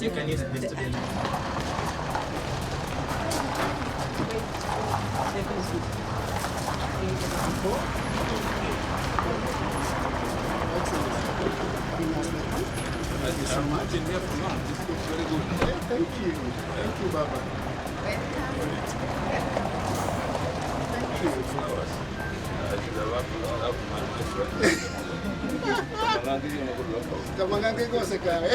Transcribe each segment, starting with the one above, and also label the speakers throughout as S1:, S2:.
S1: You can use this today.
S2: Thank you so much. This looks very good. Yeah, thank you. Thank you, Baba. Kamangan ko sa kare.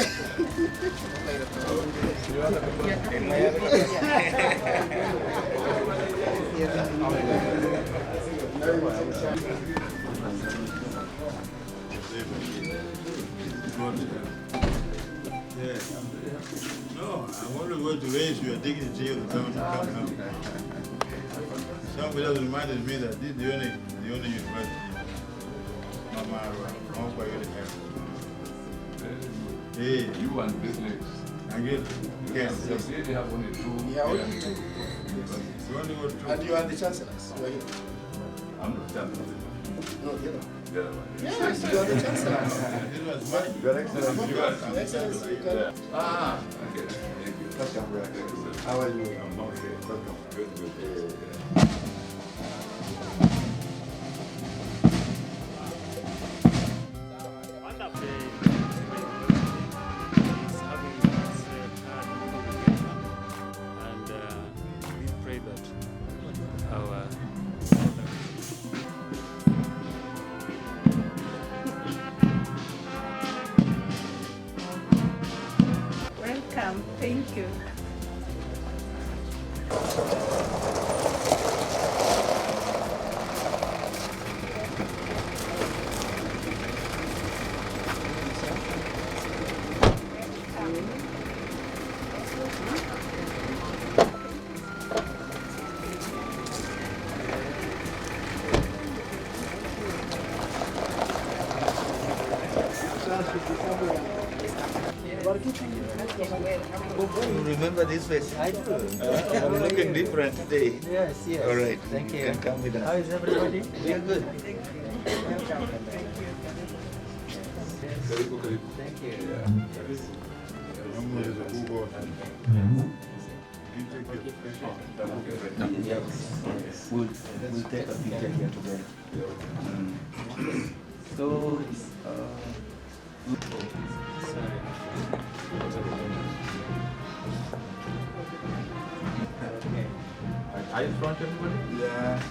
S3: No, I wonder what to raise you are taking the jail to come now. Somebody else reminded me that this is the only university. Mama, I'm quite really happy. Hey,
S4: You want business.
S3: I get
S4: Yes, they have only two.
S2: Yeah, only two.
S3: You only go through.
S2: And you are the chancellors. Who are you?
S4: I'm not telling
S2: No, the other.
S4: the other one.
S2: Yes, you are the chancellors.
S3: This was mine.
S4: Your Excellency, you are.
S2: Excellency, you can.
S4: Ah, okay. Thank you.
S2: Welcome. How are you?
S4: I'm okay.
S2: Welcome.
S4: Good, good.
S5: Welcome, thank you.
S1: You remember this face? I do. I'm looking different today.
S6: Yes, yes.
S1: All right.
S6: Thank you.
S1: You can come with
S6: How
S1: us.
S6: is everybody?
S1: We are good.
S4: Karibu, karibu.
S6: Thank you.
S3: Mama is a good boss. You take your
S6: Yes. We'll take a picture here together. So,
S1: Are you front, everybody?
S3: Yeah.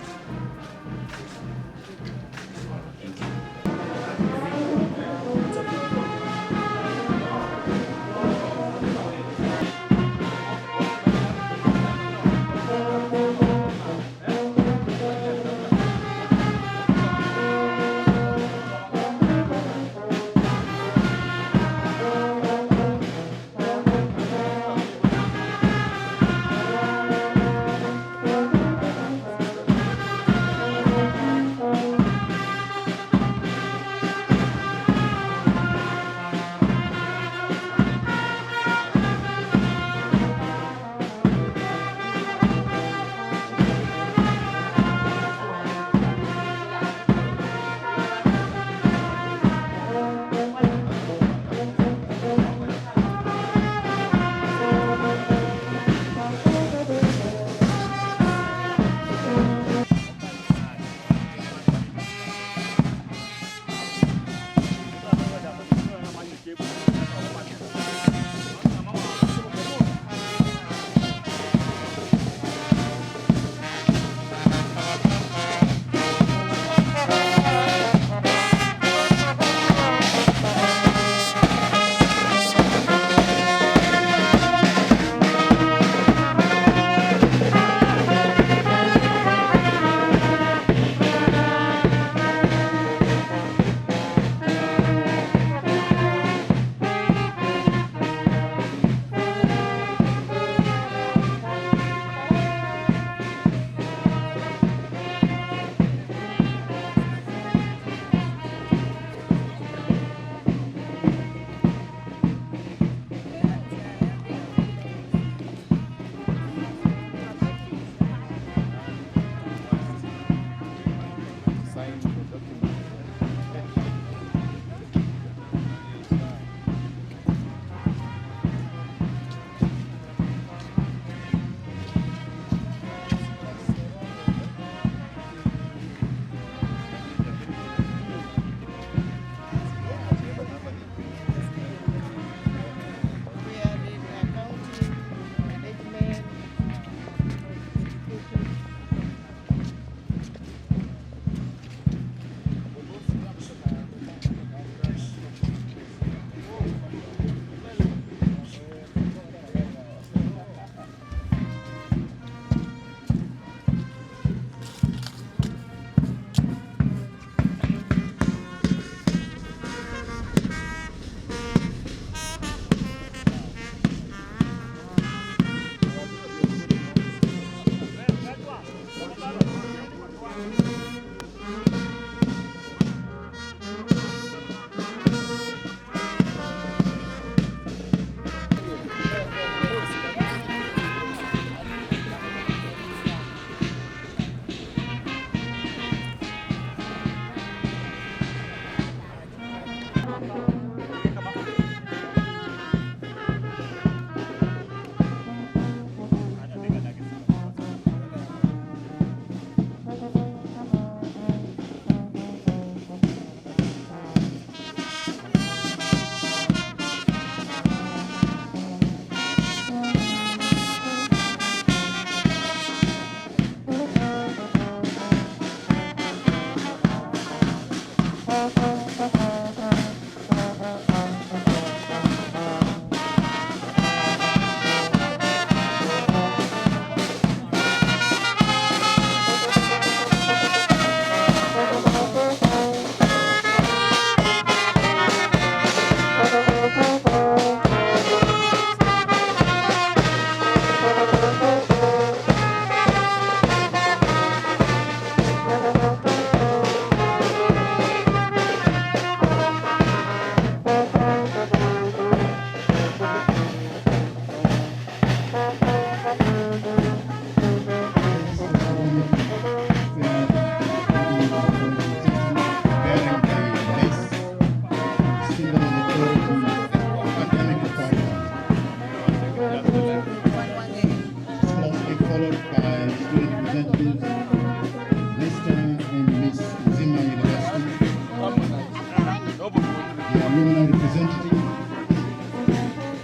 S7: alumni representative,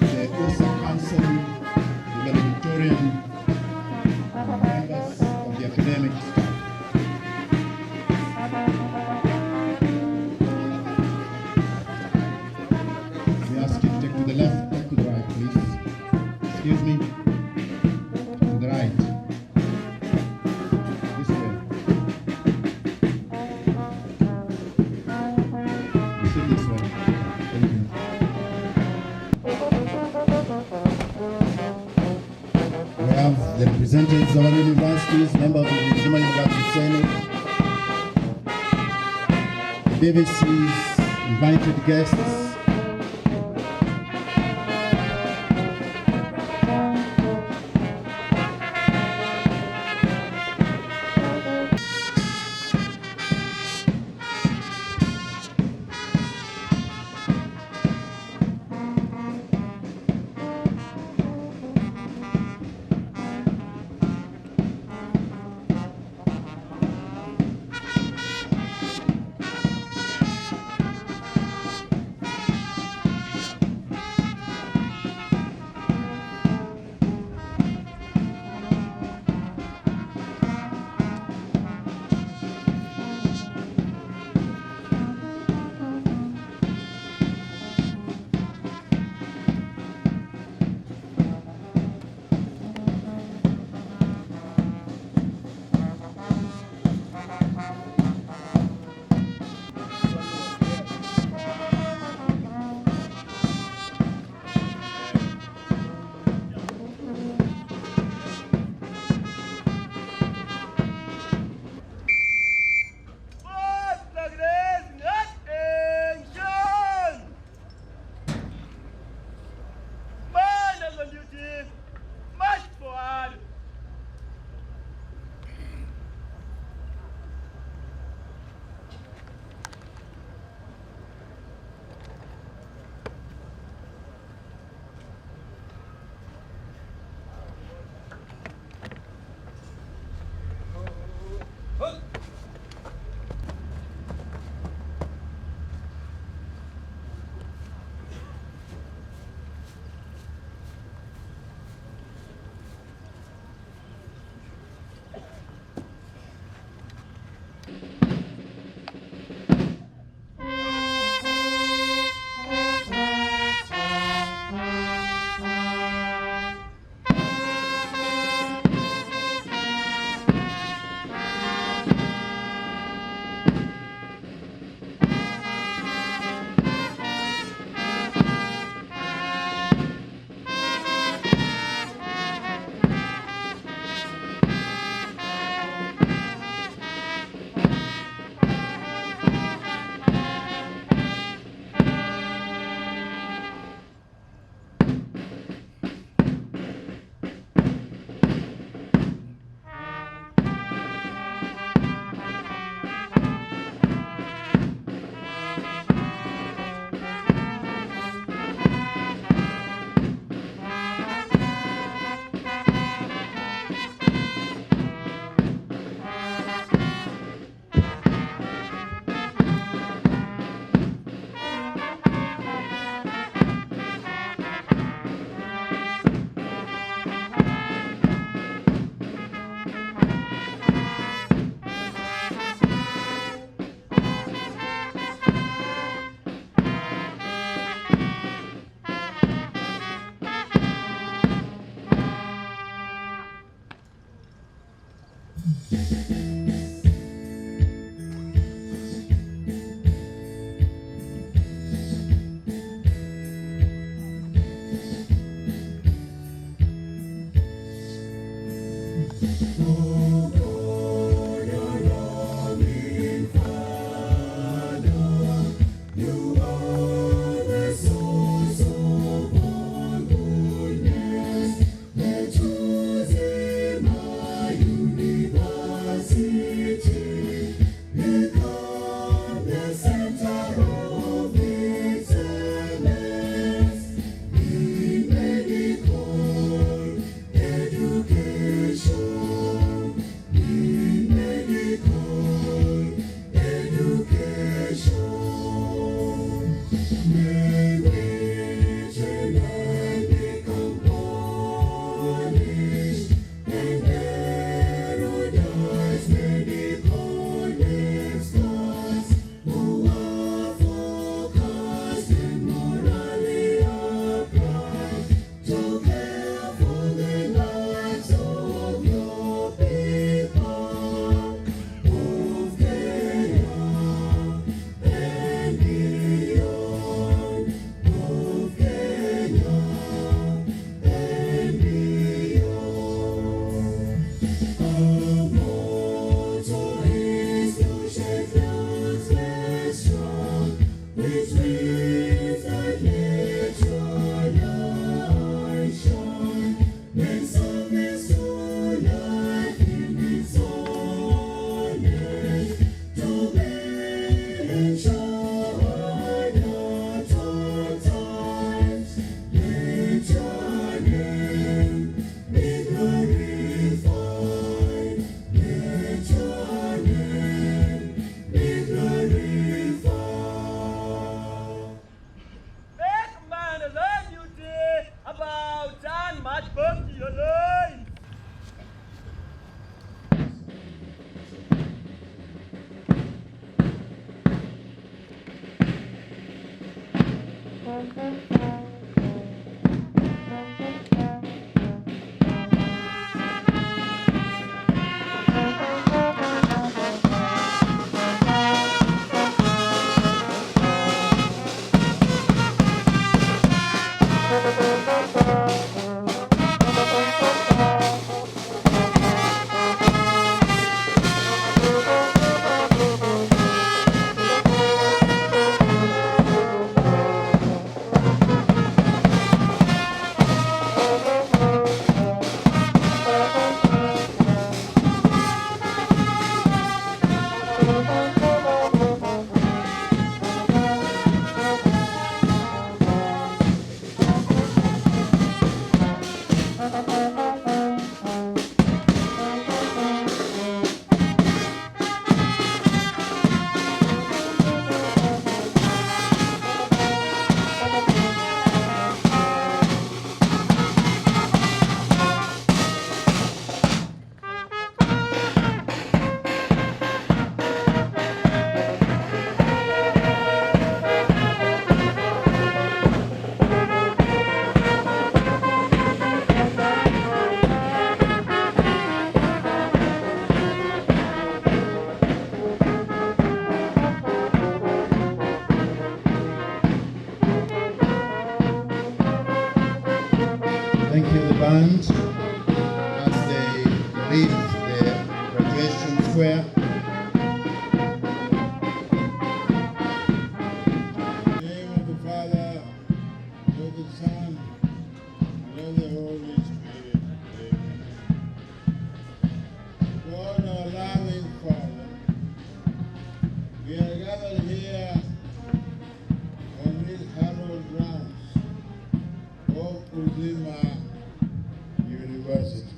S7: the OSA Council, the valedictorian, members of the academic staff. We ask you to take to the left, take to the right, please. Excuse me. To the right. This way. Sit this way. Thank you. We have the representatives of our universities, members of the Uzima University Senate, the BBC's invited guests, Thank you, the band, as they lead the graduation square. In the name of the Father, of the Son, and of the Holy Spirit. Amen. God, our loving Father, we are gathered here on these hallowed grounds of Uzima University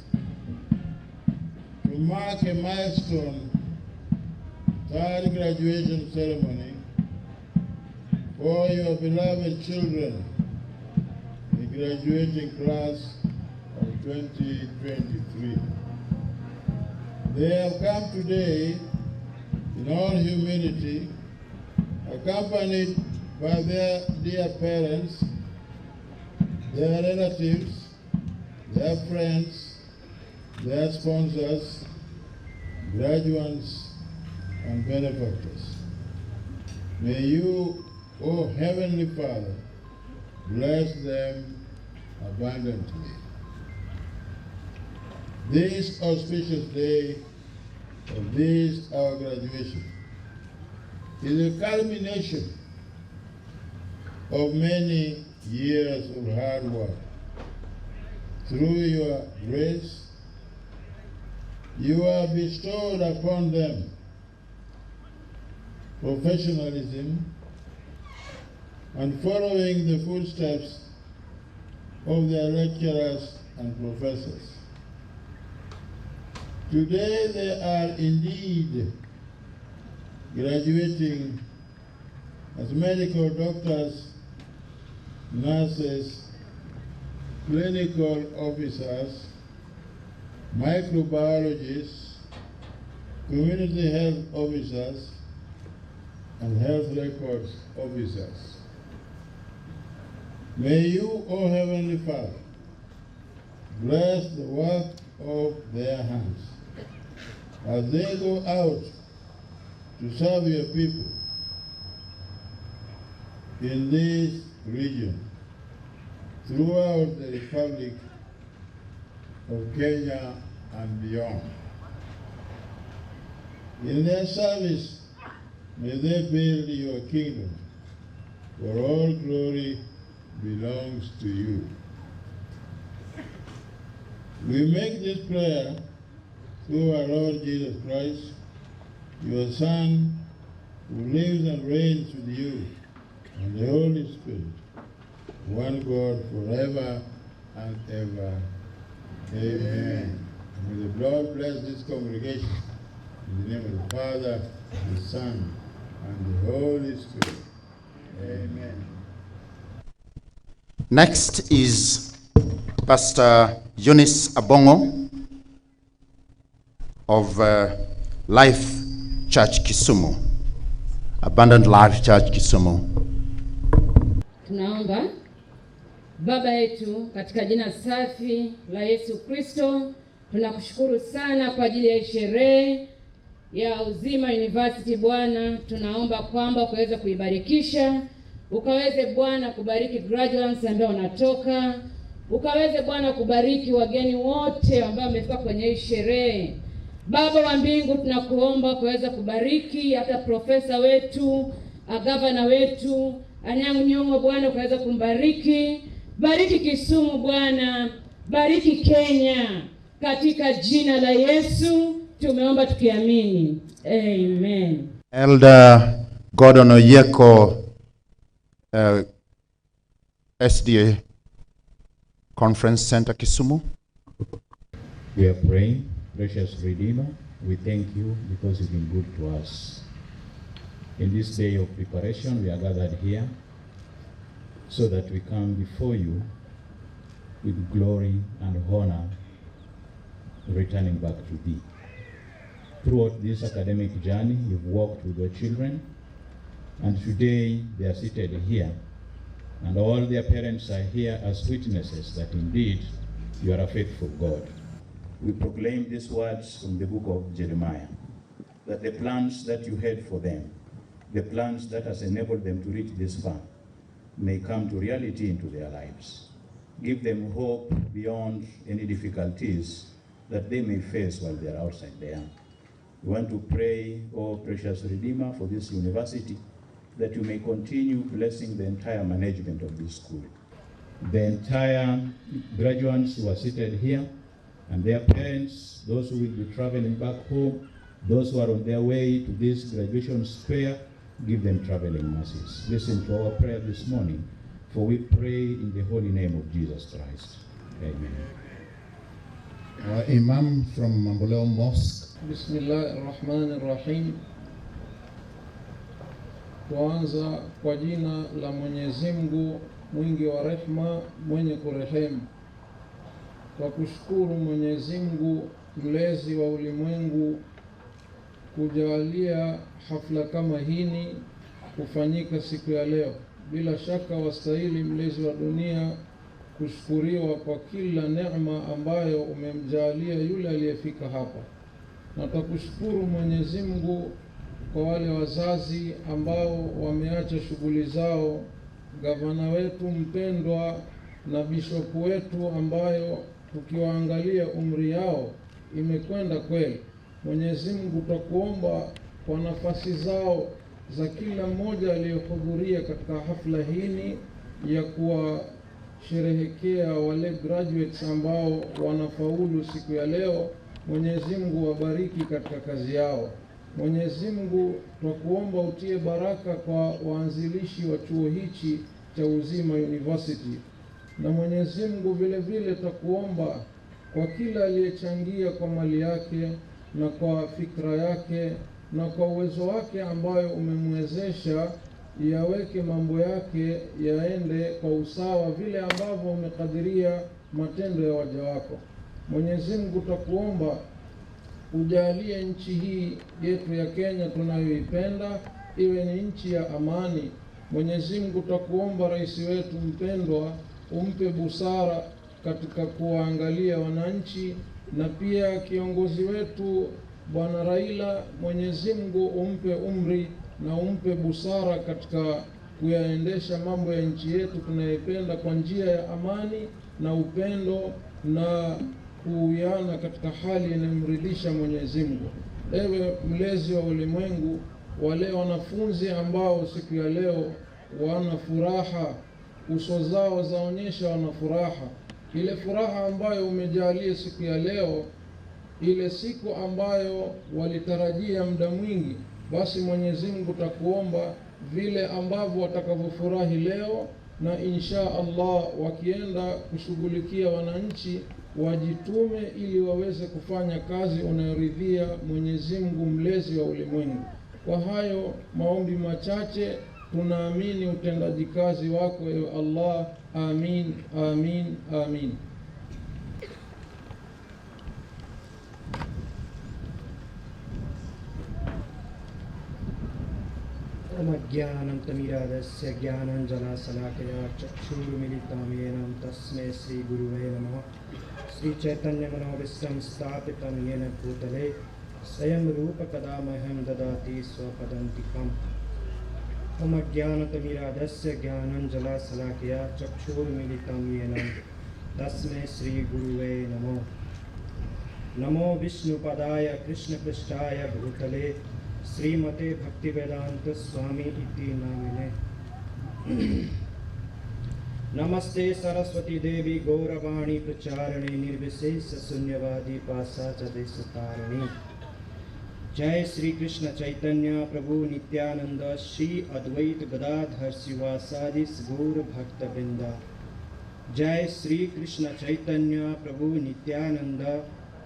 S7: to mark a milestone third graduation ceremony for your beloved children, the graduating class of 2023. They have come today in all humility, accompanied by their dear parents, their relatives, their friends, their sponsors, graduates, and benefactors. May you, O Heavenly Father, bless them abundantly. This auspicious day of this our graduation is a culmination of many years of hard work. Through your grace, you have bestowed upon them professionalism and following the footsteps of their lecturers and professors. Today they are indeed graduating as medical doctors, nurses, clinical officers, microbiologists, community health officers, and health records officers. May you, O Heavenly Father, bless the work of their hands as they go out to serve your people in this region, throughout the Republic of Kenya and beyond. In their service, may they build your kingdom, for all glory belongs to you. We make this prayer through our Lord Jesus Christ, your Son, who lives and reigns with you and the Holy Spirit, one God forever and ever. Amen. May the Lord bless this congregation. In the name of the Father, the Son, and the Holy Spirit. Amen.
S8: Next is Pastor Eunice Abongo of Life Church Kisumu, Abundant Life Church Kisumu.
S9: Tunaomba Baba yetu, katika jina safi la Yesu Kristo, tunakushukuru sana kwa ajili ya sherehe ya Uzima University. Bwana, tunaomba kwamba ukaweze kuibarikisha, ukaweze Bwana kubariki graduates ambao wanatoka, ukaweze Bwana kubariki wageni wote ambao wamefika kwenye hii sherehe. Baba wa mbingu, tunakuomba ukaweze kubariki hata profesa wetu, gavana wetu Anyang' Nyong'o, Bwana ukaweze kumbariki. Bariki Kisumu Bwana, bariki Kenya, katika jina la Yesu tumeomba tukiamini, amen.
S8: Elder Gordon Oyeko, SDA Conference Center, Kisumu.
S7: We are praying, precious Redeemer, we thank you because you've been good to us. In this day of preparation, we are gathered here so that we come before you with glory and honor, returning back to thee. Throughout this academic journey, you've walked with your children, and today they are seated here, and all their parents are here as witnesses that indeed you are a faithful God. We proclaim these words from the book of Jeremiah, that the plans that you had for them, the plans that has enabled them to reach this far, may come to reality into their lives. Give them hope beyond any difficulties that they may face while they are outside there. We want to pray, oh precious Redeemer, for this university, that you may continue blessing the entire management of this school. The entire graduates who are seated here, and their parents, those who will be traveling back home, those who are on their way to this graduation square, give them traveling mercies. Listen to our prayer this morning, for we pray in the holy name of Jesus Christ. Amen.
S10: Our Imam from Mamboleo Mosque.
S11: Bismillahirrahmanirrahim. Tuanza kwa jina la Mwenyezi Mungu mwingi wa rehema, mwenye kurehemu. Kwa kushukuru Mwenyezi Mungu mlezi wa ulimwengu kujalia hafla kama hii kufanyika siku ya leo. Bila shaka wastahili mlezi wa dunia kushukuriwa kwa kila neema ambayo umemjalia yule aliyefika hapa. Na tukushukuru Mwenyezi Mungu kwa wale wazazi ambao wameacha shughuli zao, gavana wetu mpendwa na bishopu wetu ambayo tukiwaangalia umri yao imekwenda kweli. Mwenyezi Mungu tutakuomba kwa nafasi zao za kila mmoja aliyehudhuria katika hafla hii ya kuwasherehekea wale graduates ambao wanafaulu siku ya leo. Mwenyezi Mungu wabariki katika kazi yao. Mwenyezi Mungu tutakuomba utie baraka kwa waanzilishi wa chuo hichi cha Uzima University. Na Mwenyezi Mungu vile vile tutakuomba kwa kila aliyechangia kwa mali yake na kwa fikra yake na kwa uwezo wake ambayo umemwezesha yaweke mambo yake yaende kwa usawa vile ambavyo umekadiria matendo ya waja wako. Mwenyezi Mungu tutakuomba ujalie nchi hii yetu ya Kenya tunayoipenda iwe ni nchi ya amani. Mwenyezi Mungu tutakuomba rais wetu mpendwa umpe busara katika kuangalia wananchi, na pia kiongozi wetu Bwana Raila, Mwenyezi Mungu umpe umri na umpe busara katika kuyaendesha mambo ya nchi yetu tunayoipenda kwa njia ya amani na upendo na kuiana katika hali inayomridhisha Mwenyezi Mungu. Ewe mlezi wa ulimwengu, wale wanafunzi ambao siku ya leo wana furaha, uso zao zaonyesha wana furaha, ile furaha ambayo umejalia siku ya leo, ile siku ambayo walitarajia muda mwingi, basi Mwenyezi Mungu takuomba vile ambavyo watakavyofurahi leo, na insha Allah wakienda kushughulikia wananchi wajitume ili waweze kufanya kazi unayoridhia Mwenyezi Mungu mlezi wa ulimwengu. Kwa hayo maombi machache tunaamini utendaji kazi wako ewe Allah. Amin, amin, amin.
S12: ज्ञानन्तमीरादस्य ज्ञानञ्जनशलाकया चक्षुर्मिलितं येन तस्मै श्रीगुरुवे नमः। श्रीचैतन्यमनोभीष्टं स्थापितं येन भूतले स्वयं रूपकदा मह्यं ददाति स्वपदान्तिकम्। ज्ञानन्तमीरादस्य ज्ञानञ्जनशलाकया चक्षुर्मिलितं येन तस्मै श्रीगुरुवे नमः। नमो विष्णुपदाय कृष्णपृष्ठाय भूतले श्रीमते भक्तिवेदांत स्वामी इति नामिने। नमस्ते सरस्वती देवी गौरवाणी प्रचारिणे निर्विशेष शून्यवादी पाशाचदेशतारिणी। जय श्री कृष्ण चैतन्य प्रभु नित्यानंद श्री अद्वैत गदाधर शिवासादि गौर भक्तवृंद। जय श्री कृष्ण चैतन्य प्रभु नित्यानंद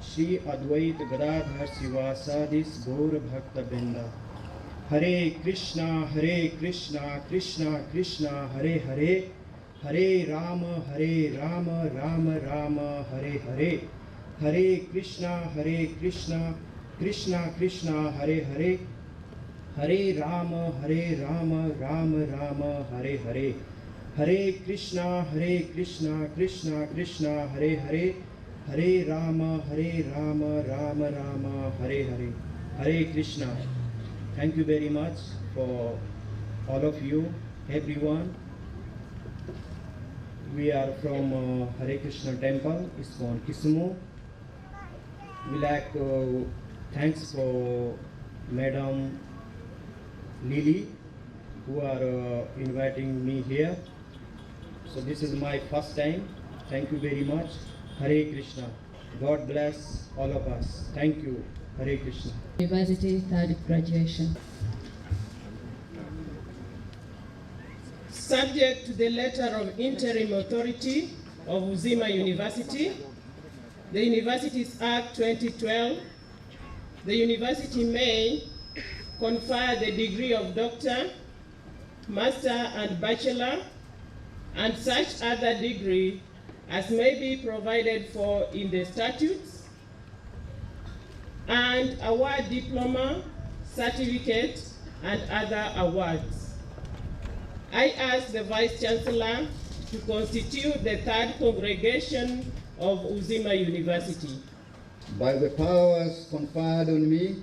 S12: श्री अद्वैत गदाधर शिवासादि गौर भक्तवृंद। हरे कृष्णा कृष्णा कृष्णा हरे हरे, हरे राम राम राम हरे हरे। हरे कृष्णा कृष्णा कृष्णा हरे हरे, हरे राम राम राम हरे हरे। हरे कृष्णा कृष्णा कृष्णा हरे हरे, हरे Ram Ram Ram Hare Hare. Hare Krishna. Thank you very much for all of you, everyone. We are from Hare Krishna temple, it's called Kisumu. We like thanks for Madam Lily who are inviting me here. So this is my first time. Thank you very much. Hare Krishna. God bless all of us. Thank you. Hare Krishna.
S9: University third graduation.
S13: Subject to the letter of interim authority of Uzima University, the Universities Act 2012, the university may confer the degree of doctor, master and bachelor, and such other degree as may be provided for in the statutes, and award diploma, certificate, and other awards. I ask the Vice Chancellor to constitute the third congregation of Uzima University.
S14: By the powers conferred on me,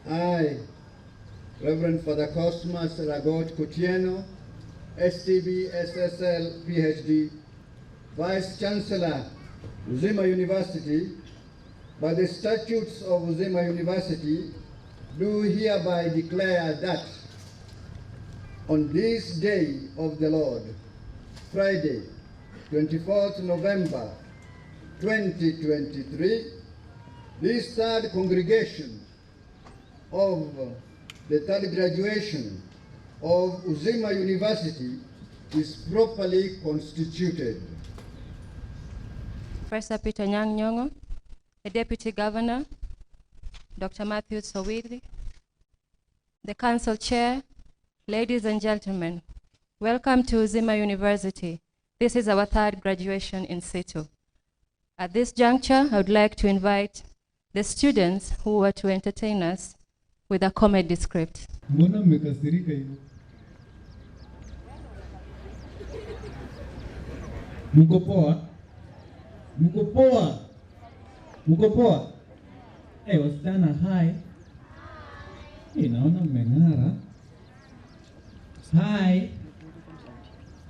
S14: I, Reverend Father Cosmas Ragot Cutieno, STB SSL PhD, Vice Chancellor, Uzima University, by the statutes of Uzima University, do hereby declare that on this day of the Lord, Friday, 24th November 2023, this third congregation of the third graduation of Uzima University is properly constituted.
S15: Professor Peter Nyang Nyongo, the Deputy Governor, Dr. Matthew Sowili, the Council Chair, ladies and gentlemen, welcome to Uzima University. This is our third graduation in situ. At this juncture, I would like to invite the students who were to entertain us with a comedy script.
S16: Mbona mmekasirika hivyo? Mko poa? Mko poa? Mko poa? Wasichana hai. Naona mmeng'ara. Hai.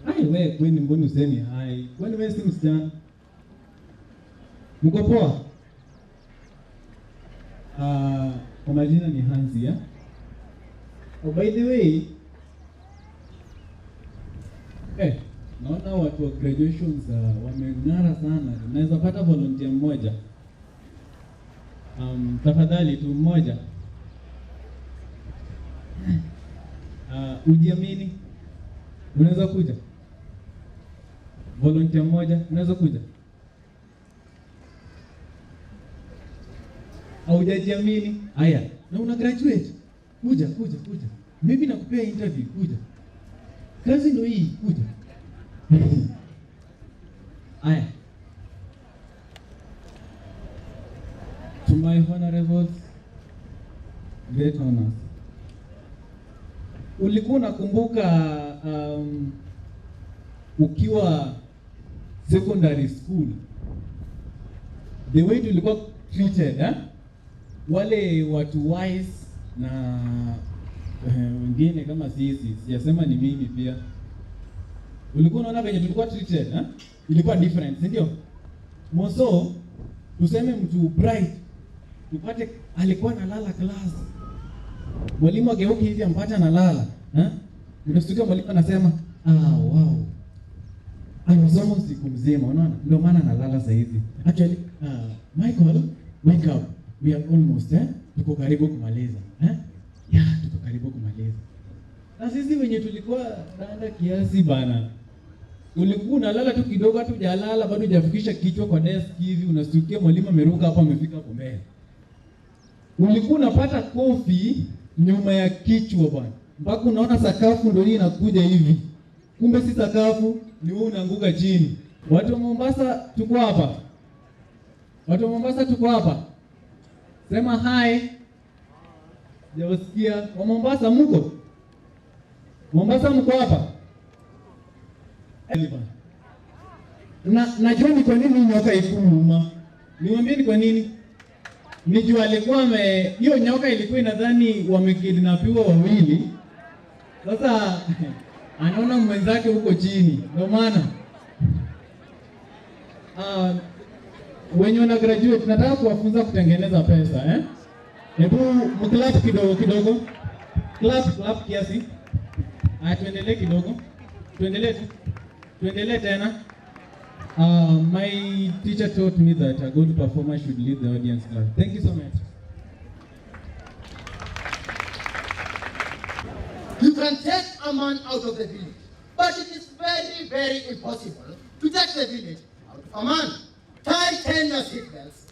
S16: Wewe kwani mbona usemi hai? Kwani wewe si msichana? Mko poa? Kwa majina ni Hansi ya. Oh, by the way, naona watu wa graduations wameng'ara sana. Naweza pata volunteer mmoja. Tafadhali tu mmoja. Ujiamini? Unaweza kuja? Volunteer mmoja, unaweza kuja? Haujajiamini? Haya, na una graduate? Kuja. Mimi nakupea interview, kuja. Kazi ndio hii, kuja. Haya. To my honorables, great honors. ulikuwa unakumbuka ukiwa secondary school the way tulikuwa treated, wale watu wise na wengine kama sisi, sijasema ni mimi pia, ulikuwa unaona venye tulikuwa treated, ilikuwa different, si ndio? Moso tuseme mtu bright tupate alikuwa analala class, mwalimu ageuke hivi ampata analala, unashtukia mwalimu anasema wow, anasoma usiku mzima, unaona, ndio maana analala saa hizi. Actually Michael, wake up, we are almost tuko karibu kumaliza, tuko karibu kumaliza. Na sisi wenye tulikuwa danda kiasi bana, ulikuwa unalala tu kidogo, hata hujalala bado hujafikisha kichwa kwa desk hivi, unashtukia mwalimu ameruka hapa, amefika hapo mbele. Ulikuwa unapata kofi nyuma ya kichwa bwana, mpaka unaona sakafu ndio hii inakuja hivi, kumbe si sakafu, ni wewe unaanguka chini. Watu wa Mombasa tuko hapa, watu wa Mombasa tuko hapa, sema hai. Jawasikia wa Mombasa mko? Mombasa mko hapa? Najua ni kwa nini nyoka ikuuma. Niwaambie ni kwa nini? Nijua alikuwa hiyo nyoka ilikuwa inadhani wamekidnapiwa wawili. Sasa anaona mwenzake huko chini. Ndio maana wenye wana graduate nataka kuwafunza kutengeneza pesa, Hebu mklap kidogo kidogo. Clap kiasi. Tuendelee kidogo. Tuendelee tena. My teacher taught me that a good performer should lead the audience class. Thank you so much.
S17: You can take a man out of the village, but it is very, very impossible to take the village out of a man. Tie 10 your seatbelts.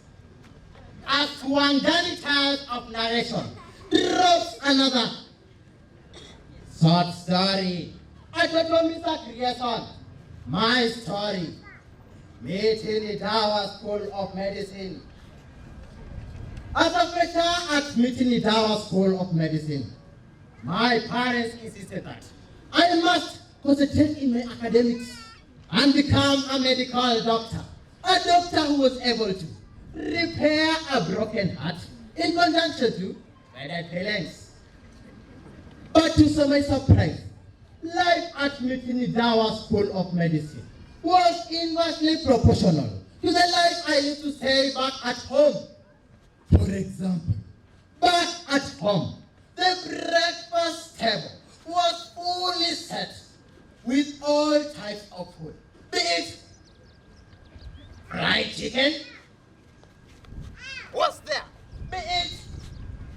S17: As one daily child of narration drops another short story. I told Mr. Creation my story. Meeting in our School of Medicine. As a fresher at meeting in our School of Medicine, my parents insisted that I must concentrate in my academics and become a medical doctor. A doctor who was able to repair a broken heart in conjunction to better feelings. But to my surprise, life at Mitinidawa School of Medicine was inversely proportional to the life I used to stay back at home. For example, back at home, the breakfast table was fully set with all types of food, be it fried chicken, was there, be it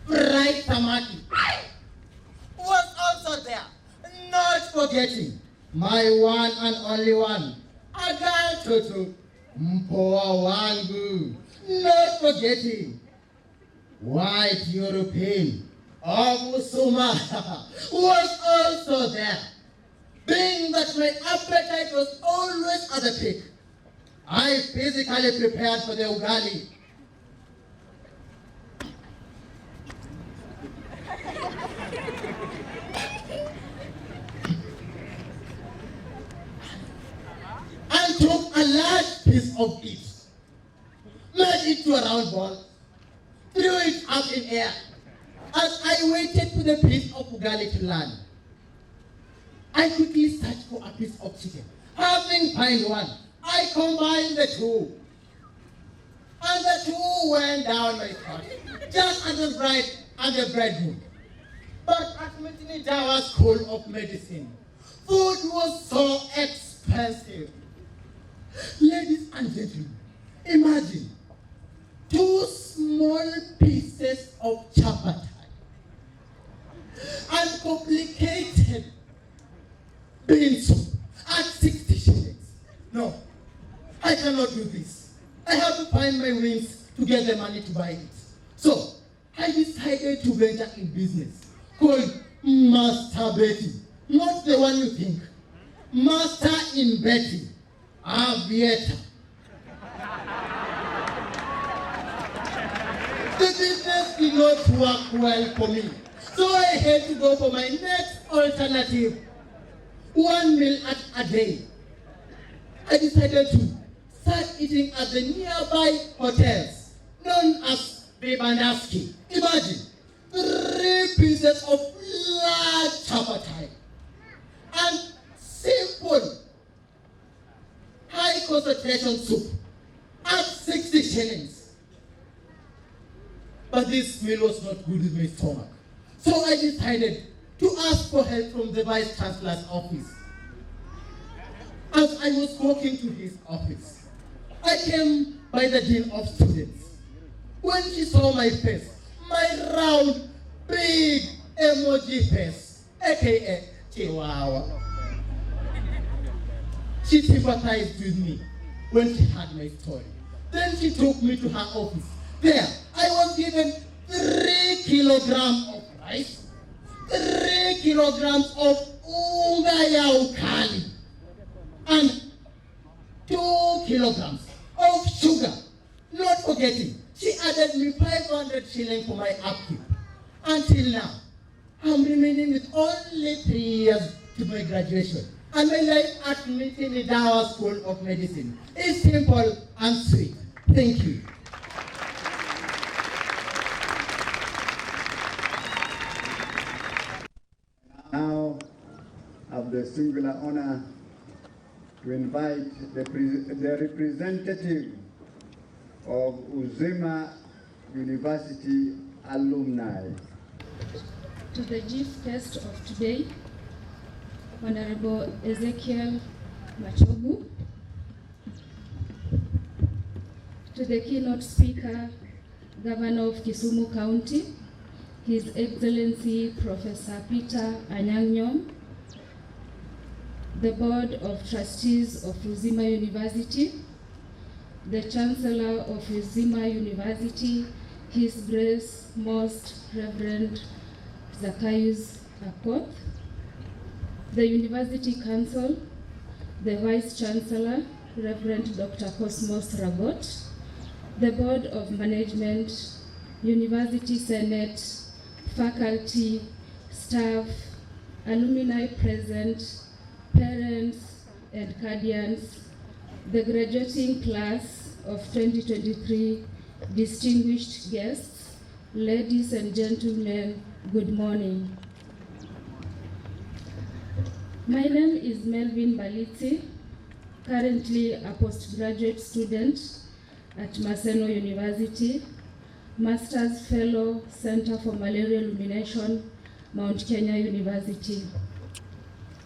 S17: fried tamaki, was also there, not forgetting my one and only one, a girl Tutu, Mpoa Wangu, not forgetting white European of Uzima was also there. Being that my appetite was always at the peak, I physically prepared for the ugali. And took a large piece of it, made it to a round ball, threw it up in air. As I waited for the piece of ugali to land, I quickly searched for a piece of chicken. Having found one, I combined the two. And the two went down my throat, just as the bride and the bridegroom. But at Mitinidawa School of Medicine, food was so expensive. Ladies and gentlemen, imagine 2 small pieces of chapati and complicated bean soup at 60 shillings. No, I cannot do this. I have to find my means to get the money to buy it. So, I decided to venture in business called Master Betting. Not the one you think. Master in Betting. Aviator. The business did not work well for me. So I had to go for my next alternative, 1 meal a day. I decided to start eating at the nearby hotels, known as Bebandaski. Imagine, 3 pieces of large chapati and simple high concentration soup at 60 shillings. But this meal was not good in my stomach. So I decided to ask for help from the Vice Chancellor's office. As I was walking to his office, I came by the Dean of Students. When she saw my face, my round, big emoji face, aka Chihuahua, she sympathized with me when she heard my story. Then she took me to her office. There, I was given 3 kilograms of rice, 3 kilograms of unga ya ukali, and 2 kilograms of sugar. Not forgetting, she added me 500 shillings for my upkeep. Until now, I'm remaining with only 3 years to my graduation. And my life at Mitini Dawa School of Medicine is simple and sweet. Thank you.
S14: Now I have the singular honor to invite the representative of Uzima University alumni.
S18: To the chief guest of today, Honorable Ezekiel Machogu. To the keynote speaker, Governor of Kisumu County, His Excellency Professor Peter Anyang', the Board of Trustees of Uzima University, the Chancellor of Uzima University, His Grace Most Reverend Zacchaeus Akoth, the University Council, the Vice Chancellor, Reverend Dr. Cosmos Ragot, the Board of Management, University Senate, faculty, staff, alumni present, parents and guardians, the graduating class of 2023, distinguished guests, ladies and gentlemen, good morning. My name is Melvin Balitsi, currently a postgraduate student at Maseno University, Master's Fellow, Center for Malaria Illumination, Mount Kenya University.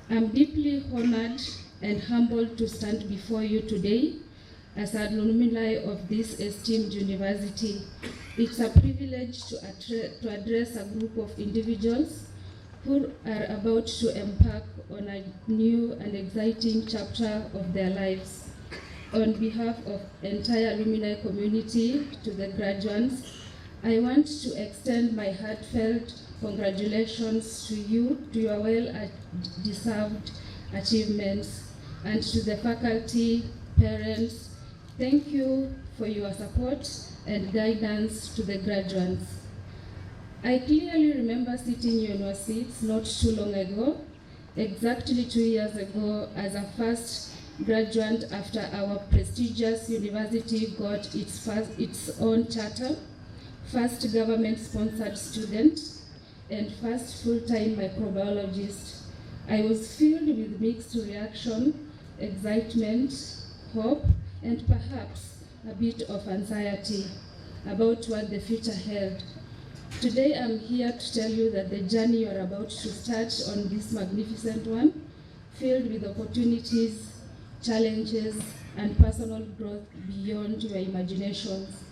S18: I'm deeply honored and humbled to stand before you today as an alumni of this esteemed university. It's a privilege to address a group of individuals who are about to embark on a new and exciting chapter of their lives. On behalf of the entire alumni community to the graduates, I want to extend my heartfelt congratulations to you, to your well-deserved achievements, and to the faculty, parents. Thank you for your support and guidance to the graduates. I clearly remember sitting in your seats not too long ago, exactly 2 years ago, as a first graduate after our prestigious university got its own charter, first government-sponsored student, and first full-time microbiologist. I was filled with mixed reaction, excitement, hope, and perhaps a bit of anxiety about what the future held. Today I'm here to tell you that the journey you're about to start on this magnificent one, filled with opportunities, challenges, and personal growth beyond your imaginations.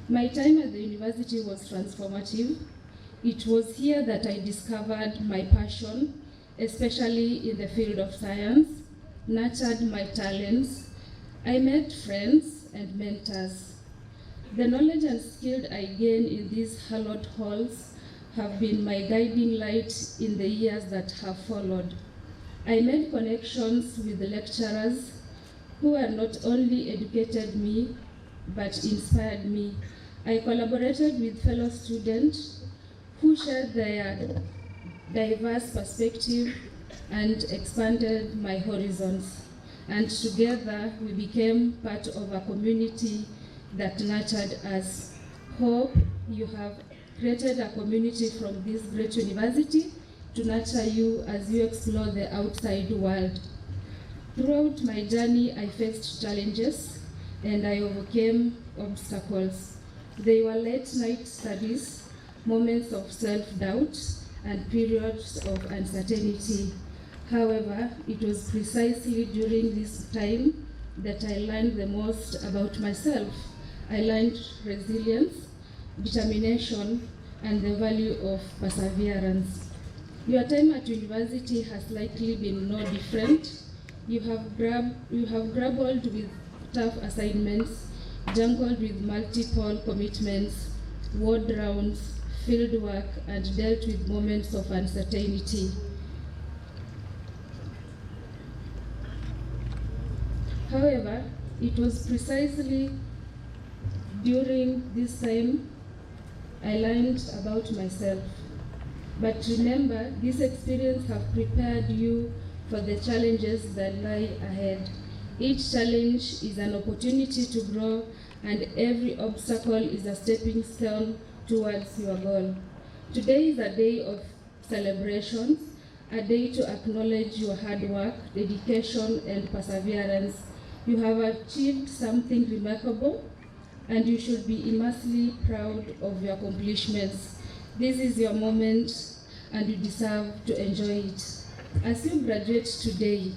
S18: My time at the university was transformative. It was here that I discovered my passion, especially in the field of science, nurtured my talents. I met friends and mentors. The knowledge and skill I gained in these hallowed halls have been my guiding light in the years that have followed. I made connections with the lecturers who have not only educated me, but inspired me. I collaborated with fellow students who shared their diverse perspective and expanded my horizons. And together we became part of a community that nurtured us. Hope you have created a community from this great university to nurture you as you explore the outside world. Throughout my journey, I faced challenges and I overcame obstacles. They were late night studies, moments of self-doubt, and periods of uncertainty. However, it was precisely during this time that I learned the most about myself. I learned resilience, determination, and the value of perseverance. Your time at university has likely been no different. You have grappled with tough assignments, jungled with multiple commitments, ward rounds, field work, and dealt with moments of uncertainty. However, it was precisely during this time I learned about myself. But remember, this experience has prepared you for the challenges that lie ahead. Each challenge is an opportunity to grow, and every obstacle is a stepping stone towards your goal. Today is a day of celebrations, a day to acknowledge your hard work, dedication, and perseverance. You have achieved something remarkable, and you should be immensely proud of your accomplishments. This is your moment, and you deserve to enjoy it. As you graduate today,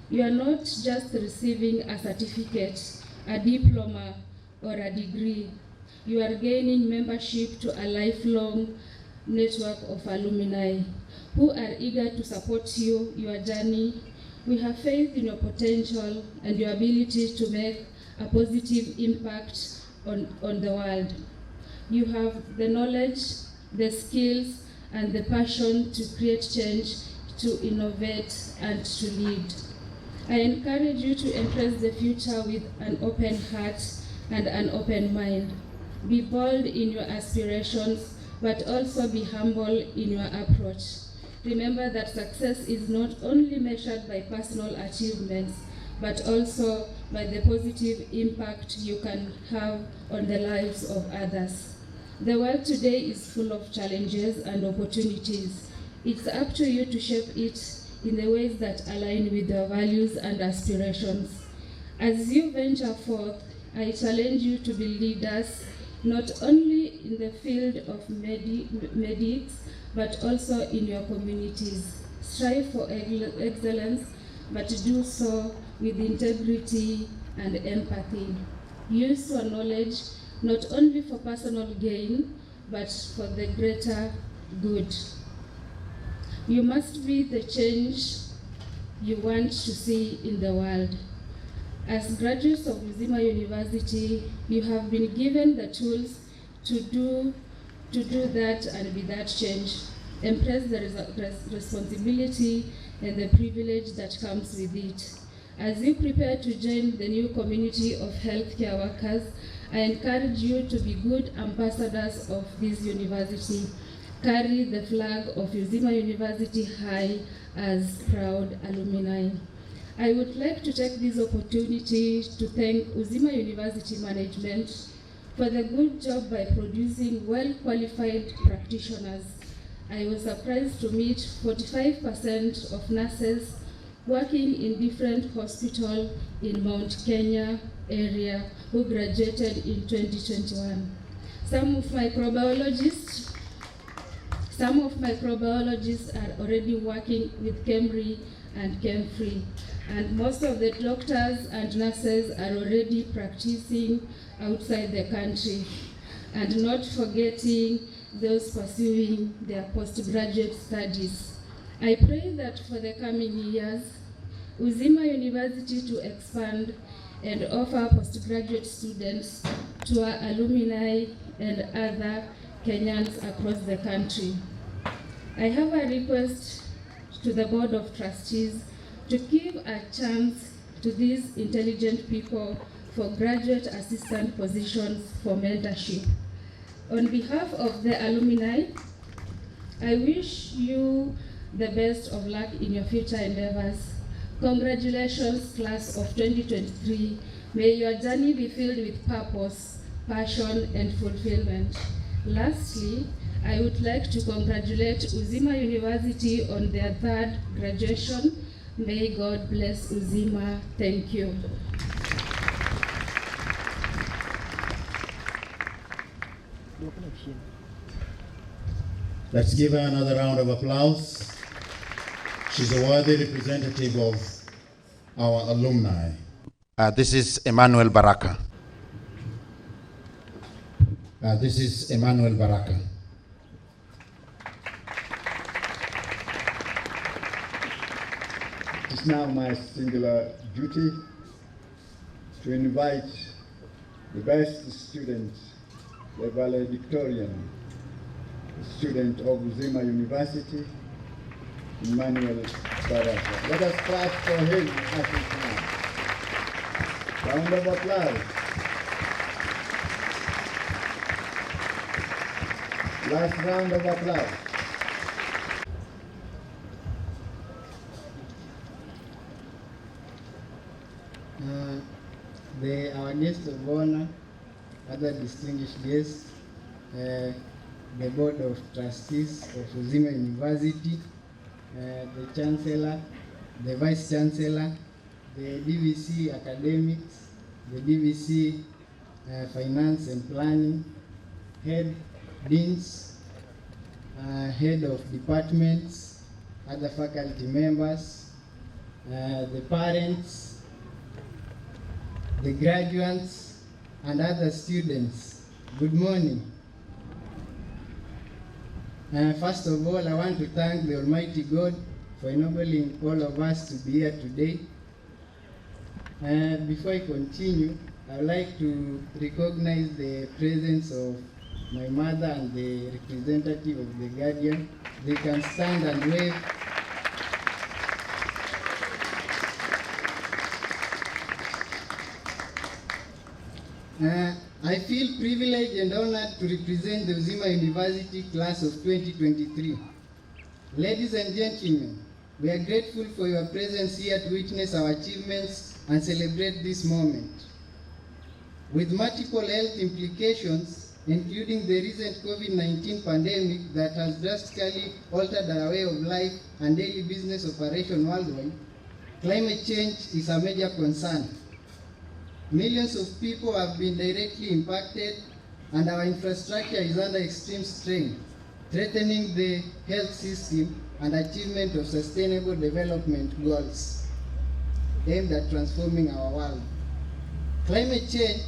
S18: you are not just receiving a certificate, a diploma, or a degree. You are gaining membership to a lifelong network of alumni who are eager to support you, your journey. We have faith in your potential and your ability to make a positive impact on the world. You have the knowledge, the skills, and the passion to create change, to innovate, and to lead. I encourage you to embrace the future with an open heart and an open mind. Be bold in your aspirations, but also be humble in your approach. Remember that success is not only measured by personal achievements, but also by the positive impact you can have on the lives of others. The world today is full of challenges and opportunities. It's up to you to shape it in the ways that align with your values and aspirations. As you venture forth, I challenge you to be leaders, not only in the field of medics, but also in your communities. Strive for excellence, but do so with integrity and empathy. Use your knowledge not only for personal gain, but for the greater good. You must be the change you want to see in the world. As graduates of Uzima University, you have been given the tools to do that and be that change. Embrace the responsibility and the privilege that comes with it. As you prepare to join the new community of healthcare workers, I encourage you to be good ambassadors of this university. Carry the flag of Uzima University high as proud alumni. I would like to take this opportunity to thank Uzima University management for the good job by producing well-qualified practitioners. I was surprised to meet 45% of nurses working in different hospitals in Mount Kenya area who graduated in 2021. Some of my microbiologists are already working with KEMRI and KEMFRI, and most of the doctors and nurses are already practicing outside the country, and not forgetting those pursuing their postgraduate studies. I pray that for the coming years, Uzima University to expand and offer postgraduate students to our alumni and other Kenyans across the country. I have a request to the Board of Trustees to give a chance to these intelligent people for graduate assistant positions for mentorship. On behalf of the alumni, I wish you the best of luck in your future endeavors. Congratulations, class of 2023. May your journey be filled with purpose, passion, and fulfillment. Lastly, I would like to congratulate Uzima University on their 3rd graduation. May God bless Uzima. Thank you.
S10: Let's give her another round of applause. She's a worthy representative of our alumni.
S8: This is Emmanuel Baraka.
S10: This is Emmanuel Baraka.
S14: It's now my singular duty to invite the best student, the valedictorian student of Uzima University, Emmanuel Baraka. Let us clap for him at this time. Round of applause. Last round of applause.
S19: Our guests of honor, other distinguished guests, the Board of Trustees of Uzima University, the Chancellor, the Vice Chancellor, the DVC Academics, the DVC Finance and Planning, Head Deans, Head of Departments, other faculty members, the parents, the graduates, and other students. Good morning. First of all, I want to thank the Almighty God for enabling all of us to be here today. Before I continue, I would like to recognize the presence of my mother and the representative of the guardian. They can stand and wave. I feel privileged and honored to represent the Uzima University class of 2023. Ladies and gentlemen, we are grateful for your presence here to witness our achievements and celebrate this moment. With multiple health implications, including the recent COVID-19 pandemic that has drastically altered our way of life and daily business operation worldwide, climate change is a major concern. Millions of people have been directly impacted, and our infrastructure is under extreme strain, threatening the health system and achievement of sustainable development goals aimed at transforming our world. Climate change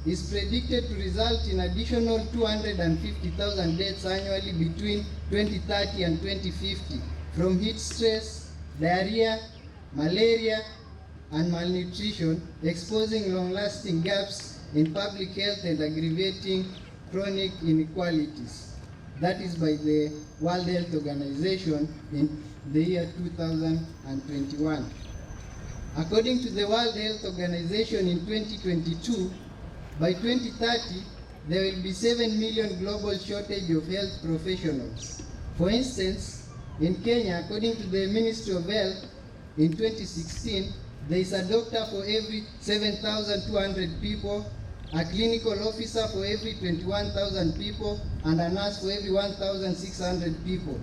S19: is predicted to result in additional 250,000 deaths annually between 2030 and 2050 from heat stress, diarrhea, malaria, and malnutrition, exposing long-lasting gaps in public health and aggravating chronic inequalities. That is by the World Health Organization in the year 2021. According to the World Health Organization in 2022, by 2030, there will be 7 million global shortage of health professionals. For instance, in Kenya, according to the Ministry of Health, in 2016, there is a doctor for every 7,200 people, a clinical officer for every 21,000 people, and a nurse for every 1,600 people.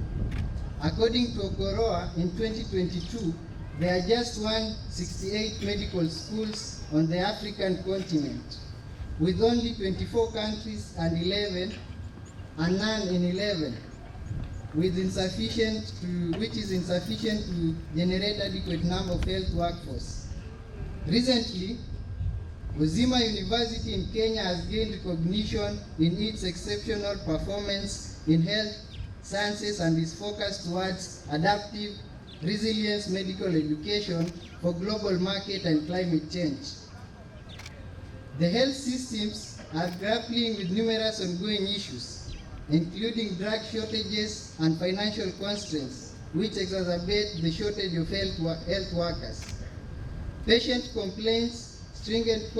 S19: According to Okoroa, in 2022, there are just 168 medical schools on the African continent, with only 24 countries and none in 11, which is insufficient to generate adequate number of health workforce. Recently, Uzima University in Kenya has gained recognition in its exceptional performance in health sciences and is focused towards adaptive resilience medical education for global market and climate change. The health systems are grappling with numerous ongoing issues, including drug shortages and financial constraints, which exacerbate the shortage of health workers. Patient complaints, stringent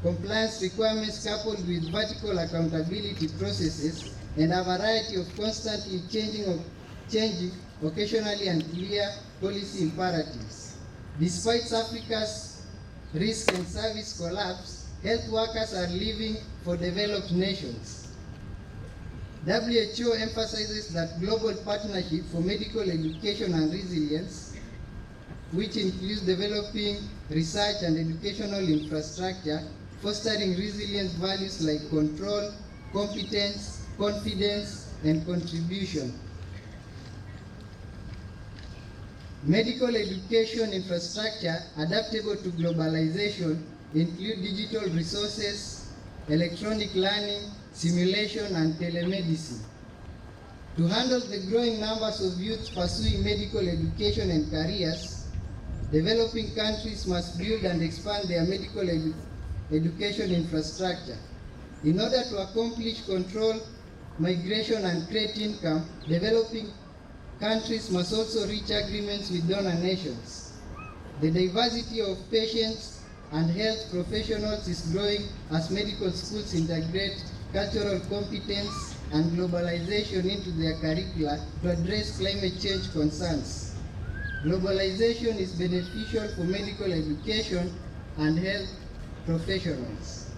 S19: compliance requirements coupled with vertical accountability processes and a variety of constantly changing, occasionally unclear policy imperatives. Despite Africa's risk and service collapse, health workers are living for developed nations. WHO emphasizes that global partnership for medical education and resilience, which includes developing research and educational infrastructure, fostering resilience values like control, competence, confidence, and contribution. Medical education infrastructure adaptable to globalization include digital resources, electronic learning, simulation, and telemedicine. To handle the growing numbers of youth pursuing medical education and careers, developing countries must build and expand their medical education infrastructure. In order to accomplish control, migration, and create income, developing countries must also reach agreements with donor nations. The diversity of patients and health professionals is growing as medical schools integrate cultural competence and globalization into their curricula to address climate change concerns. Globalization is beneficial for medical education and health professionals.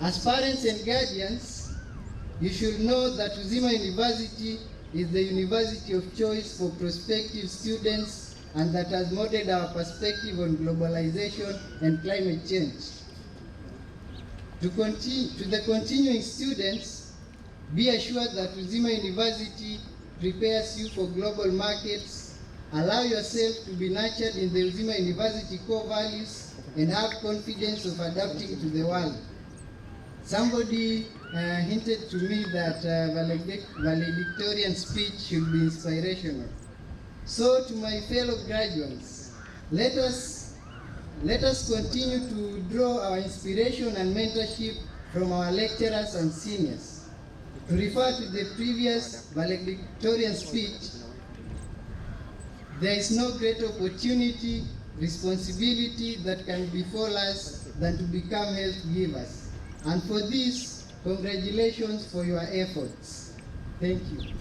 S19: As parents and guardians, you should know that Uzima University is the university of choice for prospective students and that has modeled our perspective on globalization and climate change. To the continuing students, be assured that Uzima University prepares you for global markets. Allow yourself to be nurtured in the Uzima University core values and have confidence of adapting to the world. Somebody hinted to me that valedictorian speech should be inspirational. So to my fellow graduates, let us continue to draw our inspiration and mentorship from our lecturers and seniors. To refer to the previous valedictorian speech, there is no greater opportunity, responsibility that can befall us than to become health givers. And for this, congratulations for your efforts. Thank you.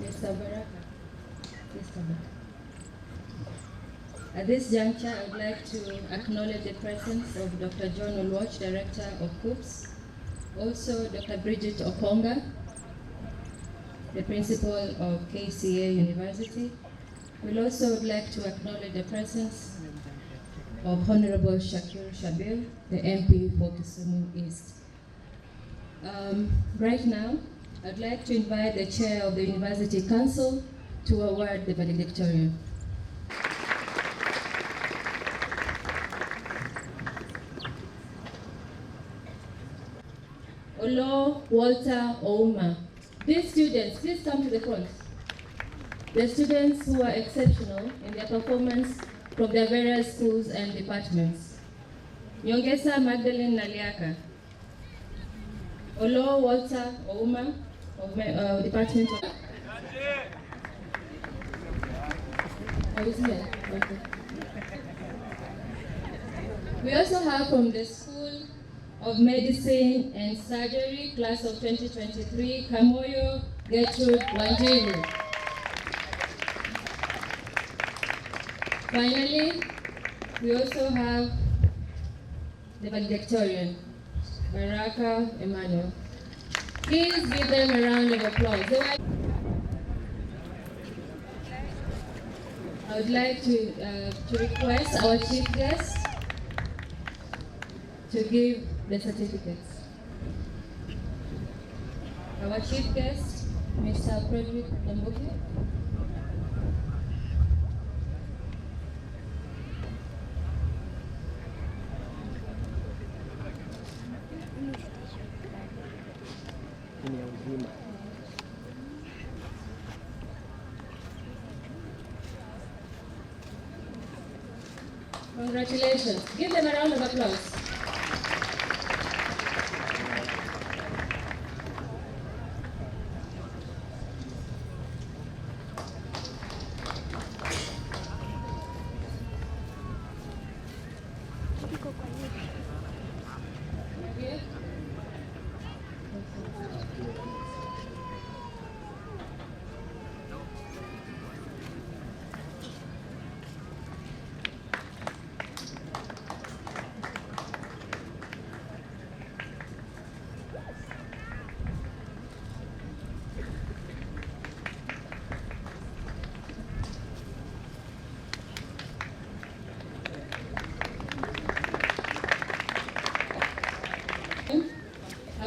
S18: Mr. Baraka. At this juncture, I would like to acknowledge the presence of Dr. John Olwach, Director of COOPS, also Dr. Bridget Okonga, the Principal of KCA University. We'll also like to acknowledge the presence of Honorable Shakir Shabil, the MP for Kisumu East. Right now, I'd like to invite the Chair of the University Council to award the valedictorian. Olo Walter Ouma. These students, please come to the front. The students who are exceptional in their performance from their various schools and departments. Nyongesa Magdalene Naliaka. Olo Walter Ouma of Department of... I was here. Okay. We also have from the School of Medicine and Surgery, class of 2023, Kamoyo Gertrude Wanjiru. Finally, we also have the valedictorian, Baraka Emmanuel. Please give them a round of applause. I would like to request our chief guest to give the certificates. Our chief guest, Mr. Frederick Dambuki. Congratulations. Give them a round of applause.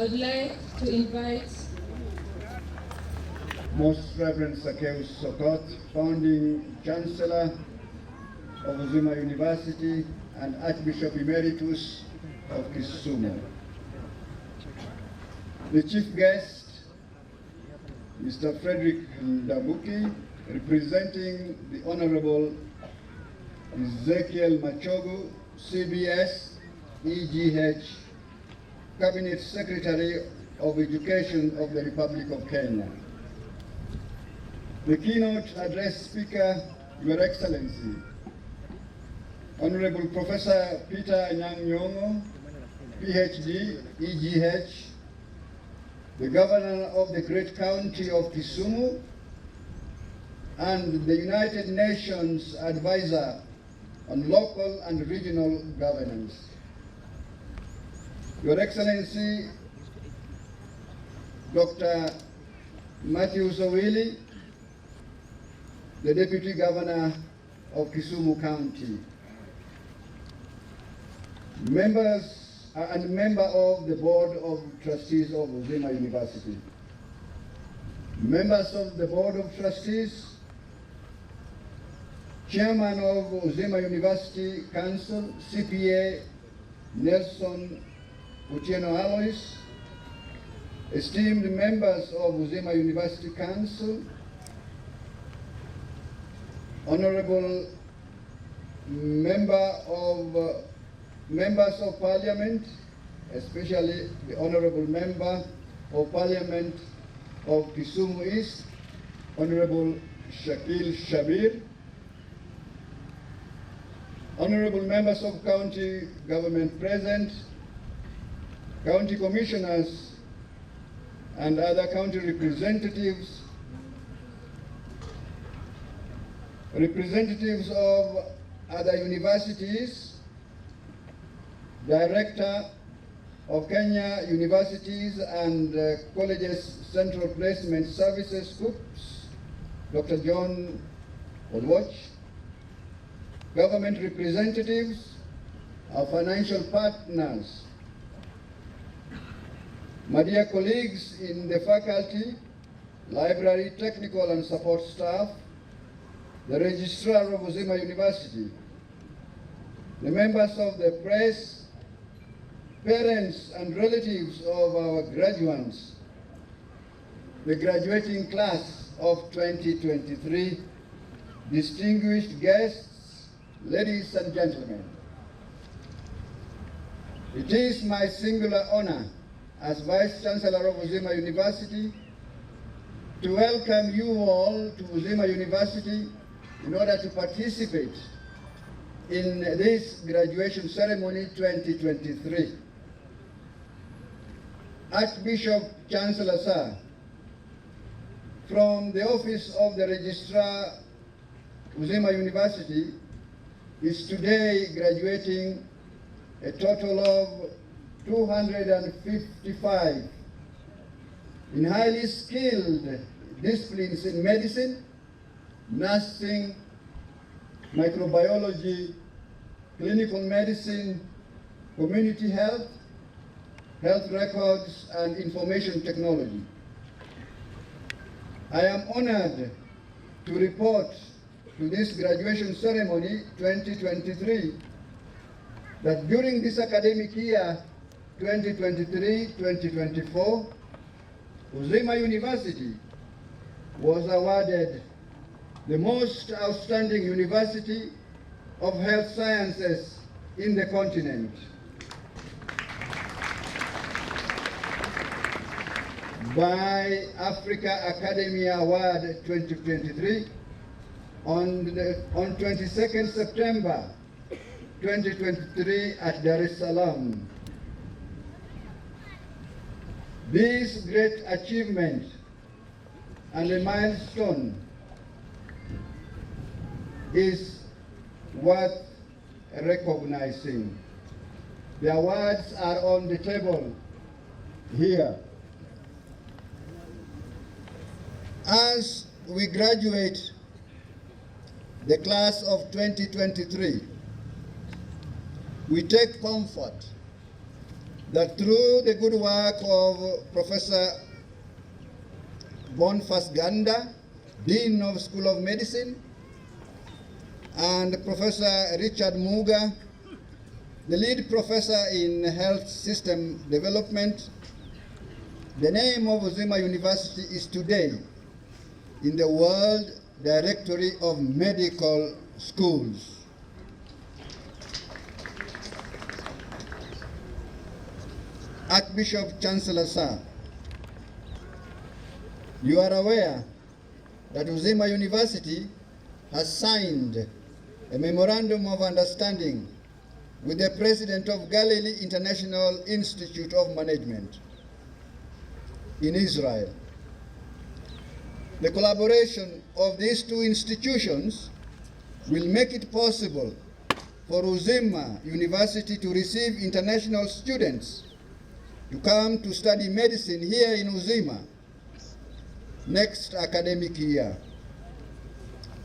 S9: would like to invite
S14: Most Reverend Zacchaeus Sokot, founding Chancellor of Uzima University and Archbishop Emeritus of Kisumu. The chief guest, Mr. Frederick Ndabuki, representing the Honorable Ezekiel Machogu, CBS, EGH, Cabinet Secretary of Education of the Republic of Kenya. The keynote address speaker, Your Excellency, Honorable Professor Peter Anyang' Nyong'o, PhD, EGH, the Governor of the Great County of Kisumu, and the United Nations Advisor on Local and Regional Governance. Your Excellency, Dr. Matthew Sowili, the Deputy Governor of Kisumu County, members and member of the Board of Trustees of Uzima University, members of the Board of Trustees, Chairman of Uzima University Council, CPA Nelson Utieno Alois, esteemed members of Uzima University Council, honorable members of Parliament, especially the honorable member of Parliament of Kisumu East, Honorable Shakil Shabir, honorable members of county government present, county commissioners and other county representatives, representatives of other universities, Director of Kenya Universities and Colleges Central Placement Services, COOPS, Dr. John Odwach, government representatives, our financial partners, my dear colleagues in the faculty, library, technical and support staff, the registrar of Uzima University, the members of the press, parents and relatives of our graduates, the graduating class of 2023, distinguished guests, ladies and gentlemen. It is my singular honor as Vice Chancellor of Uzima University to welcome you all to Uzima University in order to participate in this graduation ceremony 2023. Archbishop Chancellor Sir, from the office of the Registrar Uzima University is today graduating a total of 255 in highly skilled disciplines in medicine, nursing, microbiology, clinical medicine, community health, health records, and information technology. I am honored to report to this graduation ceremony 2023 that during this academic year 2023-2024, Uzima University was awarded the most outstanding university of health sciences in the continent by Africa Academia Award 2023 on 22nd September 2023 at Dar es Salaam. This great achievement and a milestone is worth recognizing. The awards are on the table here. As we graduate the class of 2023, we take comfort that through the good work of Professor Boniface Ganda, Dean of School of Medicine, and Professor Richard Muga, the lead professor in health system development, the name of Uzima University is today in the World Directory of Medical Schools. Archbishop Chancellor Sir, you are aware that Uzima University has signed a memorandum of understanding with the President of Galilee International Institute of Management in Israel. The collaboration of these two institutions will make it possible for Uzima University to receive international students to come to study medicine here in Uzima next academic year.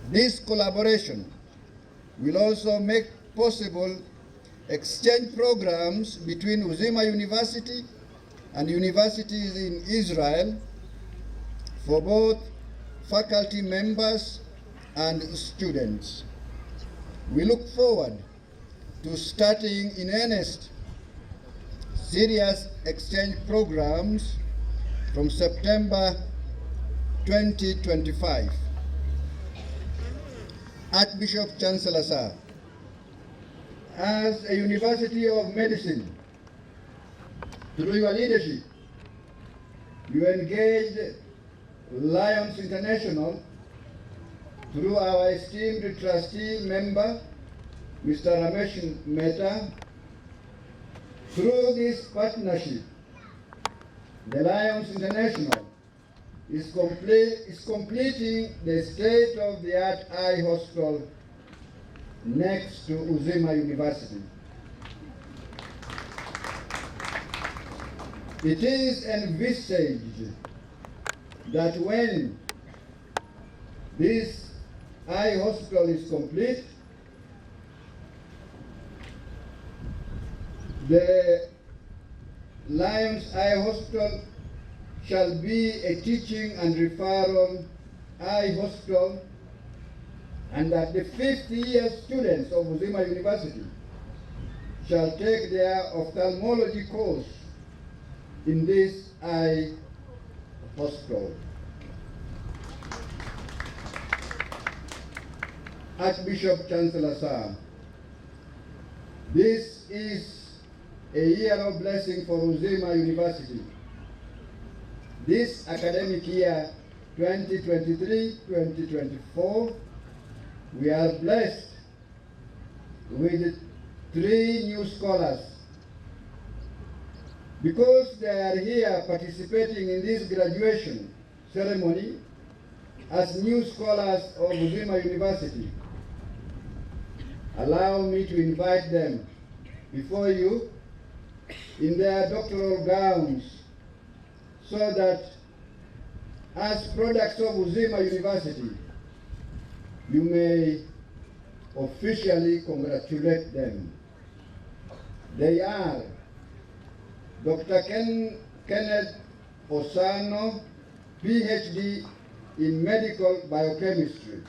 S14: This collaboration will also make possible exchange programs between Uzima University and universities in Israel for both faculty members and students. We look forward to starting in earnest serious exchange programs from September 2025. Archbishop Chancellor Sir, as a University of Medicine, through your leadership, you engaged Lions International through our esteemed trustee member, Mr. Ramesh Mehta. Through this partnership, the Lions International is completing the state-of-the-art eye hospital next to Uzima University. It is envisaged that when this eye hospital is complete, the Lions Eye Hospital shall be a teaching and referral eye hospital, and that the 50-year students of Uzima University shall take their ophthalmology course in this eye hospital. Archbishop Chancellor Sir, this is a year of blessing for Uzima University. This academic year, 2023-2024, we are blessed with 3 new scholars. Because they are here participating in this graduation ceremony as new scholars of Uzima University, allow me to invite them before you in their doctoral gowns, so that as products of Uzima University, you may officially congratulate them. They are Dr. Kenneth Osano, PhD in medical biochemistry.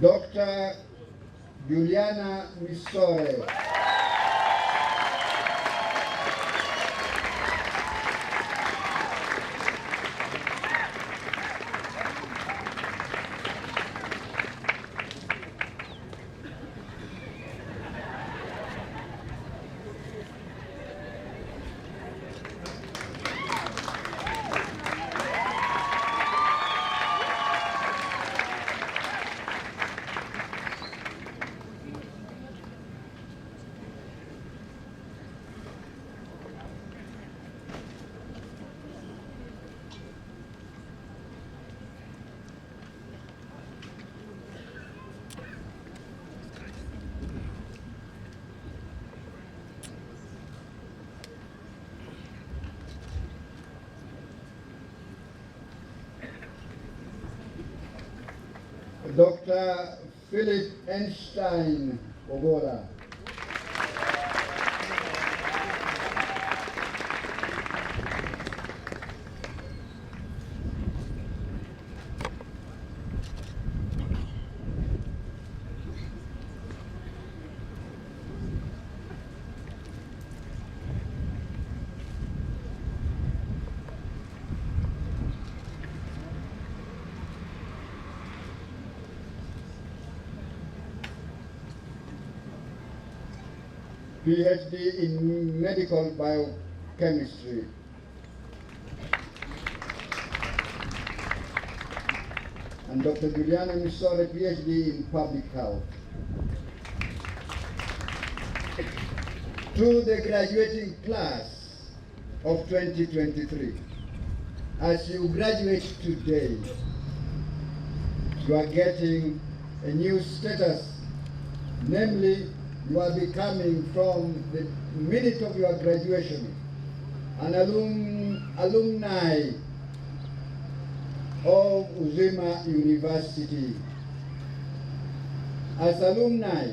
S14: Dr. Juliana Misore. Dr. Philip Einstein Ogola. PhD in medical biochemistry. And Dr. Juliana Misore, PhD in public health. To the graduating class of 2023, as you graduate today, you are getting a new status, namely you are becoming from the minute of your graduation an alumni of Uzima University. As alumni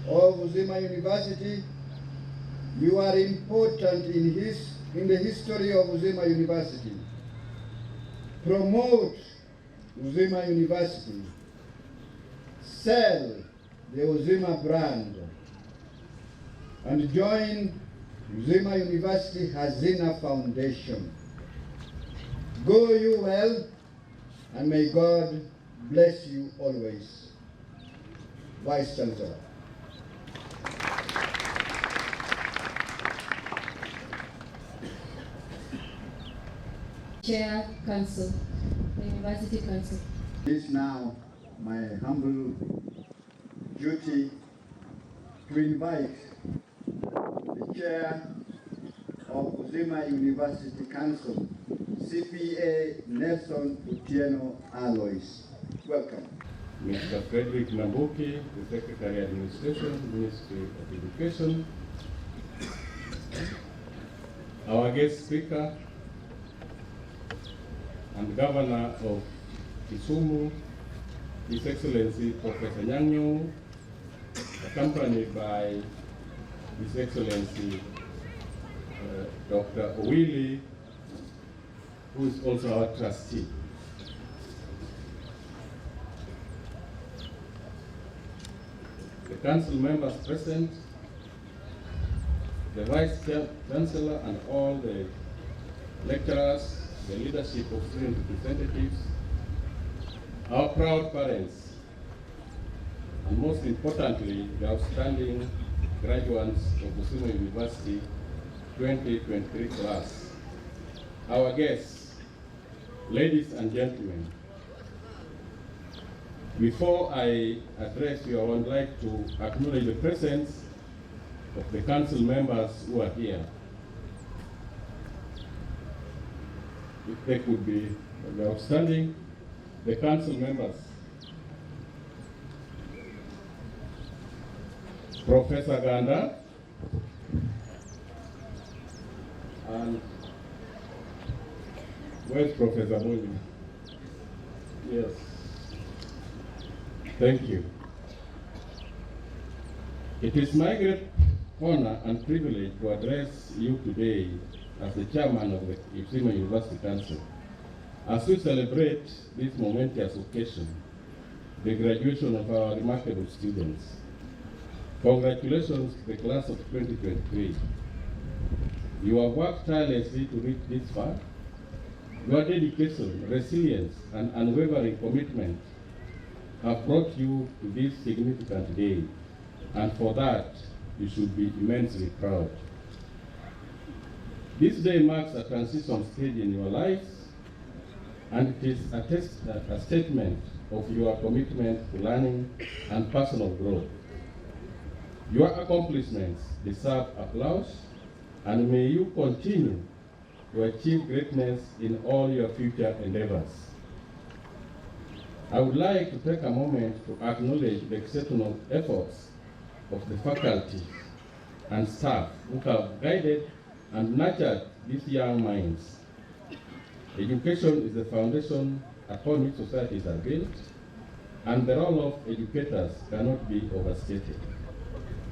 S14: of Uzima University, you are important in the history of Uzima University. Promote Uzima University. Sell the Uzima brand and join Uzima University Hazina Foundation. Go you well, and may God bless you always. Vice Chancellor.
S18: Chair Council, the University Council.
S14: It is now my humble duty to invite the Chair of Uzima University Council, CPA Nelson Utieno Alois. Welcome.
S20: Mr. Frederick Nambuki, the Secretary Administration, Ministry of Education, our guest speaker and Governor of Kisumu, His Excellency Professor Nyang'o, accompanied by His Excellency Dr. Owili, who is also our trustee. The council members present, the Vice Chancellor and all the lecturers, the leadership of student representatives, our proud parents, and most importantly, the outstanding graduates of Kisumu University 2023 class. Our guests, ladies and gentlemen, before I address you, I would like to acknowledge the presence of the council members who are here. If they could be outstanding, the council members. Professor Ganda and where's Professor Bonji? Yes. Thank you. It is my great honor and privilege to address you today as the chairman of the Uzima University Council. As we celebrate this momentous occasion, the graduation of our remarkable students. Congratulations to the class of 2023. You have worked tirelessly to reach this far. Your dedication, resilience, and unwavering commitment have brought you to this significant day, and for that, you should be immensely proud. This day marks a transition stage in your lives, and it is a statement of your commitment to learning and personal growth. Your accomplishments deserve applause, and may you continue to achieve greatness in all your future endeavors. I would like to take a moment to acknowledge the exceptional efforts of the faculty and staff who have guided and nurtured these young minds. Education is the foundation upon which societies are built, and the role of educators cannot be overstated.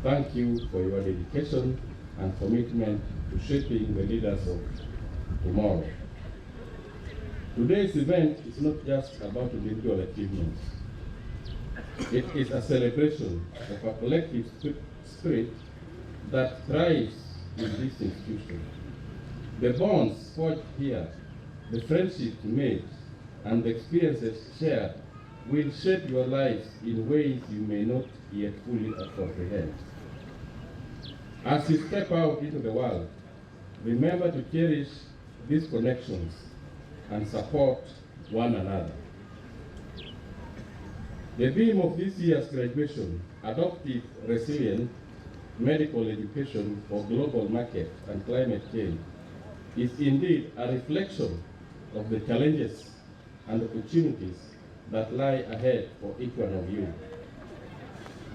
S20: Thank you for your dedication and commitment to shaping the leaders of tomorrow. Today's event is not just about individual achievements. It is a celebration of a collective spirit that thrives in this institution. The bonds forged here, the friendships made, and the experiences shared will shape your lives in ways you may not yet fully comprehend. As you step out into the world, remember to cherish these connections and support one another. The theme of this year's graduation, Adaptive Resilient Medical Education for Global Market and Climate Change, is indeed a reflection of the challenges and opportunities that lie ahead for each one of you.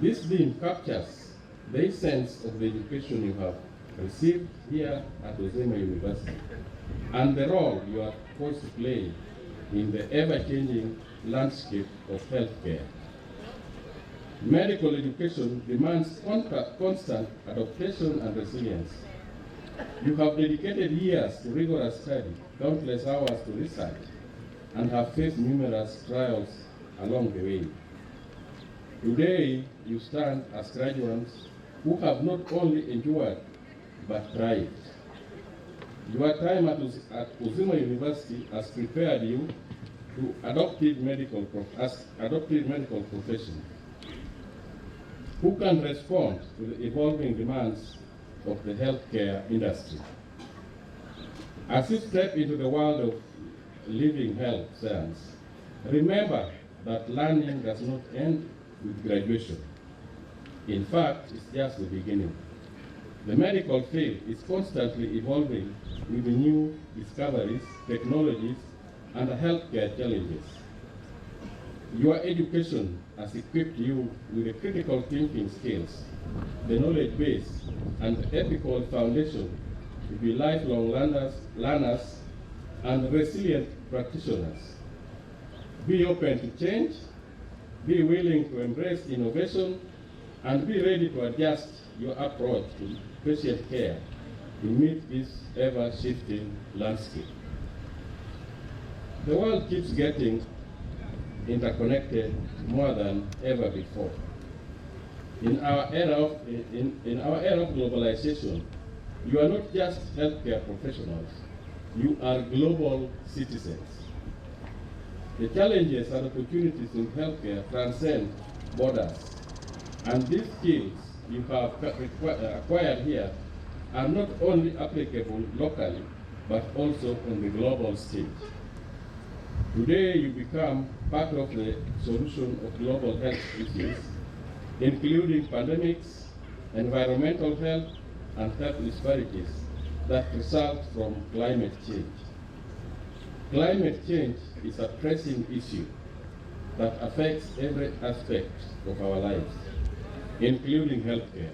S20: This theme captures the essence of the education you have received here at Uzima University and the role you are poised to play in the ever-changing landscape of healthcare. Medical education demands constant adaptation and resilience. You have dedicated years to rigorous study, countless hours to research, and have faced numerous trials along the way. Today, you stand as graduates who have not only endured, but thrived. Your time at Uzima University has prepared you to adaptive medical profession, who can respond to the evolving demands of the healthcare industry. As you step into the world of living health science, remember that learning does not end with graduation. In fact, it's just the beginning. The medical field is constantly evolving with new discoveries, technologies, and healthcare challenges. Your education has equipped you with the critical thinking skills, the knowledge base, and the ethical foundation to be lifelong learners and resilient practitioners. Be open to change, be willing to embrace innovation, and be ready to adjust your approach to patient care to meet this ever-shifting landscape. The world keeps getting interconnected more than ever before. In our era of globalization, you are not just healthcare professionals, you are global citizens. The challenges and opportunities in healthcare transcend borders, and these skills you have acquired here are not only applicable locally, but also on the global stage. Today, you become part of the solution of global health issues, including pandemics, environmental health, and health disparities that result from climate change. Climate change is a pressing issue that affects every aspect of our lives, including healthcare.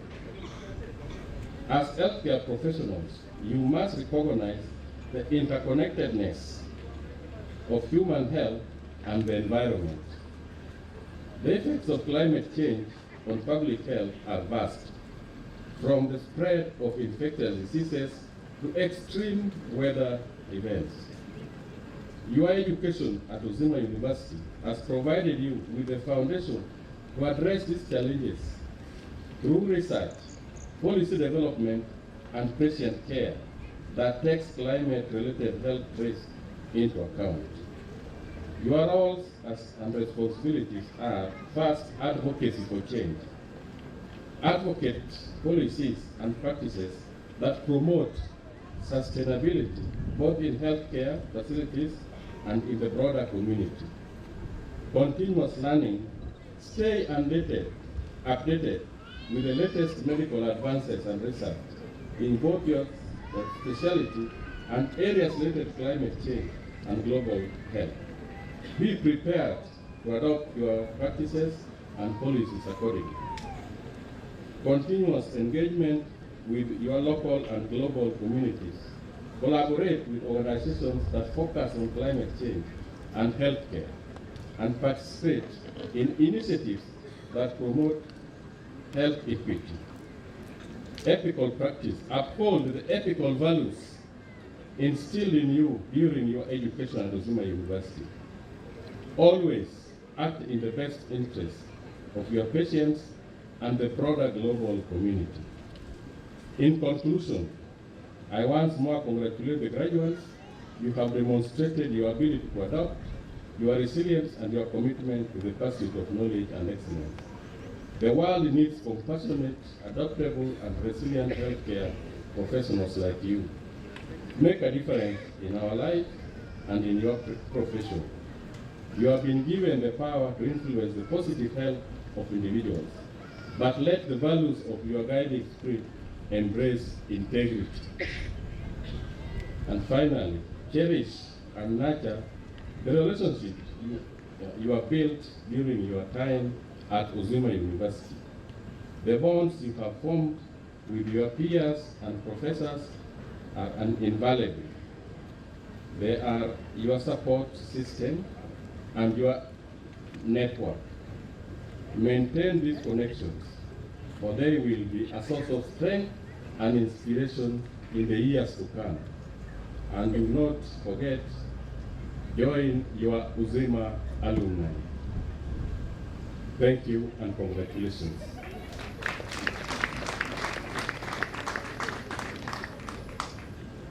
S20: As healthcare professionals, you must recognize the interconnectedness of human health and the environment. The effects of climate change on public health are vast, from the spread of infectious diseases to extreme weather events. Your education at Uzima University has provided you with a foundation to address these challenges through research, policy development, and patient care that takes climate-related health risks into account. Your roles and responsibilities are, first, advocacy for change. Advocate policies and practices that promote sustainability, both in healthcare facilities and in the broader community. Continuous learning, stay updated with the latest medical advances and research in both your specialty and areas related to climate change and global health. Be prepared to adopt your practices and policies accordingly. Continuous engagement with your local and global communities. Collaborate with organizations that focus on climate change and healthcare, and participate in initiatives that promote health equity. Ethical practice. Uphold the ethical values instilled in you during your education at Uzima University. Always act in the best interest of your patients and the broader global community. In conclusion, I once more congratulate the graduates. You have demonstrated your ability to adapt, your resilience, and your commitment to the pursuit of knowledge and excellence. The world needs compassionate, adaptable, and resilient healthcare professionals like you. Make a difference in our life and in your profession. You have been given the power to influence the positive health of individuals, but let the values of your guiding spirit embrace integrity. And finally, cherish and nurture the relationships you have built during your time at Uzima University. The bonds you have formed with your peers and professors are invaluable. They are your support system and your network. Maintain these connections, for they will be a source of strength and inspiration in the years to come. And do not forget, join your Uzima alumni. Thank you and congratulations.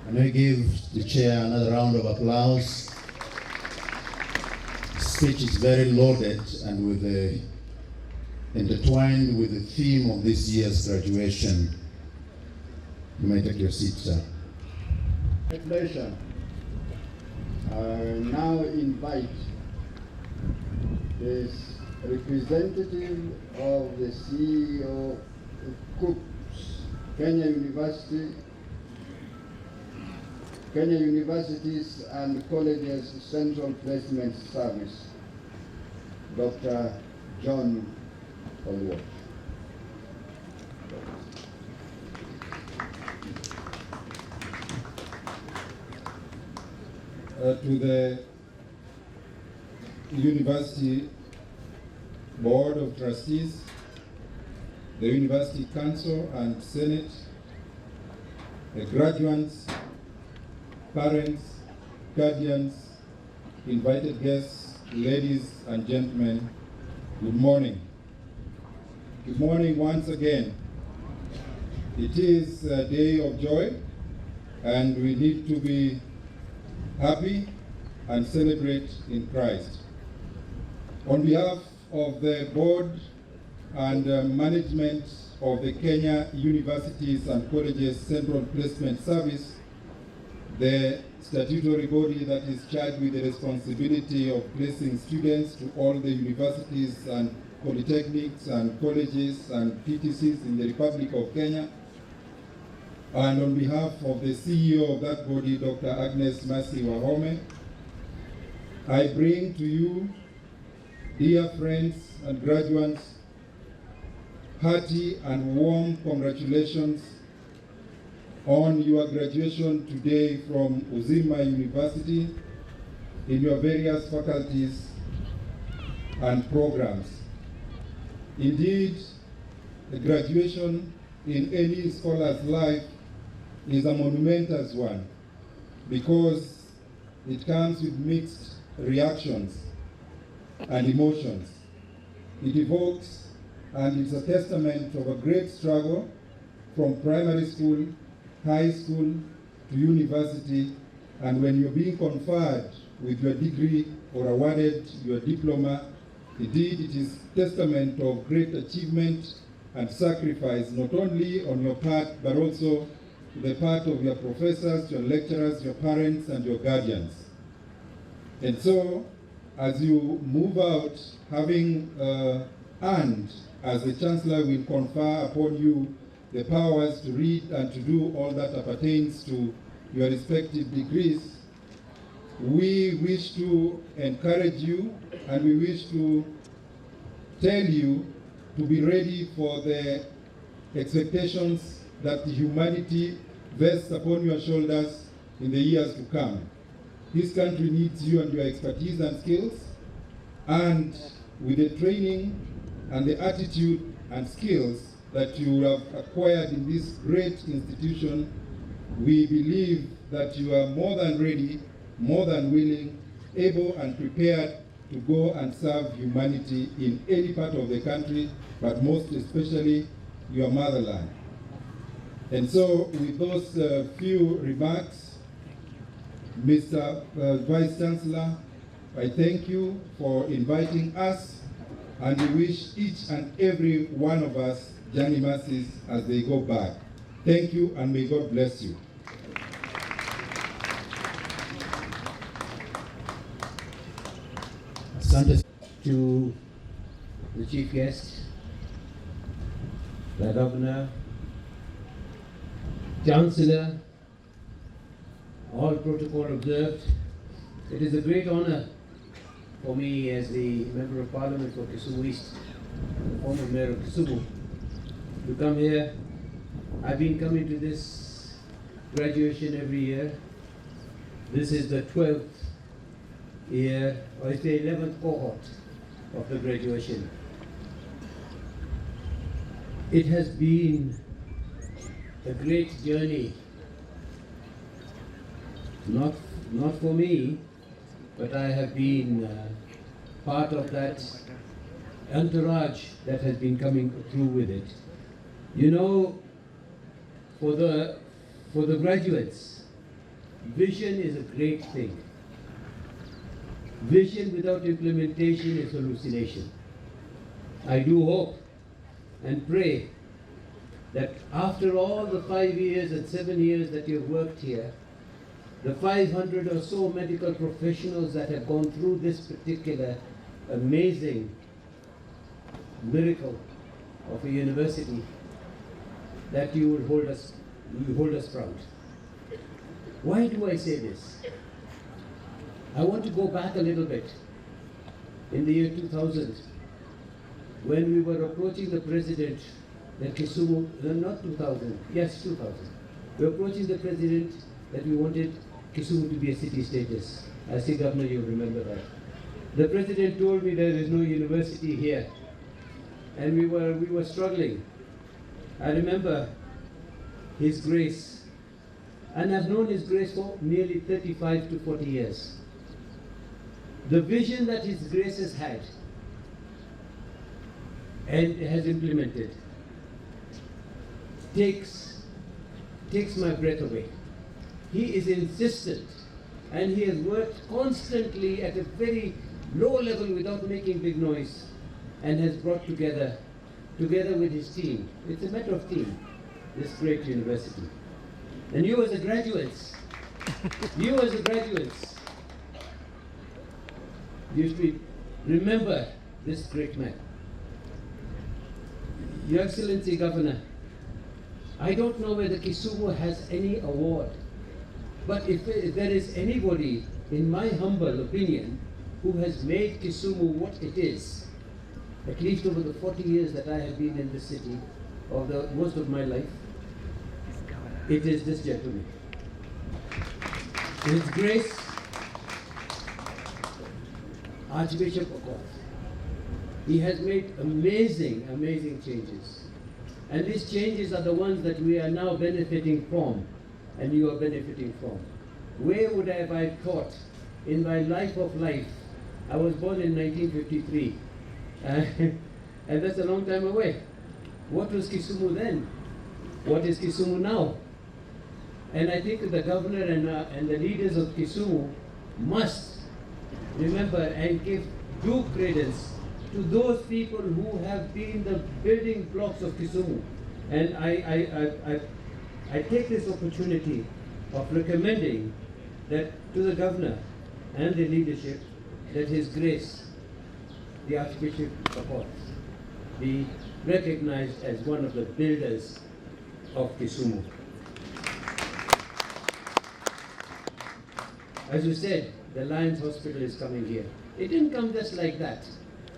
S10: And we give the chair another round of applause. The speech is very loaded and intertwined with the theme of this year's graduation. You may take your seat, sir.
S14: My pleasure. I now invite the representative of the CEO of COOPS, Kenya Universities and Colleges Central Placement Service, Dr. John Olwot.
S21: To the University Board of Trustees, the University Council and Senate, the graduates, parents, guardians, invited guests, ladies and gentlemen, good morning. Good morning once again. It is a day of joy, and we need to be happy and celebrate in Christ. On behalf of the board and management of the Kenya Universities and Colleges Central Placement Service, the statutory body that is charged with the responsibility of placing students to all the universities and polytechnics and colleges and PTCs in the Republic of Kenya. And on behalf of the CEO of that body, Dr. Agnes Masi Wahome, I bring to you, dear friends and graduates, hearty and warm congratulations on your graduation today from Uzima University in your various faculties and programs. Indeed, the graduation in any scholar's life is a monumentous one, because it comes with mixed reactions and emotions. It evokes and it's a testament of a great struggle from primary school, high school, to university, and when you're being conferred with your degree or awarded your diploma, indeed it is testament of great achievement and sacrifice, not only on your part, but also the part of your professors, your lecturers, your parents, and your guardians. And so, as you move out, having earned, as the Chancellor will confer upon you the powers to read and to do all that appertains to your respective degrees, we wish to encourage you and we wish to tell you to be ready for the expectations that humanity vests upon your shoulders in the years to come. This country needs you and your expertise and skills, and with the training and the attitude and skills that you have acquired in this great institution, we believe that you are more than ready, more than willing, able and prepared to go and serve humanity in any part of the country, but most especially your motherland. And so with those few remarks, Mr. Vice Chancellor, I thank you for inviting us, and we wish each and every one of us journey mercies as they go back. Thank you, and may God bless you.
S6: Asante to the chief guest, the governor, chancellor, all protocol observed. It is a great honor for me as the Member of Parliament for Kisumu East, the former Mayor of Kisumu, to come here. I've been coming to this graduation every year. This is the 12th year, or it's the 11th cohort of the graduation. It has been a great journey, not for me, but I have been part of that entourage that has been coming through with it. You know, for the graduates, vision is a great thing. Vision without implementation is hallucination. I do hope and pray that after all the 5 years and 7 years that you've worked here, the 500 or so medical professionals that have gone through this particular amazing miracle of a university, that you will hold us proud. Why do I say this? I want to go back a little bit. In the year 2000, when we were approaching the president, that Kisumu, not 2000, yes 2000, we were approaching the president that we wanted Kisumu to be a city status. I say, Governor, you remember that. The president told me there is no university here, and we were struggling. I remember His Grace, and I've known His Grace for nearly 35 to 40 years. The vision that His Grace has had and has implemented takes my breath away. He is insistent, and he has worked constantly at a very low level without making big noise, and has brought together with his team, it's a matter of team, this great university. And you as the graduates, you should remember this great man. Your Excellency Governor, I don't know whether Kisumu has any award, but if there is anybody, in my humble opinion, who has made Kisumu what it is, at least over the 40 years that I have been in this city, or most of my life, it is this gentleman. His Grace, Archbishop Okoth. He has made amazing, amazing changes. And these changes are the ones that we are now benefiting from, and you are benefiting from. Where would I have thought in my life of life. I was born in 1953, and that's a long time away. What was Kisumu then? What is Kisumu now? And I think the governor and the leaders of Kisumu must remember and give due credence to those people who have been the building blocks of Kisumu. And I take this opportunity of recommending that to the governor and the leadership that His Grace, the Archbishop of Oz, be recognized as one of the builders of Kisumu. As you said, the Lions Hospital is coming here. It didn't come just like that.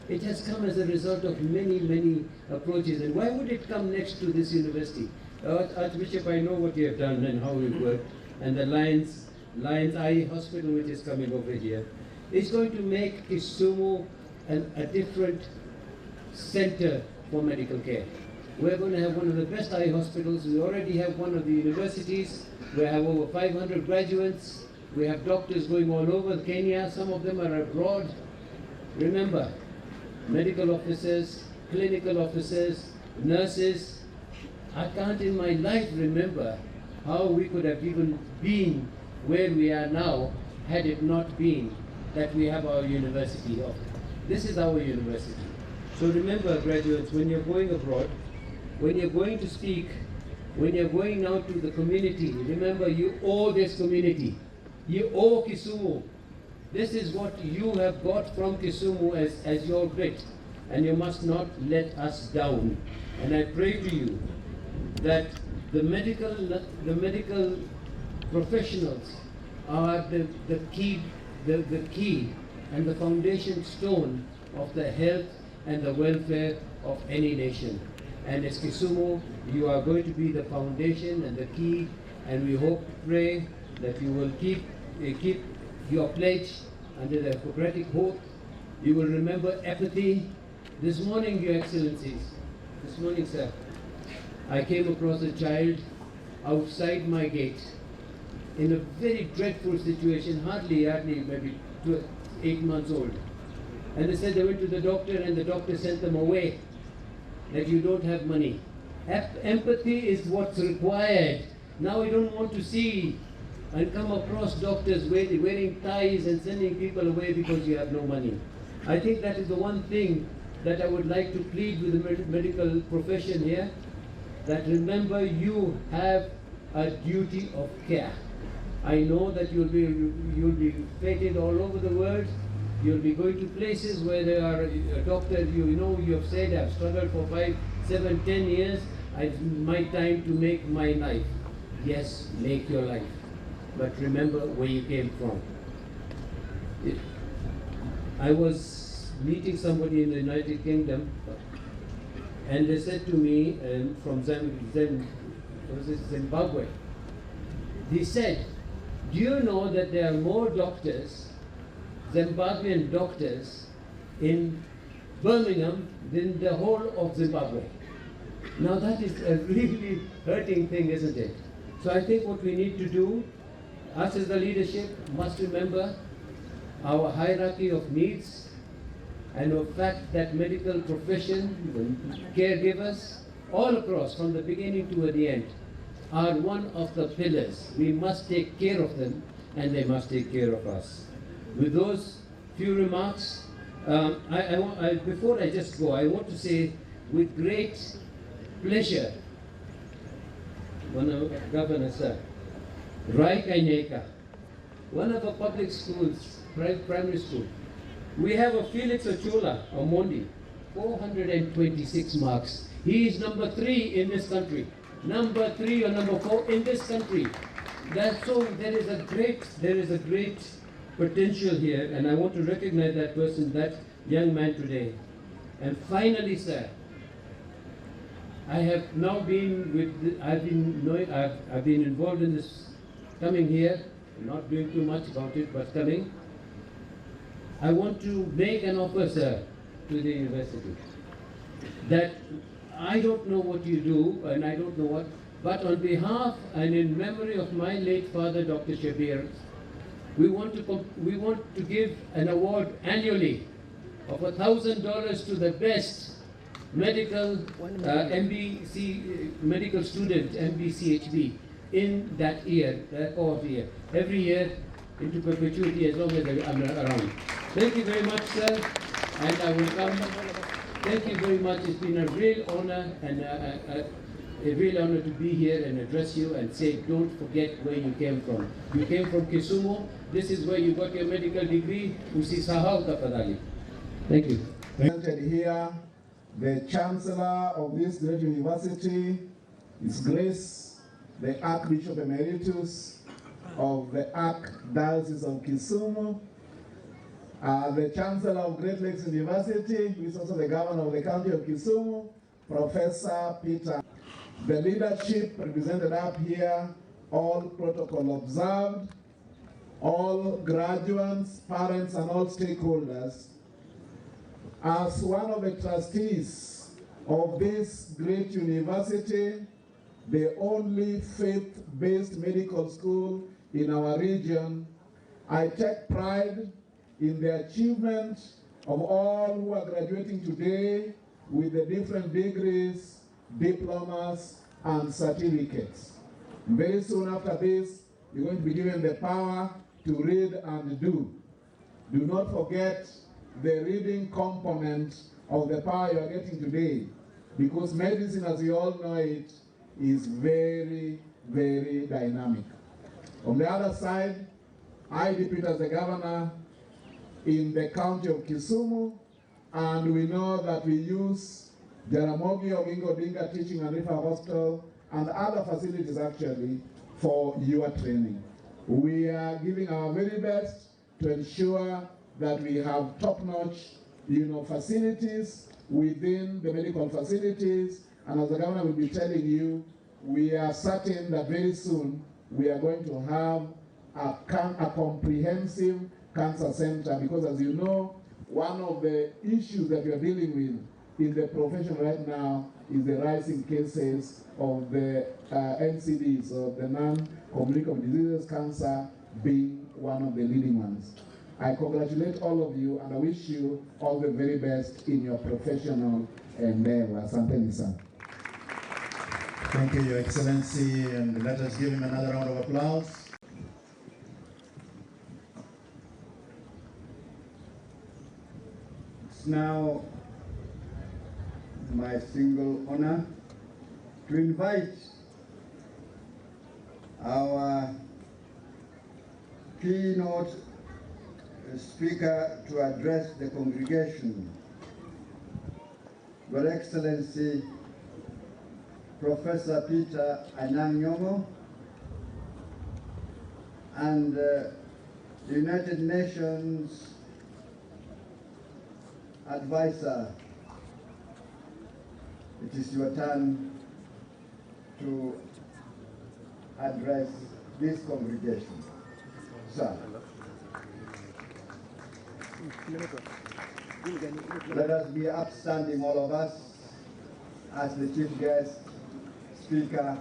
S6: It has come as a result of many, many approaches. And why would it come next to this university? Archbishop, I know what you have done and how you worked. And the Lions Eye Hospital, which is coming over here, is going to make Kisumu a different center for medical care. We're going to have one of the best eye hospitals. We already have one of the universities. We have over 500 graduates. We have doctors going all over Kenya. Some of them are abroad. Remember, medical officers, clinical officers, nurses. I can't in my life remember how we could have even been where we are now had it not been that we have our university. This is our university. So remember, graduates, when you're going abroad, when you're going to speak, when you're going out to the community, remember you owe this community. You owe Kisumu. This is what you have got from Kisumu as your grit, and you must not let us down. And I pray to you that the medical professionals are the key and the foundation stone of the health and the welfare of any nation. And as Kisumu, you are going to be the foundation and the key, and we hope, pray that you will keep your pledge under the Hippocratic oath. You will remember apathy. This morning, Your Excellencies, this morning, sir, I came across a child outside my gate in a very dreadful situation, hardly maybe 8 months old. And they said they went to the doctor and the doctor sent them away, that you don't have money. Empathy is what's required. Now we don't want to see and come across doctors wearing ties and sending people away because you have no money. I think that is the one thing that I would like to plead with the medical profession here, that remember you have a duty of care. I know that you'll be feted all over the world. You'll be going to places where there are a doctor, you have said, I've struggled for 5, 7, 10 years. It's my time to make my life. Yes, make your life. But remember where you came from. I was meeting somebody in the United Kingdom, and they said to me, from Zimbabwe, he said, do you know that there are more doctors, Zimbabwean doctors, in Birmingham than the whole of Zimbabwe? Now that is a really hurting thing, isn't it? So I think what we need to do, us as the leadership must remember our hierarchy of needs and the fact that medical profession, caregivers, all across from the beginning to the end, are one of the pillars. We must take care of them and they must take care of us. With those few remarks, before I just go, I want to say with great pleasure, Governor Sir, Rai Kaineka, one of our public schools, primary school, we have a Felix Ochola, Omondi, 426 marks. He is number 3 in this country. Number 3 or number 4 in this country. So there is a great potential here, and I want to recognize that person, that young man today. And finally, sir, I have now been I've been involved in this, coming here, not doing too much about it, but coming. I want to make an offer, sir, to the university, that I don't know what you do, and I don't know what, but on behalf and in memory of my late father, Dr. Shabir, We want to give an award annually of $1,000 to the best medical MBC medical student, MBCHB, in that year, that cohort year, every year into perpetuity as long as I'm around. Thank you very much, sir, and I will come. Thank you very much. It's been a real honor and a real honor to be here and address you and say, don't forget where you came from. You came from Kisumu. This is where you got your medical degree. Usisahau tafadhali. Thank you.
S2: Presented here, the Chancellor of this great university, His Grace, the Archbishop Emeritus of the Archdiocese of Kisumu, the Chancellor of Great Lakes University, who is also the Governor of the County of Kisumu, Professor Peter. The leadership represented up here, all protocol observed, all graduates, parents, and all stakeholders. As one of the trustees of this great university, the only faith-based medical school in our region, I take pride in the achievement of all who are graduating today with the different degrees, diplomas, and certificates. Very soon after this, you're going to be given the power to read and do. Do not forget the reading component of the power you are getting today, because medicine, as you all know it, is very, very dynamic. On the other side, I depute as the governor in the county of Kisumu, and we know that we use Jaramogi Oginga Odinga Teaching and Referral Hospital and other facilities actually for your training. We are giving our very best to ensure that we have top-notch, facilities within the medical facilities, and as the governor will be telling you, we are certain that very soon we are going to have a comprehensive cancer center, because as you know, one of the issues that we are dealing with in the profession right now is the rising cases of the NCDs, or the non-communicable diseases, cancer being one of the leading ones. I congratulate all of you and I wish you all the very best in your professional endeavor. Asanteni sana.
S10: Thank you, Your Excellency, and let us give him another round of applause.
S14: It's now my single honor to invite our keynote speaker to address the congregation, Your Excellency Professor Peter Anyang' Nyong'o, and the United Nations advisor. It is your turn to address this congregation. Sir. Let us be upstanding, all of us, as the chief guest speaker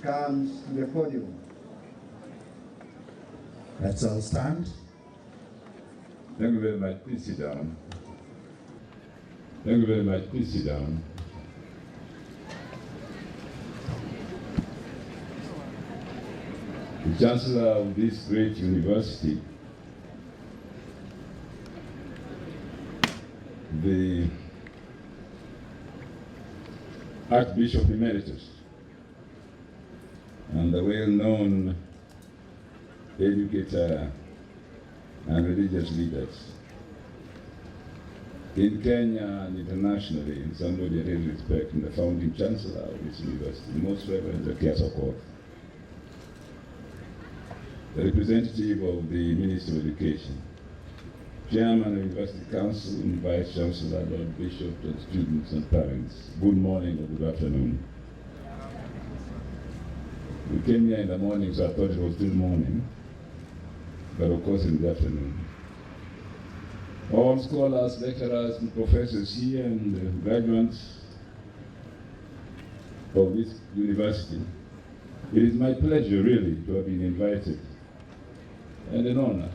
S14: comes to the podium.
S10: Let's all stand.
S4: Thank you very much. Please sit down. Thank you very much. Please sit down. The Chancellor of this great university, the Archbishop Emeritus, and the well-known educator and religious leaders in Kenya and internationally, and somebody I really respect, and the founding chancellor of this university, the most Reverend Kiasokov, the representative of the Ministry of Education, Chairman of University Council and Vice Chancellor, Lord Bishop, and students and parents. Good morning or good afternoon. We came here in the morning, so I thought it was still morning, but of course in the afternoon. All scholars, lecturers, and professors here, and graduates of this university, it is my pleasure really to have been invited and an honor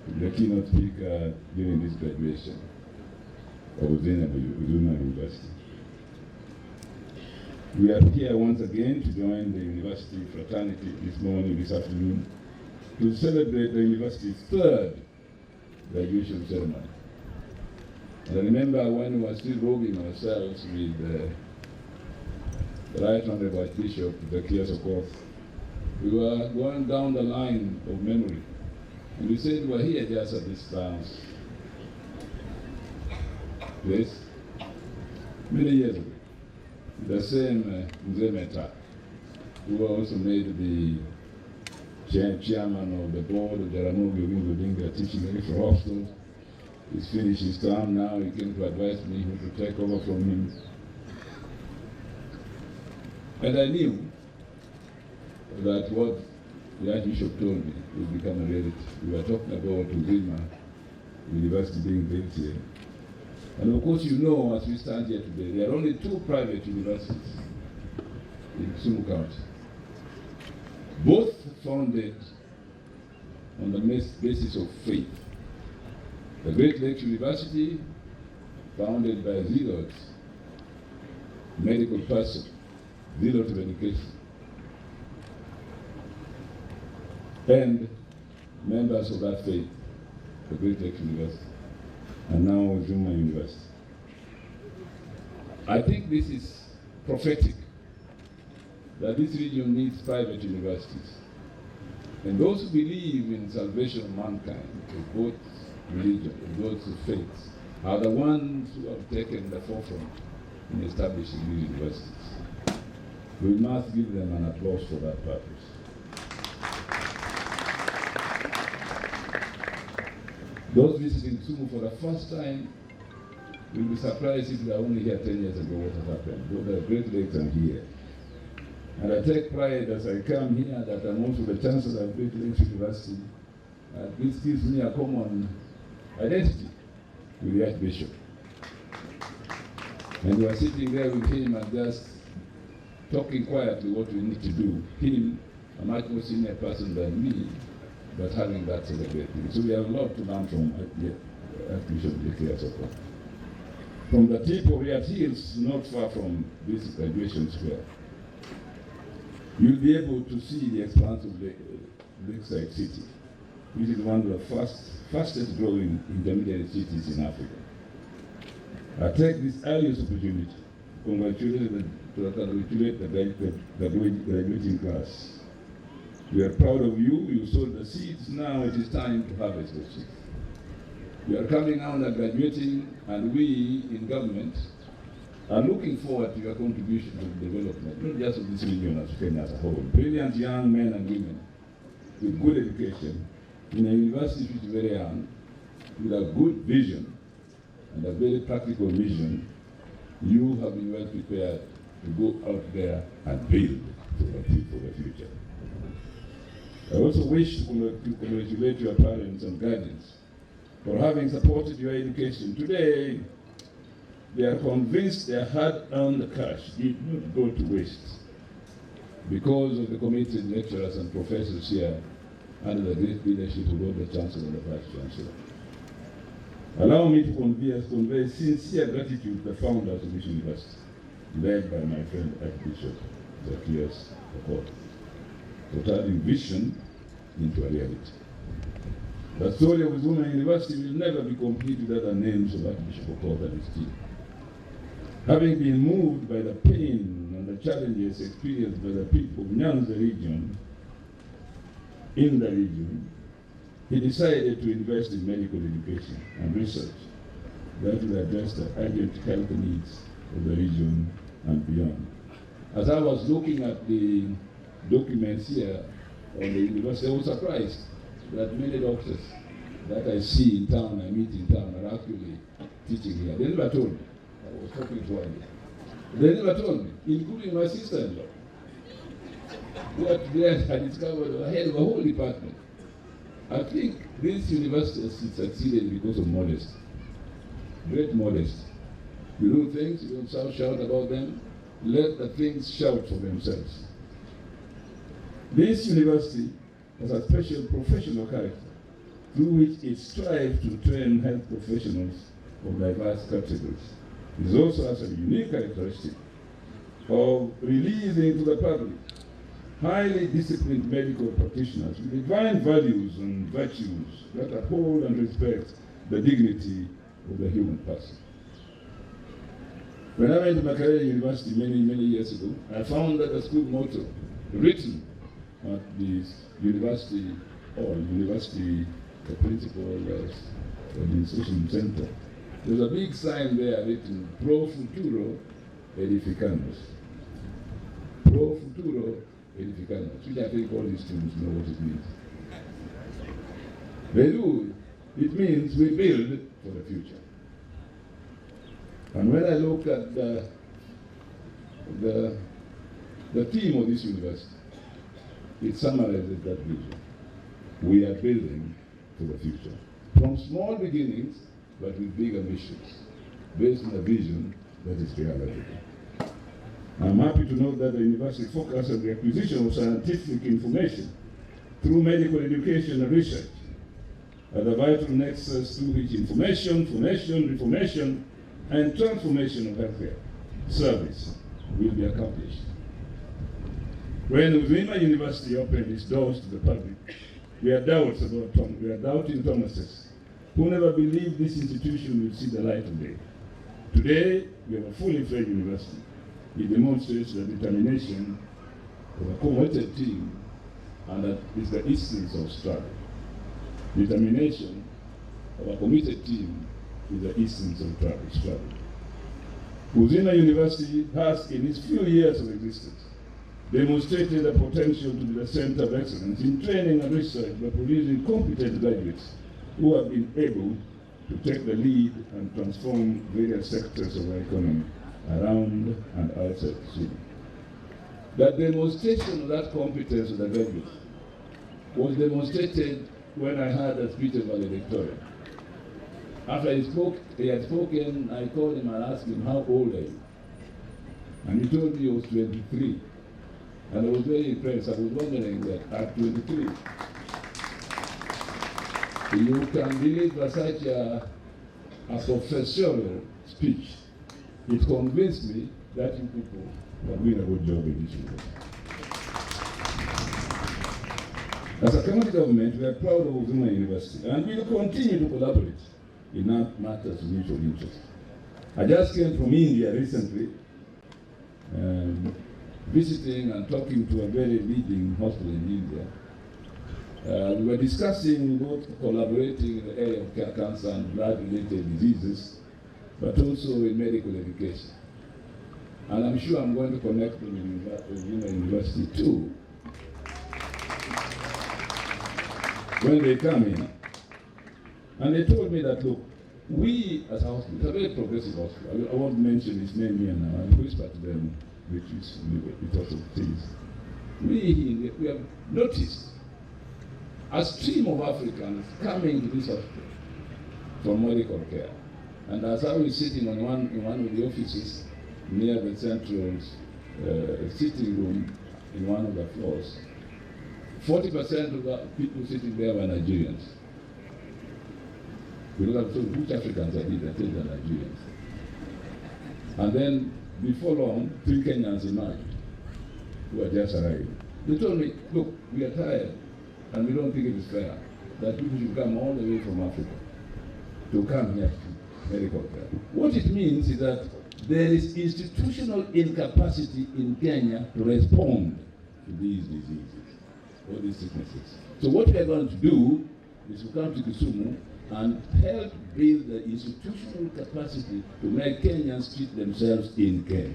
S4: to be the keynote speaker during this graduation of Uzima University. We are here once again to join the university fraternity this afternoon, to celebrate the university's third graduation ceremony. And I remember when we were still robing ourselves with the Right Honorable Archbishop, the Kisumu, we were going down the line of memory. And we said we were here just at this dance place many years ago. The same Uzima, who also made the chairman of the board of Jaramogi Oginga Odinga teaching me for hostel. He's finished his term now. He came to advise me who to take over from him. And I knew that what the Archbishop told me would become a reality. We were talking about Uzima University being built here. And of course, you know, as we stand here today, there are only 2 private universities in Kisumu County, both founded on the basis of faith. The Great Lakes University, founded by zealots, medical person, zealot of education, and members of that faith, the Great Lakes University, and now Uzima University. I think this is prophetic, that this region needs private universities. And those who believe in salvation of mankind, of both religion, of both faiths, are the ones who have taken the forefront in establishing these universities. We must give them an applause for that purpose. Those visiting Kisumu for the first time will be surprised if they are only here 10 years ago what has happened. The Great Lakes are here. And I take pride as I come here that I'm also the Chancellor of Great Lakes University. This gives me a common identity with the Archbishop. And we are sitting there with him and just talking quietly what we need to do. Him, a much more senior person than me, but having that celebrating. So we have a lot to learn from Archbishop Kisumu. From the tip of your heels, not far from this graduation square, you'll be able to see the expanse of the lakeside city, which is one of the fastest growing intermediate cities in Africa. I take this earliest opportunity to congratulate the graduating class. We are proud of you. You sowed the seeds. Now it is time to harvest the seeds. You are coming out and graduating, and we in government are looking forward to your contribution to the development, not just of this region as Kenya as a whole. Brilliant young men and women with good education in a university which is very young, with a good vision and a very practical mission. You have been well prepared to go out there and build for the future. I also wish to congratulate your parents and guardians for having supported your education. Today, they are convinced their hard-earned cash did not go to waste because of the committed lecturers and professors here under the great leadership of both the Chancellor and the Vice Chancellor. Allow me to convey sincere gratitude to the founders of this university, led by my friend Archbishop Zacchaeus Okoth, for turning vision into a reality. The story of Uzima University will never be complete without the names of Archbishop Okoth and his team. Having been moved by the pain and the challenges experienced by the people of Nyanza region, in the region, he decided to invest in medical education and research that will address the urgent health needs of the region and beyond. As I was looking at the documents here on the university, I was surprised that many doctors that I see in town, I meet in town, are actually teaching here. They never told me. I was talking to one. They never told me, including my sister-in-law. What they had discovered ahead of a whole department. I think this university has succeeded because of modesty. Great modesty. You do things, you don't shout about them. Let the things shout for themselves. This university has a special professional character through which it strives to train health professionals of diverse categories. It also has a unique characteristic of releasing to the public highly disciplined medical practitioners with divine values and virtues that uphold and respect the dignity of the human person. When I went to Makerere University many years ago, I found that the school motto written at the university or university principal administration center, there's a big sign there written Pro Futuro Edificamus. Pro Futuro Edificamus, which I think all these students know what it means. They do. It means we build for the future. And when I look at the theme of this university, it summarizes that vision. We are building for the future. From small beginnings, but with big ambitions, based on a vision that is reality. I'm happy to note that the university focuses on the acquisition of scientific information through medical education and research, as a vital nexus through which information, formation, reformation, and transformation of healthcare service will be accomplished. When Uzima University opened its doors to the public, we had doubting Thomases who never believed this institution would see the light of day. Today, we have a fully fledged university. It demonstrates the determination of a committed team, and that is the essence of struggle. Determination of a committed team is the essence of struggle. Uzima University has, in its few years of existence, demonstrated the potential to be the center of excellence in training and research by producing competent graduates who have been able to take the lead and transform various sectors of our economy around and outside the city. The demonstration of that competence of the graduates was demonstrated when I had a speech of valedictorian. After he had spoken, I called him and asked him, how old are you? And he told me he was 23. And I was very impressed. I was wondering that at 23, you can deliver such a professional speech. It convinced me that you people are doing a good job in this university. As a county government, we are proud of Uzima University, and we will continue to collaborate in matters of mutual interest. I just came from India recently, visiting and talking to a very leading hospital in India. We were discussing both collaborating in the area of cancer and blood-related diseases, but also in medical education. And I'm sure I'm going to connect them with Uzima University too, when they come in. And they told me that, look, we as a hospital, it's a very progressive hospital. I won't mention his name here now. I'll whisper to them, which is because of things. We have noticed a stream of Africans coming to this hospital for medical care. And as I was sitting in one of the offices near the central sitting room in one of the floors, 40% of the people sitting there were Nigerians. We look at which Africans are these? I think they're Nigerians. And then before long, 3 Kenyans emerged who had just arrived. They told me, look, we are tired and we don't think it is fair that people should come all the way from Africa to come here to medical care. What it means is that there is institutional incapacity in Kenya to respond to these diseases, all these sicknesses. So what we are going to do is to come to Kisumu and help build the institutional capacity to make Kenyans treat themselves in Kenya.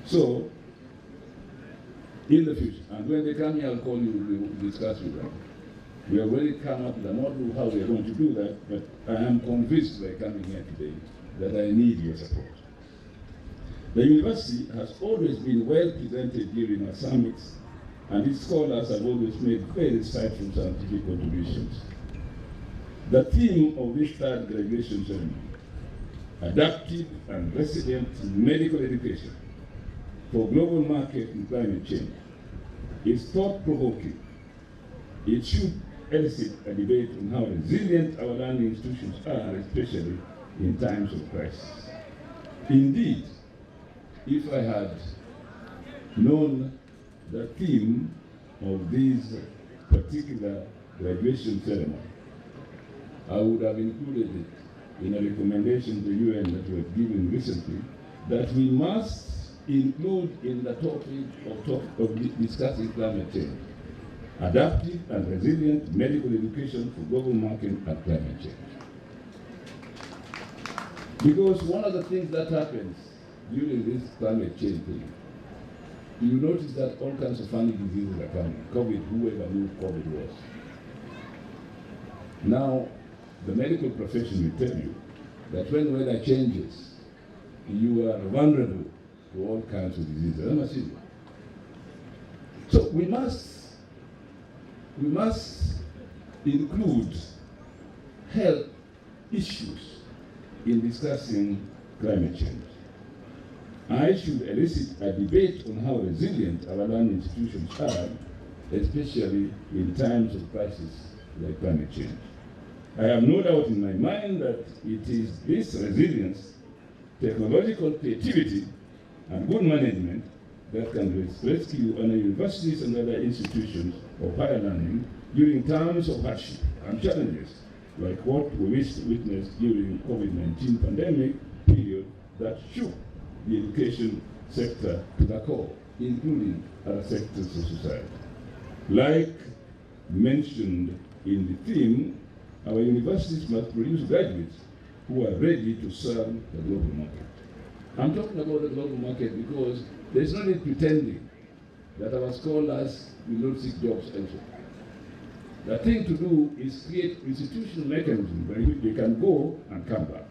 S4: So, in the future, and when they come here, I'll call you, we will discuss with them. We have already come up with a model how we are going to do that, but I am convinced by coming here today that I need your support. The university has always been well presented during our summits, and its scholars have always made very insightful scientific contributions. The theme of this third graduation ceremony, adaptive and resilient medical education, for global market in climate change is thought-provoking. It should elicit a debate on how resilient our learning institutions are, especially in times of crisis. Indeed, if I had known the theme of this particular graduation ceremony, I would have included it in a recommendation to the UN that we have given recently, that we must include in the topic of discussing climate change, adaptive and resilient medical education for global market and climate change. Because one of the things that happens during this climate change thing, you notice that all kinds of funny diseases are coming. COVID, whoever knew COVID was. Now, the medical profession will tell you that when weather changes, you are vulnerable to all kinds of diseases. I'm assuming. So we must include health issues in discussing climate change. I should elicit a debate on how resilient our learning institutions are, especially in times of crisis like climate change. I have no doubt in my mind that it is this resilience, technological creativity, and good management that can rescue our universities and other institutions of higher learning during times of hardship and challenges, like what we witnessed during COVID-19 pandemic period that shook the education sector to the core, including other sectors of society. Like mentioned in the theme, our universities must produce graduates who are ready to serve the global market. I'm talking about the global market because there's no need pretending that our scholars will not seek jobs elsewhere. The thing to do is create institutional mechanisms by which they can go and come back.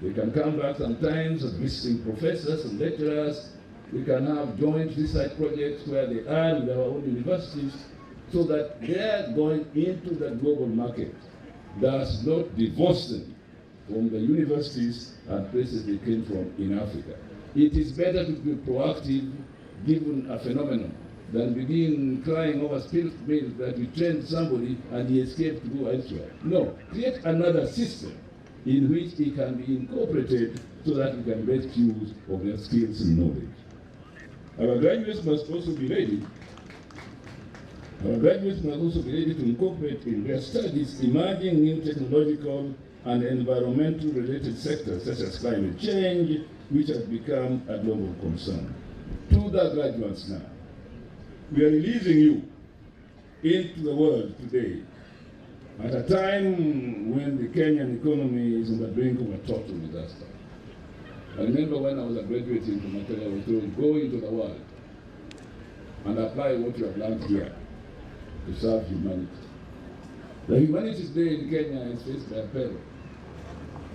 S4: They can come back sometimes as visiting professors and lecturers. We can have joint research projects where they are with our own universities so that their going into the global market does not divorce them from the universities and places they came from in Africa. It is better to be proactive given a phenomenon than begin crying over spilled milk that we trained somebody and he escaped to go elsewhere. No, create another system in which he can be incorporated so that we can make use of their skills and knowledge. Our graduates must also be ready. Our graduates must also be ready to incorporate in their studies emerging new technological and environmental related sectors such as climate change, which has become a global concern. To the graduates now, we are releasing you into the world today at a time when the Kenyan economy is on the brink of a total disaster. I remember when I was graduating from my career, I was told, go into the world and apply what you have learned here to serve humanity. The humanity today in Kenya is faced by a peril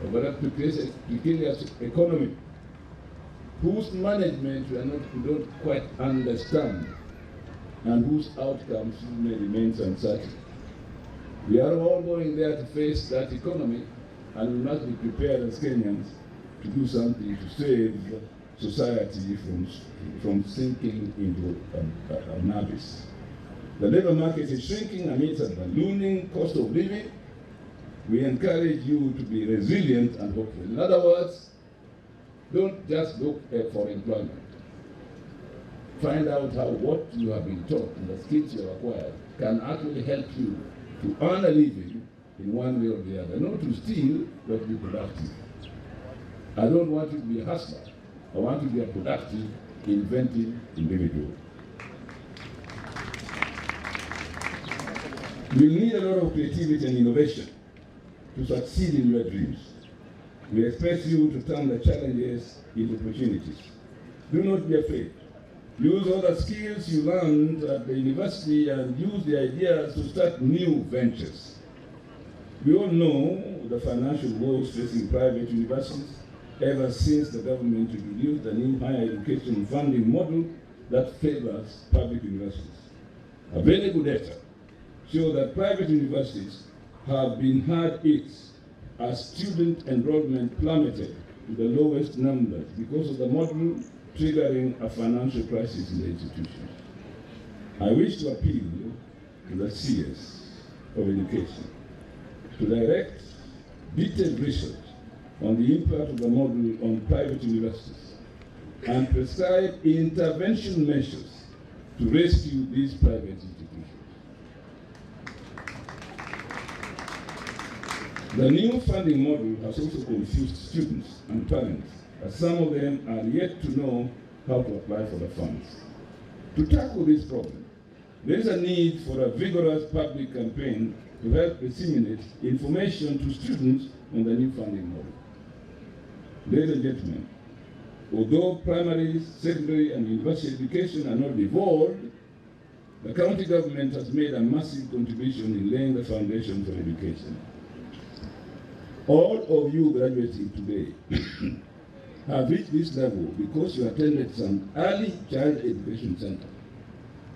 S4: of a precarious economy whose management we don't quite understand and whose outcomes may remain uncertain. We are all going there to face that economy, and we must be prepared as Kenyans to do something to save society from sinking into an abyss. The labor market is shrinking amidst a ballooning cost of living. We encourage you to be resilient and hopeful. In other words, don't just look for employment. Find out how what you have been taught and the skills you have acquired can actually help you to earn a living in one way or the other. Not to steal, but to be productive. I don't want you to be a hustler. I want you to be a productive, inventive individual. You'll need a lot of creativity and innovation to succeed in your dreams. We expect you to turn the challenges into opportunities. Do not be afraid. Use all the skills you learned at the university and use the ideas to start new ventures. We all know the financial woes facing private universities ever since the government introduced the new higher education funding model that favors public universities. Available data show that private universities have been hard hit as student enrollment plummeted to the lowest numbers because of the model triggering a financial crisis in the institution. I wish to appeal to the CS of Education to direct detailed research on the impact of the model on private universities and prescribe intervention measures to rescue these private institutions. The new funding model has also confused students and parents, as some of them are yet to know how to apply for the funds. To tackle this problem, there is a need for a vigorous public campaign to help disseminate information to students on the new funding model. Ladies and gentlemen, although primary, secondary, and university education are not devolved, the county government has made a massive contribution in laying the foundation for education. All of you graduating today have reached this level because you attended some early child education center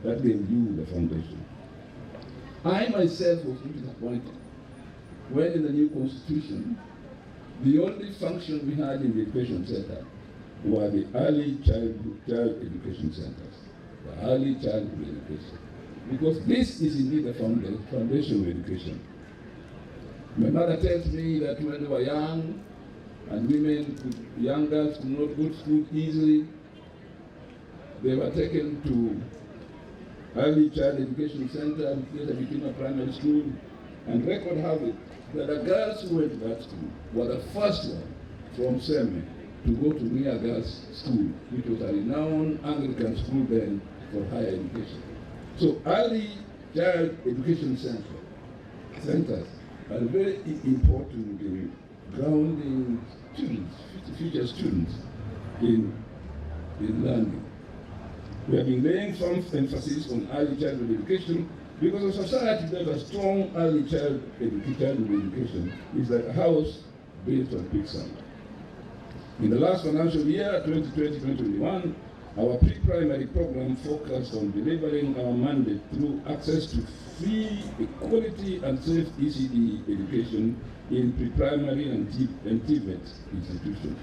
S4: that gave you the foundation. I myself was disappointed when in the new constitution, the only function we had in the education center were the early child education centers, the early childhood education. Because this is indeed the foundation of education. My mother tells me that when they were young, and young girls could not go to school easily, they were taken to early child education center, which later became a primary school, and record have it that the girls who went to that school were the first one from Seme to go to Nia Girls School, which was a renowned Anglican school then for higher education. So early child education centers are very important in grounding students, future students in learning. We have been laying some emphasis on early childhood education because a society that has strong early childhood education is like a house built on quicksand. In the last financial year, 2020-2021, our pre-primary program focused on delivering our mandate through access to free, equality, and safe ECD education in pre-primary and TVET institutions.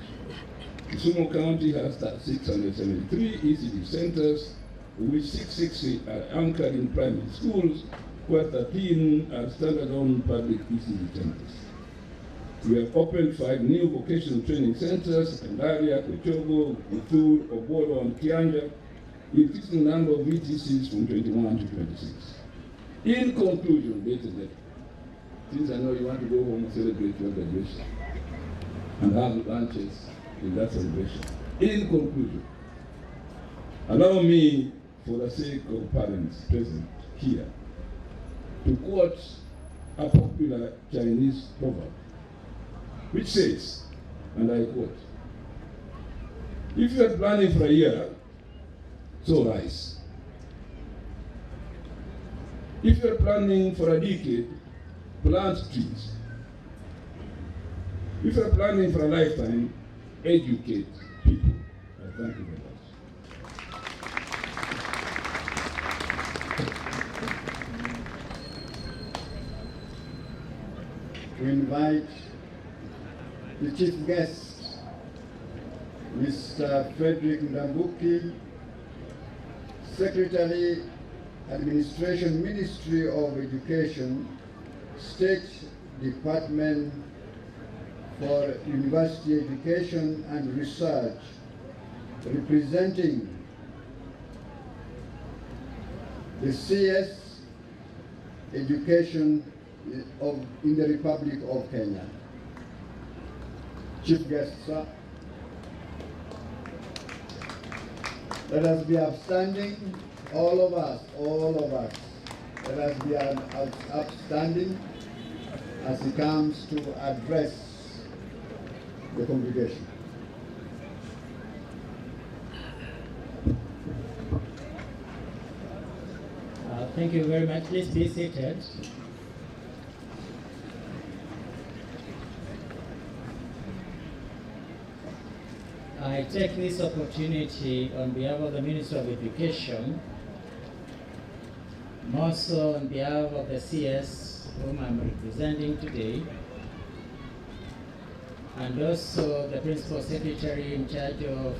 S4: Kisumu County has 673 ECD centers, of which 660 are anchored in primary schools, where 13 are standalone public ECD centers. We have opened 5 new vocational training centers, Kandaria, Kochogo, Mutur, Obolo, and Kianja, increasing the number of VTCs from 21 to 26. In conclusion, ladies and gentlemen, since I know you want to go home and celebrate your graduation and have lunches in that celebration, in conclusion, allow me, for the sake of parents present here, to quote a popular Chinese proverb, which says, and I quote, "If you are planning for a year, sow rice. If you are planning for a decade, plant trees. If you are planning for a lifetime, educate people." Thank you very much.
S14: We invite the chief guest, Mr. Frederick Ndambuki, Secretary, Administration, Ministry of Education, State Department for University Education and Research, representing the CS Education in the Republic of Kenya. Chief guest, sir. Let us be upstanding, all of us. Let us be upstanding as he comes to address the congregation.
S5: Thank you very much. Please be seated. I take this opportunity on behalf of the Minister of Education, more so on behalf of the CS whom I'm representing today, and also the Principal Secretary in charge of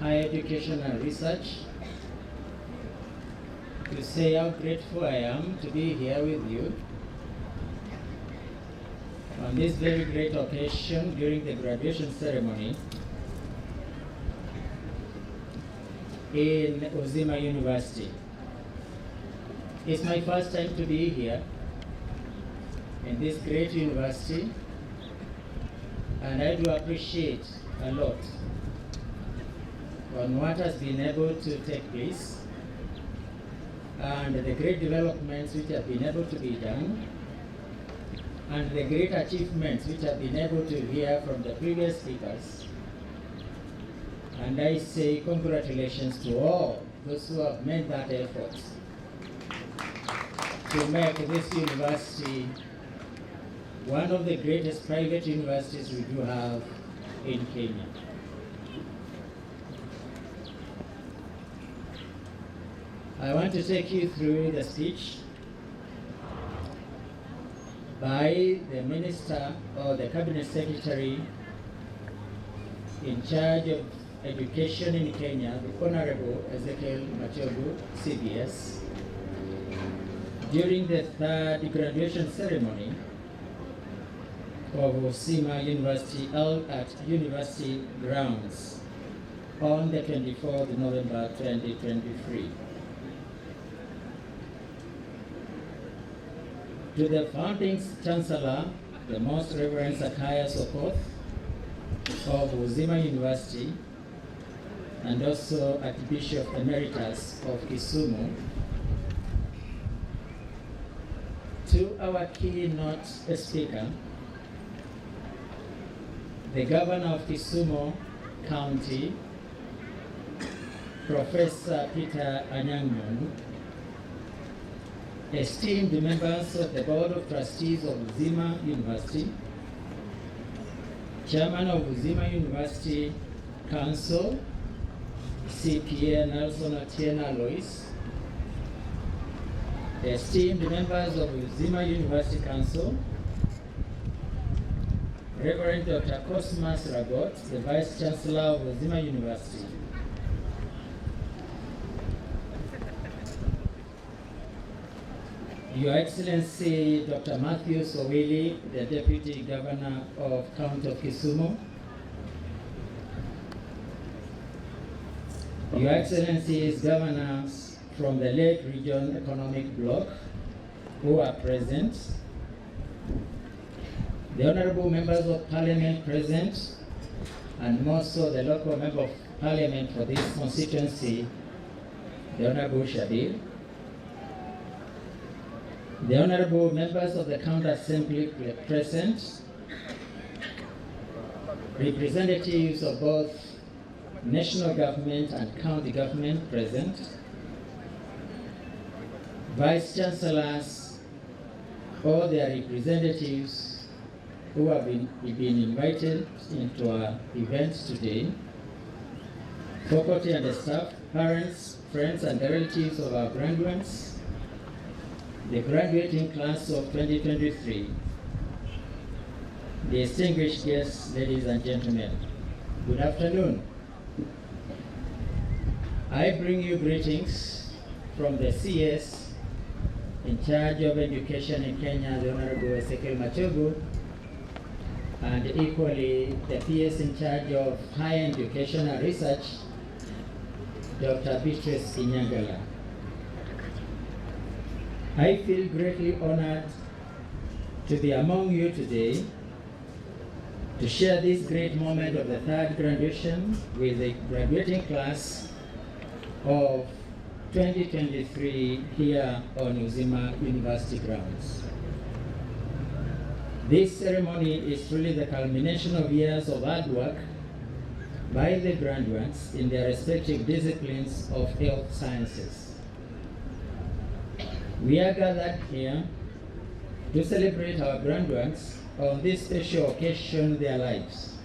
S5: higher education and research to say how grateful I am to be here with you on this very great occasion during the graduation ceremony in Uzima University. It's my first time to be here in this great university, and I do appreciate a lot on what has been able to take place and the great developments which have been able to be done and the great achievements which have been able to hear from the previous speakers. And I say congratulations to all those who have made that effort to make this university one of the greatest private universities we do have in Kenya. I want to take you through the speech by the Minister or the Cabinet Secretary in charge of education in Kenya, the Honorable Ezekiel Machogu, CBS, during the third graduation ceremony of Uzima University held at University grounds on the 24th November 2023. To the founding Chancellor, the Most Reverend Zacchaeus Okoth of Uzima University, and also Archbishop Emeritus of Kisumu, to our keynote speaker, the Governor of Kisumu County, Professor Peter Anyang', esteemed members of the Board of Trustees of Uzima University, Chairman of Uzima University Council, CPA Nelson Otieno Alois, esteemed members of Uzima University Council, Reverend Dr. Cosmas Ragot, the Vice Chancellor of Uzima University, Your Excellency Dr. Matthew Sowili, the Deputy Governor of County of Kisumu, Your Excellencies Governors from the Lake Region Economic Bloc who are present, the Honorable Members of Parliament present, and more so the local Member of Parliament for this constituency, the Honorable Shadir, the Honorable Members of the County Assembly present, representatives of both national government and county government present, Vice Chancellors, all their representatives who have been invited into our event today, faculty and staff, parents, friends and relatives of our graduates, the graduating class of 2023, the distinguished guests, ladies and gentlemen, good afternoon. I bring you greetings from the CS in charge of education in Kenya, the Honorable Ezekiel Machogu, and equally the PS in charge of higher education and research, Dr. Beatrice Inyangala. I feel greatly honored to be among you today to share this great moment of the third graduation with the graduating class of 2023 here on Uzima University grounds. This ceremony is truly the culmination of years of hard work by the graduates in their respective disciplines of health sciences. We are gathered here to celebrate our graduates on this special occasion in their lives.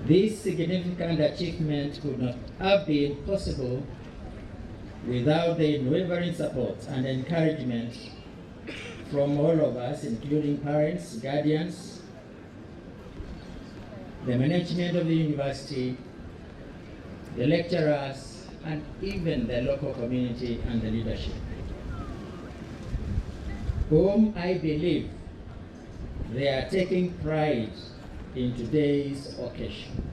S5: This significant achievement could not have been possible without the unwavering support and encouragement from all of us, including parents, guardians, the management of the university, the lecturers, and even the local community and the leadership, whom I believe they are taking pride in today's occasion.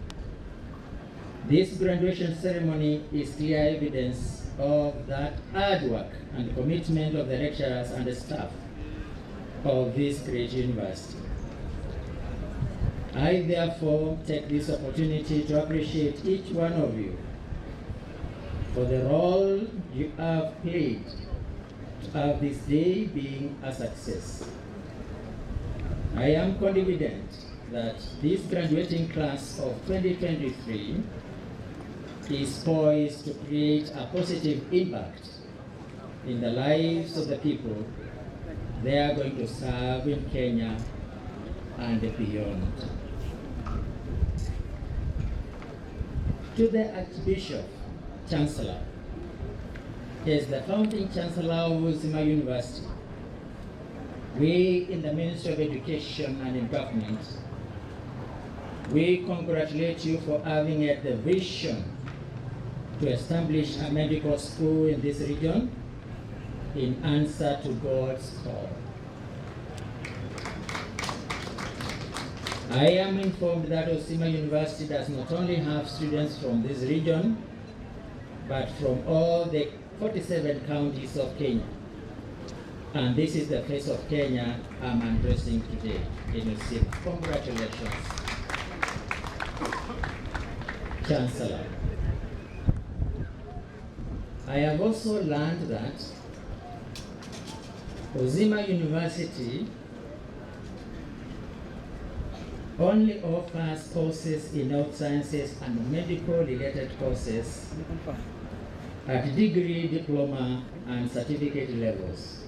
S5: This graduation ceremony is clear evidence of that hard work and commitment of the lecturers and the staff of this great university. I therefore take this opportunity to appreciate each one of you for the role you have played to have this day being a success. I am confident that this graduating class of 2023 is poised to create a positive impact in the lives of the people they are going to serve in Kenya and beyond. To the Archbishop, Chancellor, as the founding Chancellor of Uzima University, we in the Ministry of Education and in government, we congratulate you for having had the vision to establish a medical school in this region in answer to God's call. I am informed that Uzima University does not only have students from this region, but from all the 47 counties of Kenya. And this is the face of Kenya I'm addressing today in Uzima. Congratulations, Chancellor. I have also learned that Uzima University only offers courses in health sciences and medical related courses at degree, diploma, and certificate levels.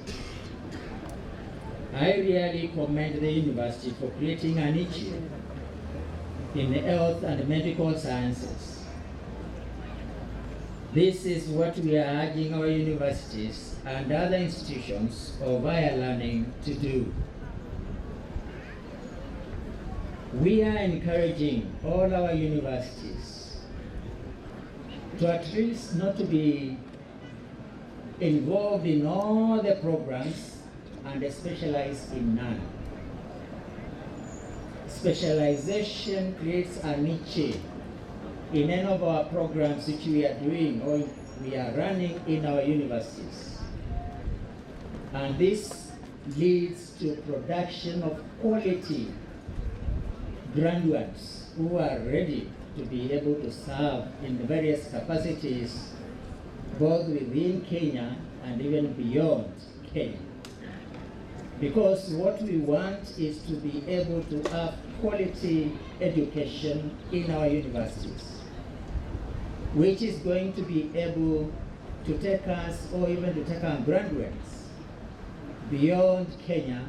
S5: I really commend the university for creating a niche in the health and medical sciences. This is what we are urging our universities and other institutions of higher learning to do. We are encouraging all our universities to at least not to be involved in all the programs and specialize in none. Specialization creates a niche in any of our programs which we are doing or we are running in our universities. And this leads to production of quality graduates who are ready to be able to serve in various capacities both within Kenya and even beyond Kenya. Because what we want is to be able to have quality education in our universities, which is going to be able to take us or even to take our graduates beyond Kenya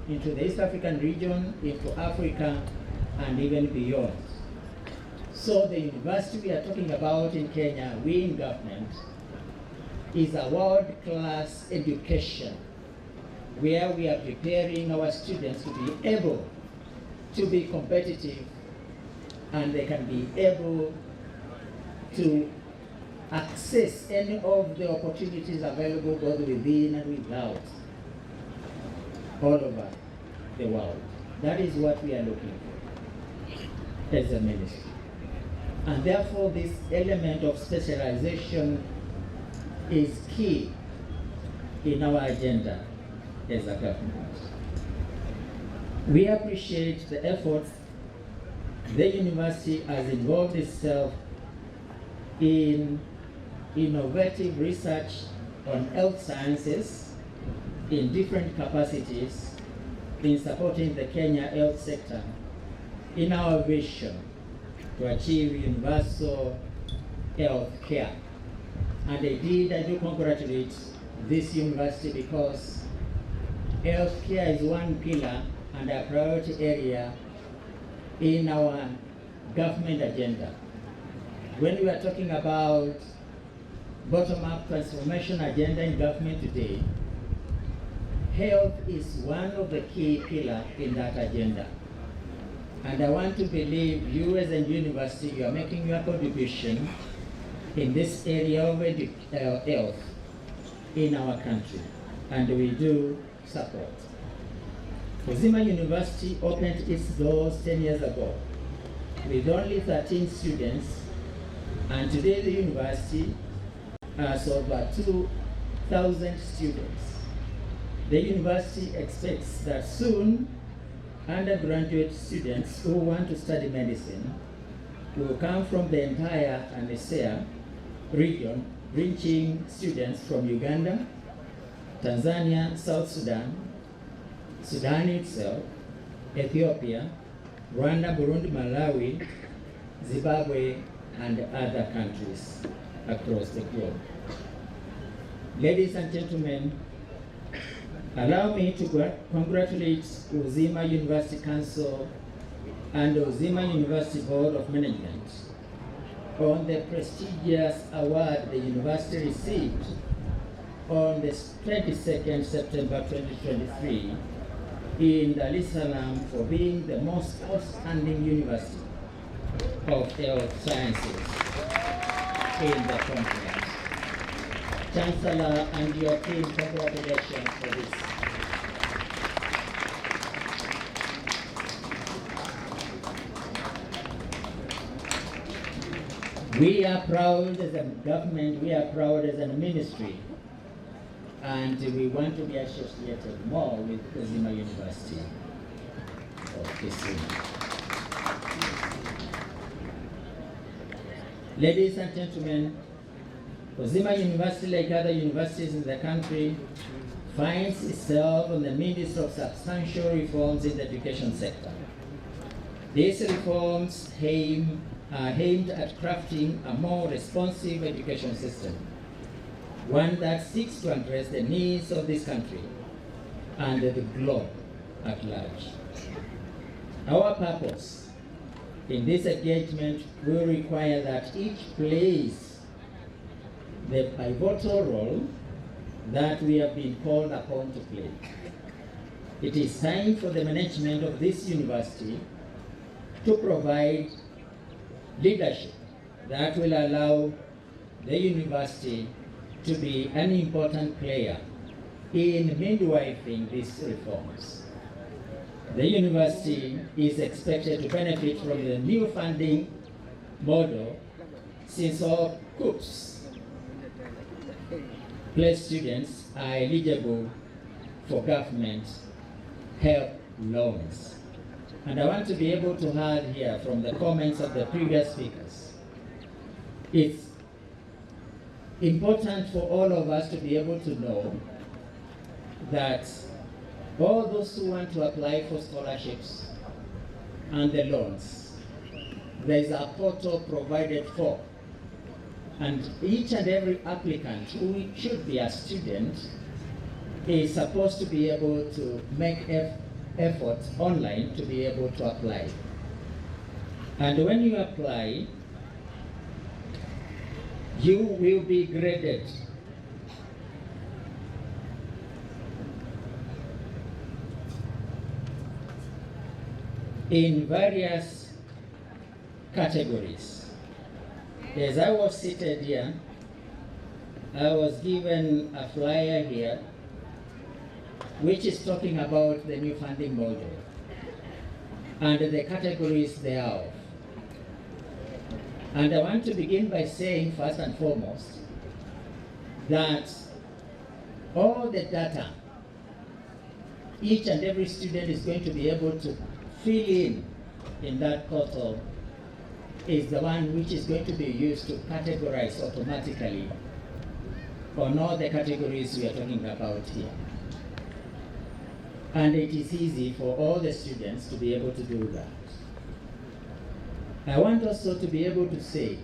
S5: into the East African region, into Africa, and even beyond. So the university we are talking about in Kenya, we in government, is a world-class education where we are preparing our students to be able to be competitive and they can be able to access any of the opportunities available both within and without all over the world. That is what we are looking for as a ministry. And therefore this element of specialization is key in our agenda as a government. We appreciate the efforts the university has involved itself in innovative research on health sciences in different capacities in supporting the Kenya health sector in our vision to achieve universal health care. And indeed, I do congratulate this university because health care is one pillar and a priority area in our government agenda. When we are talking about bottom-up transformation agenda in government today, health is one of the key pillars in that agenda. And I want to believe you as a university, you are making your contribution in this area of health in our country, and we do support. Uzima University opened its doors 10 years ago with only 13 students, and today the university has over 2,000 students. The university expects that soon undergraduate students who want to study medicine will come from the entire Anesea region, reaching students from Uganda, Tanzania, South Sudan, Sudan itself, Ethiopia, Rwanda, Burundi, Malawi, Zimbabwe, and other countries across the globe. Ladies and gentlemen, allow me to congratulate Uzima University Council and Uzima University Board of Management on the prestigious award the university received on the 22nd September 2023 in Dar es Salaam for being the most outstanding university of health sciences in the continent. Chancellor and your team, congratulations for this. We are proud as a government, we are proud as a ministry, and we want to be associated more with Uzima University of Kisumu. Ladies and gentlemen, Uzima University, like other universities in the country, finds itself in the midst of substantial reforms in the education sector. These reforms are aimed at crafting a more responsive education system, one that seeks to address the needs of this country and the globe at large. Our purpose in this engagement will require that each plays the pivotal role that we have been called upon to play. It is time for the management of this university to provide leadership that will allow the university to be an important player in midwifing these reforms. The university is expected to benefit from the new funding model since all COOPs place students are eligible for government help loans. And I want to be able to add here from the comments of the previous speakers. It's important for all of us to be able to know that all those who want to apply for scholarships and the loans, there is a portal provided for. And each and every applicant who should be a student is supposed to be able to make efforts online to be able to apply. And when you apply, you will be graded. In various categories. As I was seated here, I was given a flyer here which is talking about the new funding model and the categories thereof. And I want to begin by saying first and foremost that all the data each and every student is going to be able to fill in that portal is the one which is going to be used to categorize automatically on all the categories we are talking about here. And it is easy for all the students to be able to do that. I want also to be able to say,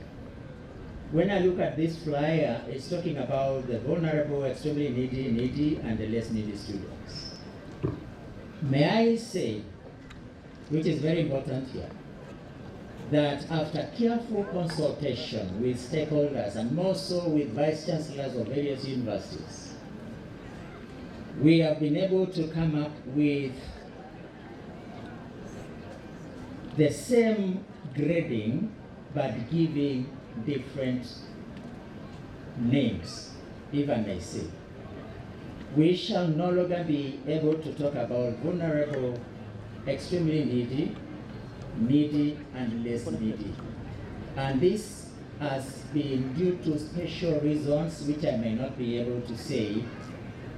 S5: when I look at this flyer, it's talking about the vulnerable, extremely needy, and the less needy students. May I say, which is very important here, that after careful consultation with stakeholders and more so with vice chancellors of various universities, we have been able to come up with the same grading but giving different names, if I may say. We shall no longer be able to talk about vulnerable, extremely needy, and less needy. And this has been due to special reasons which I may not be able to say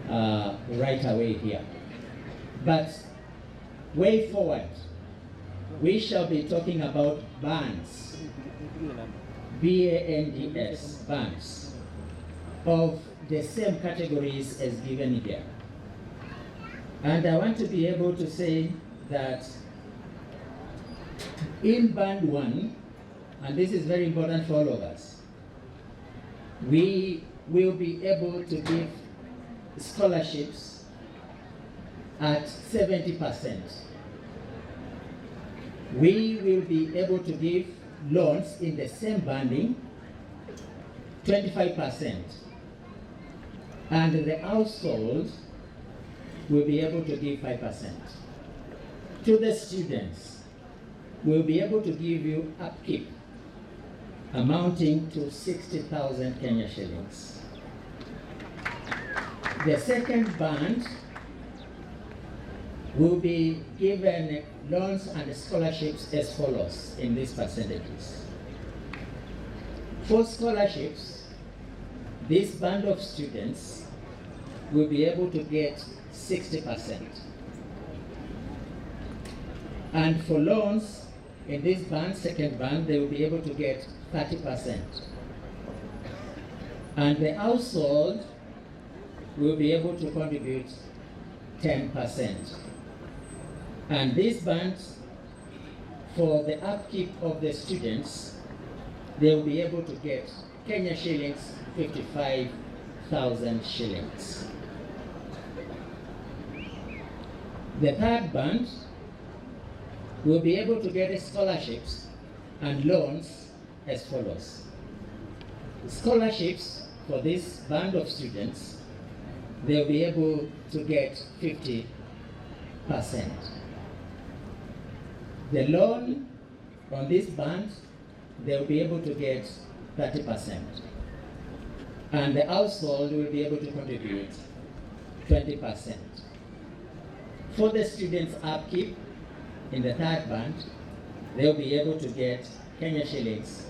S5: right away here. But way forward, we shall be talking about bands, B-A-N-D-S, bands, of the same categories as given here. And I want to be able to say that in band 1, and this is very important for all of us, we will be able to give scholarships at 70%. We will be able to give loans in the same banding, 25%. And the household will be able to give 5%. To the students, we'll be able to give you upkeep amounting to 60,000 Kenya shillings. The second band will be given loans and scholarships as follows in these percentages. For scholarships, this band of students will be able to get 60%. And for loans, in this band, second band, they will be able to get 30%. And the household will be able to contribute 10%. And this band, for the upkeep of the students, they will be able to get Kenya shillings, 55,000 shillings. The third band will be able to get scholarships and loans as follows. Scholarships for this band of students, they'll be able to get 50%. The loan on this band, they'll be able to get 30%. And the household will be able to contribute 20%. For the students' upkeep in the third band, they'll be able to get Kenya shillings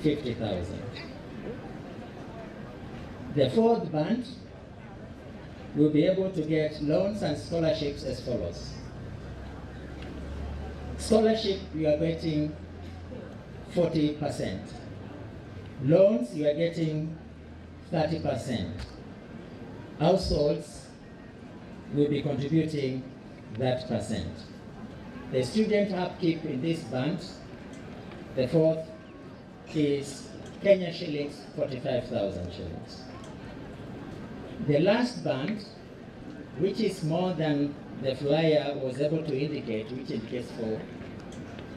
S5: 50,000. The fourth band will be able to get loans and scholarships as follows. Scholarship, you are getting 40%. Loans, you are getting 30%. Households will be contributing that percent. The student upkeep in this band, the fourth, is Kenya shillings, 45,000 shillings. The last band, which is more than the flyer was able to indicate, which indicates 4,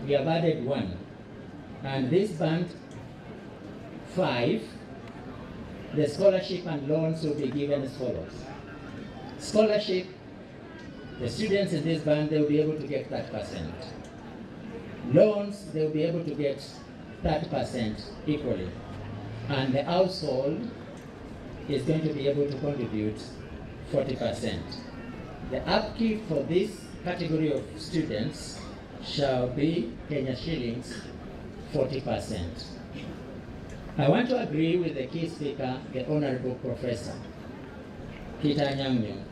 S5: we have added 1. And this band 5, the scholarship and loans will be given as follows. Scholarship, the students in this band, they will be able to get 30%. Loans, they will be able to get 30% equally. And the household is going to be able to contribute 40%. The upkeep for this category of students shall be Kenya shillings 40%. I want to agree with the key speaker, the Honorable Professor Kitanyang'o,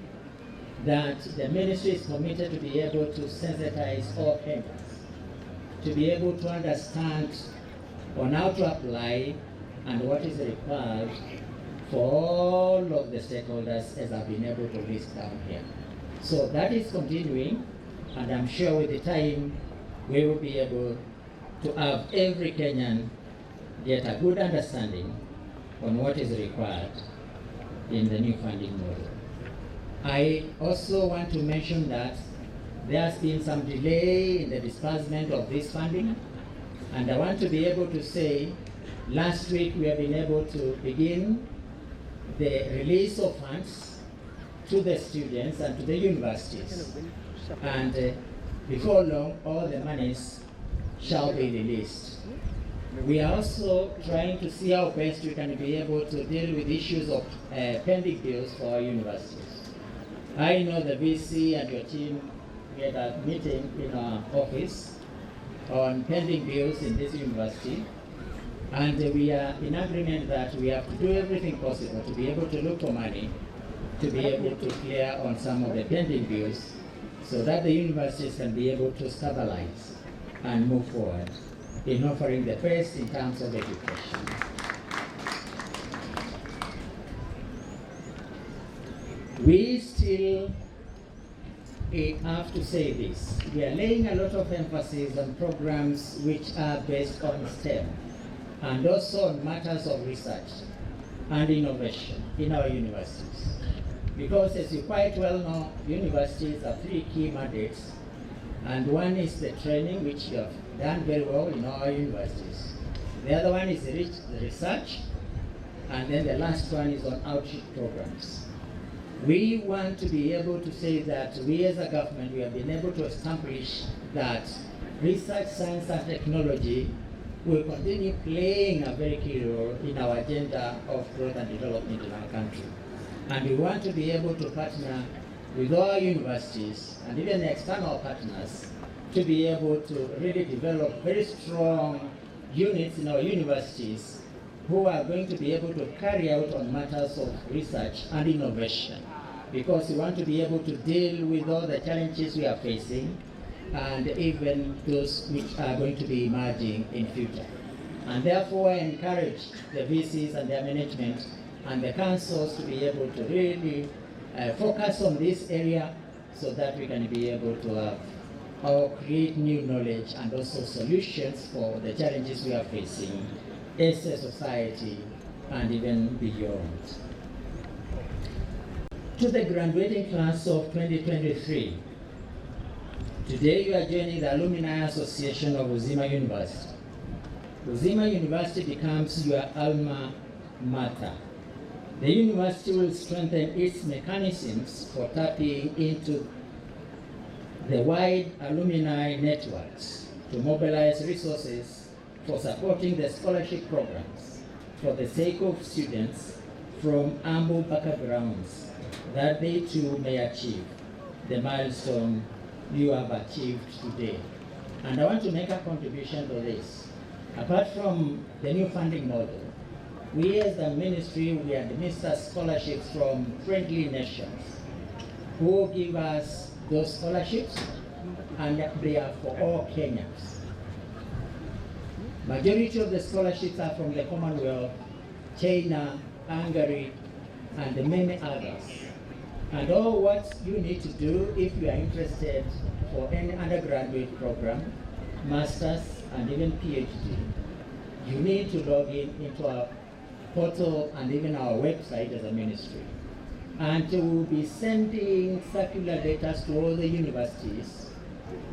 S5: that the ministry is committed to be able to sensitize all Kenyans, to be able to understand on how to apply and what is required for all of the stakeholders, as I've been able to list down here. So that is continuing, and I'm sure with the time we will be able to have every Kenyan get a good understanding on what is required in the new funding model. I also want to mention that there has been some delay in the disbursement of this funding, and I want to be able to say last week we have been able to begin the release of funds to the students and to the universities. And before long, all the monies shall be released. We are also trying to see how best we can be able to deal with issues of pending bills for our universities. I know the VC and your team, we had a meeting in our office on pending bills in this university, and we are in agreement that we have to do everything possible to be able to look for money to be able to clear on some of the pending bills so that the universities can be able to stabilize and move forward in offering the best in terms of education. We still have to say this. We are laying a lot of emphasis on programs which are based on STEM and also on matters of research and innovation in our universities. Because as you quite well know, universities have three key mandates, and one is the training, which you have done very well in our universities. The other one is the research, and then the last one is on outreach programs. We want to be able to say that we as a government, we have been able to establish that research, science and technology will continue playing a very key role in our agenda of growth and development in our country. And we want to be able to partner with our universities and even the external partners to be able to really develop very strong units in our universities who are going to be able to carry out on matters of research and innovation, because we want to be able to deal with all the challenges we are facing and even those which are going to be emerging in future. And therefore I encourage the VCs and their management and the councils to be able to really focus on this area so that we can be able to have or create new knowledge and also solutions for the challenges we are facing as a society and even beyond. To the graduating class of 2023, today you are joining the Alumni Association of Uzima University. Uzima University becomes your alma mater. The university will strengthen its mechanisms for tapping into the wide alumni networks to mobilize resources for supporting the scholarship programs for the sake of students from humble backgrounds, that they too may achieve the milestone you have achieved today. And I want to make a contribution to this. Apart from the new funding model, we as the ministry, we administer scholarships from friendly nations who give us those scholarships, and they are for all Kenyans. Majority of the scholarships are from the Commonwealth, China, Hungary, and many others. And all what you need to do if you are interested for any undergraduate program, master's, and even PhD, you need to log into our portal and even our website as a ministry. And we will be sending circular letters to all the universities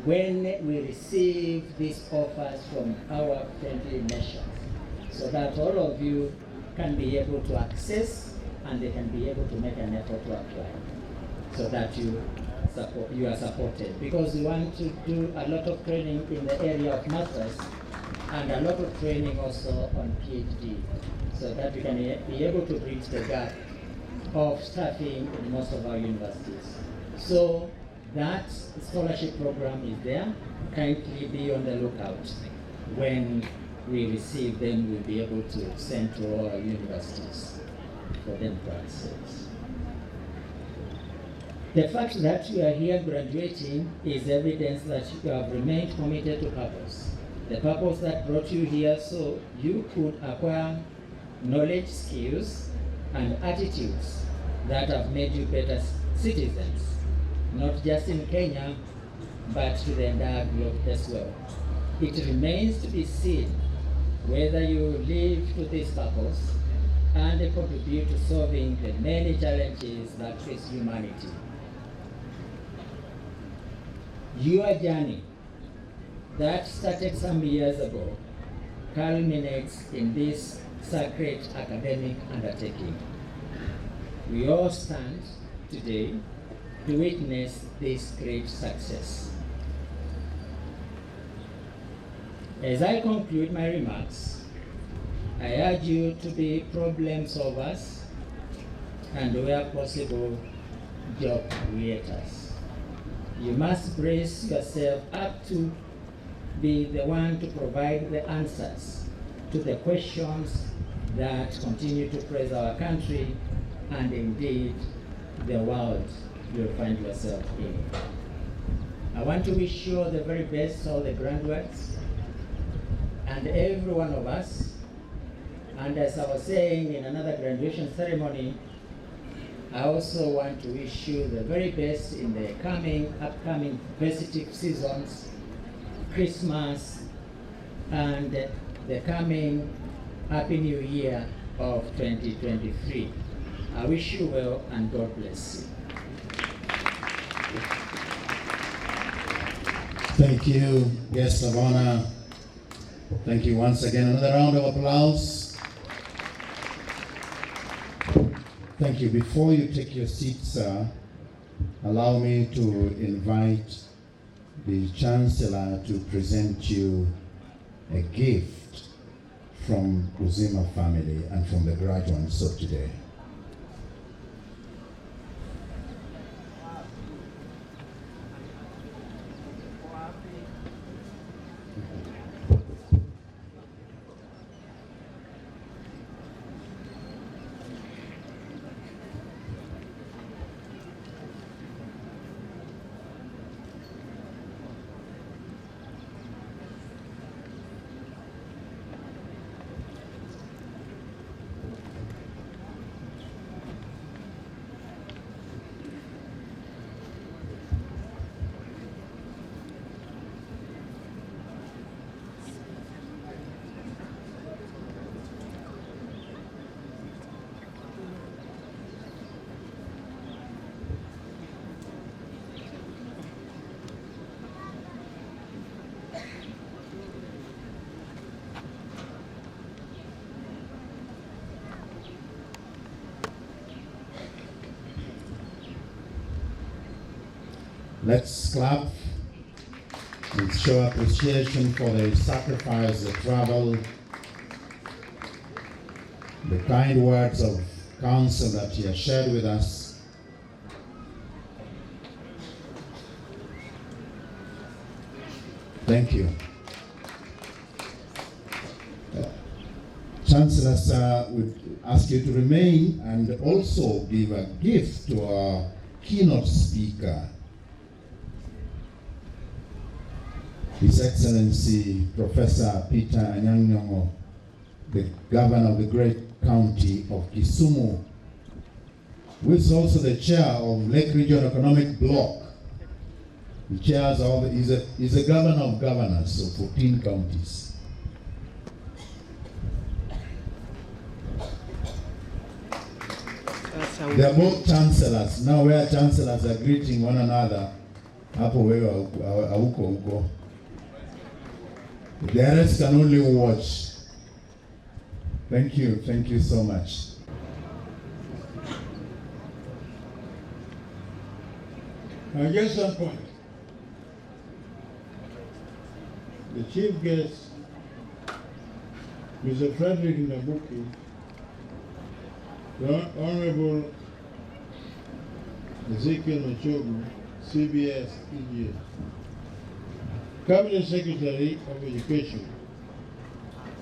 S5: when we receive these offers from our friendly nations, so that all of you can be able to access and they can be able to make an effort to apply, so that you are supported. Because we want to do a lot of training in the area of masters and a lot of training also on PhD, so that we can be able to bridge the gap of staffing in most of our universities. So that scholarship program is there. Kindly be on the lookout. When we receive them, we'll be able to send to all our universities for them to access. The fact that you are here graduating is evidence that you have remained committed to purpose. The purpose that brought you here so you could acquire knowledge, skills, and attitudes that have made you better citizens, not just in Kenya, but to the entire globe as well. It remains to be seen whether you live to this purpose and contribute to solving the many challenges that face humanity. Your journey that started some years ago culminates in this sacred academic undertaking. We all stand today to witness this great success. As I conclude my remarks, I urge you to be problem solvers and, where possible, job creators. You must brace yourself up to be the one to provide the answers to the questions that continue to press our country and indeed the world you'll find yourself in. I want to wish you all the very best, all the graduates, and every one of us. And as I was saying in another graduation ceremony, I also want to wish you the very best in the upcoming festive seasons, Christmas, and the coming Happy New Year of 2023. I wish you well and God bless you.
S10: Thank you, guest of honor. Thank you once again. Another round of applause. Thank you. Before you take your seat, sir, allow me to invite the Chancellor to present you a gift from Uzima family and from the graduates of today. Let's clap and show appreciation for the sacrifice, the travel, the kind words of counsel that he has shared with us. Thank you. Chancellor, sir, would ask you to remain and also give a gift to our keynote speaker, His Excellency Professor Peter Anyang', the Governor of the great county of Kisumu, who is also the chair of Lake Region Economic Bloc. He chairs all he's a governor of governors of 14 counties. They are both chancellors. Now where chancellors are greeting one another, hapo wewe hauko huko. The rest can only watch. Thank you so much.
S7: Just one point. The chief guest, Mr. Frederick Nabuki, the Honorable Ezekiel Machogu, CBS EGA, Cabinet Secretary of Education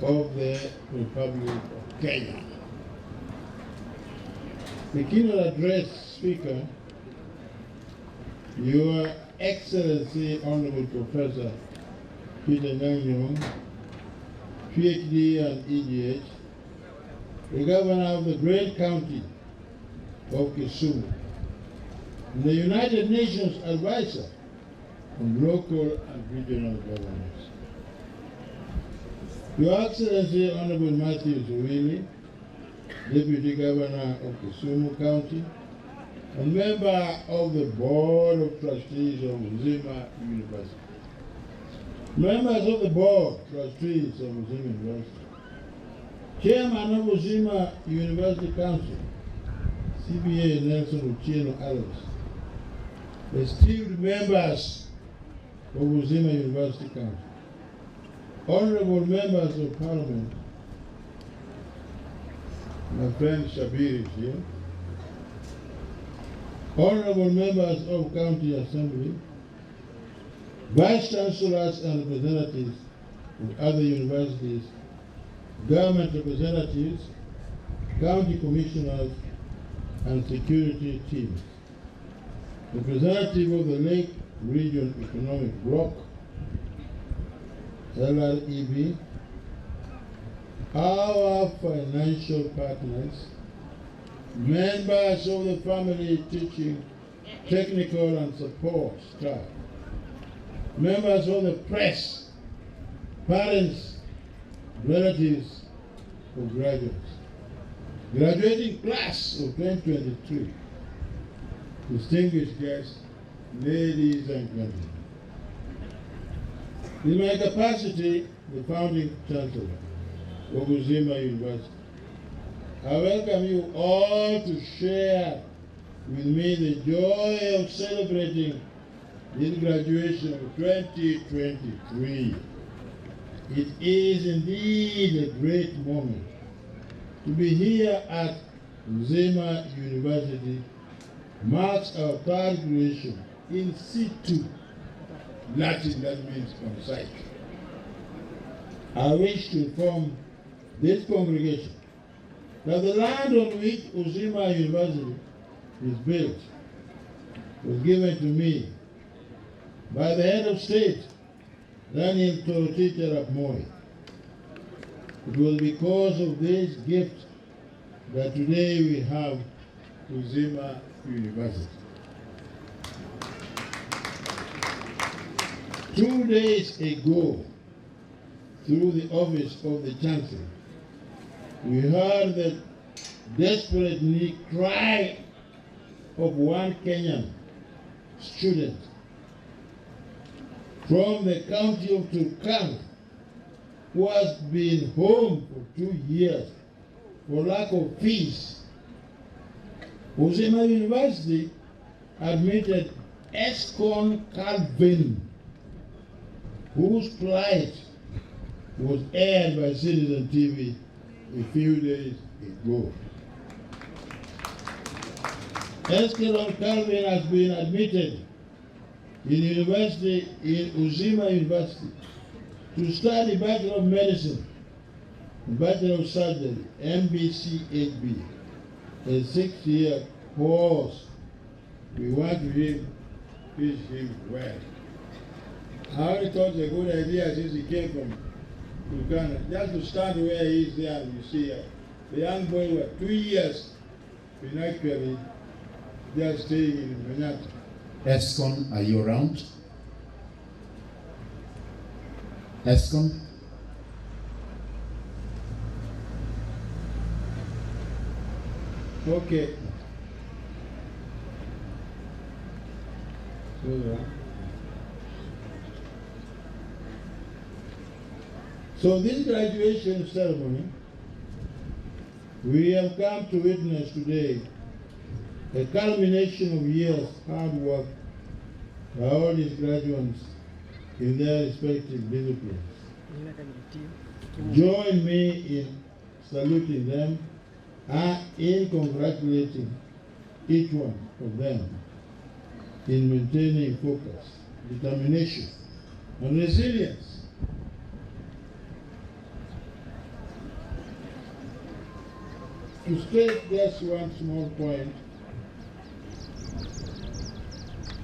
S7: of the Republic of Kenya. The keynote address speaker, Your Excellency Honorable Professor Peter Anyang', PhD and EGH, the Governor of the great county of Kisumu, and the United Nations Advisor on local and regional governance. Your Excellency Honorable Matthew Zuwili, Deputy Governor of Kisumu County, and member of the Board of Trustees of Uzima University. Members of the Board of Trustees of Uzima University. Chairman of Uzima University Council, CBA Nelson Uchino Alves. Esteemed members of Uzima University Council. honorable members of parliament, my friend Shabir is here, honorable members of county assembly, vice chancellors and representatives of other universities, government representatives, county commissioners, and security teams, representative of the Lake Region Economic Bloc, LREB, our financial partners, members of the family teaching, technical and support staff, members of the press, parents, relatives of graduates, graduating class of 2023, distinguished guests, ladies and gentlemen. In my capacity, the founding chancellor of Uzima University, I welcome you all to share with me the joy of celebrating this graduation of 2023. It is indeed a great moment to be here at Uzima University. Marks our third graduation in situ. Latin, that means on site. I wish to inform this congregation that the land on which Uzima University is built was given to me by the head of state, Daniel Torotich Arap Moi. It was because of this gift that today we have Uzima University. 2 days ago, through the office of the Chancellor, we heard the desperate cry of one Kenyan student from the county of Turkana who has been home for 2 years for lack of fees. Uzima University admitted Escon Calvin, whose plight was aired by Citizen TV a few days ago. Escon Calvin has been admitted in Uzima University to study Bachelor of Medicine, Bachelor of Surgery, MBC-8B, a 6-year course. We want to wish him well. I only thought it was a good idea since he came from Uganda, just to stand where he is there and you see the young boy was 2 years in actually just staying in Manhattan.
S10: Escon, are you around? Escon?
S7: Okay. So this graduation ceremony, we have come to witness today a culmination of years hard work by all these graduates in their respective disciplines. Join me in saluting them and in congratulating each one of them in maintaining focus, determination, and resilience. To state just one small point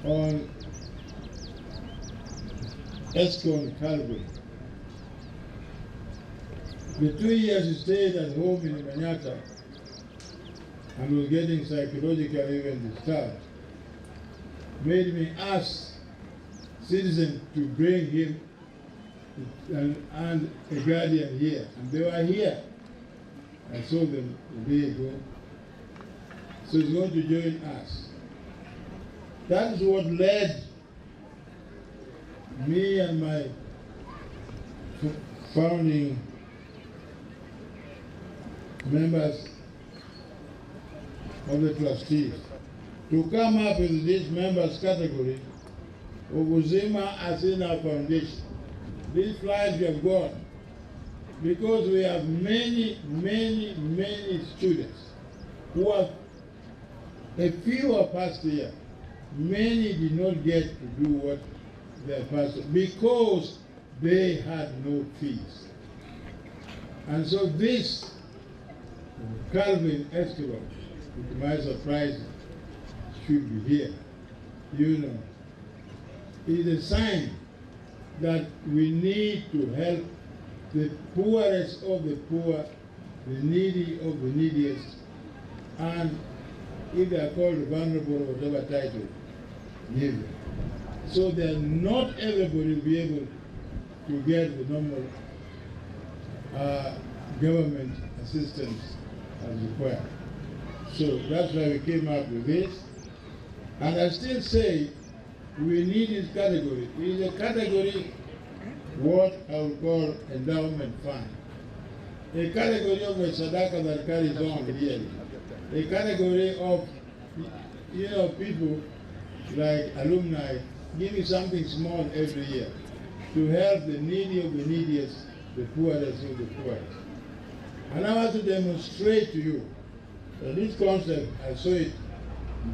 S7: on Escon Calvin. The 2 years he stayed at home in Manhattan and was getting psychological even disturbed made me ask citizens to bring him and a guardian here, and they were here. I saw them a day ago. So he's going to join us. That is what led me and my founding members of the trustees to come up with this members category of Uzima as in our foundation. these flights we have got, because we have many students who have, a few are passed here. Many did not get to do what they are passed because they had no fees. And so this Calvin Escobar, to my surprise, should be here. You know, is a sign that we need to help the poorest of the poor, the needy of the neediest, and if they are called vulnerable or whatever title, give them. So that not everybody will be able to get the normal government assistance as required. So that's why we came up with this. And I still say we need this category. It is a category what I would call endowment fund. A category of a sadaka that carries on yearly. A category of, you know, people like alumni giving something small every year to help the needy of the neediest, the poorest of the poorest. And I want to demonstrate to you that this concept, I saw it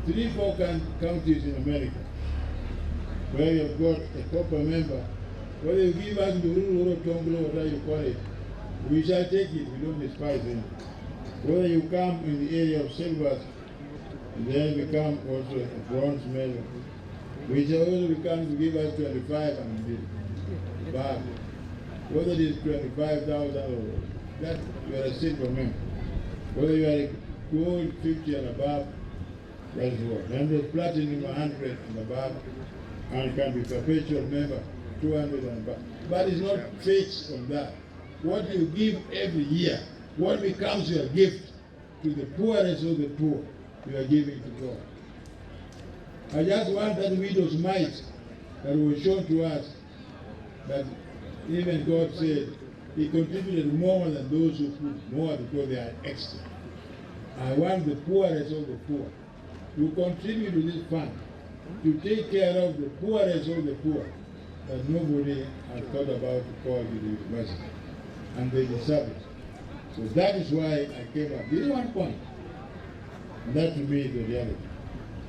S7: in 3-4 counties in America, where you've got a copper member, whether you give us the rule or tongulo, whatever you call it, we shall take it, we don't despise it. Whether you come in the area of silver, then become also a bronze medal, we shall also become to give us 25 and the back. Whether it is 25,000 or that, you are a silver member. Whether you are a gold 50 and above, that's what. Then there's platinum 100 and above, and can be perpetual member 200 and above. But it's not fixed on that. What you give every year, what becomes your gift to the poorest of the poor, you are giving to God. I just want that widow's mite that was shown to us, that even God said he contributed more than those who put more because they are extra. I want the poorest of the poor to contribute to this fund, to take care of the poorest of the poor that nobody has thought about to call to the university. And they deserve it. So that is why I came up. This is one point. And that to me is the reality.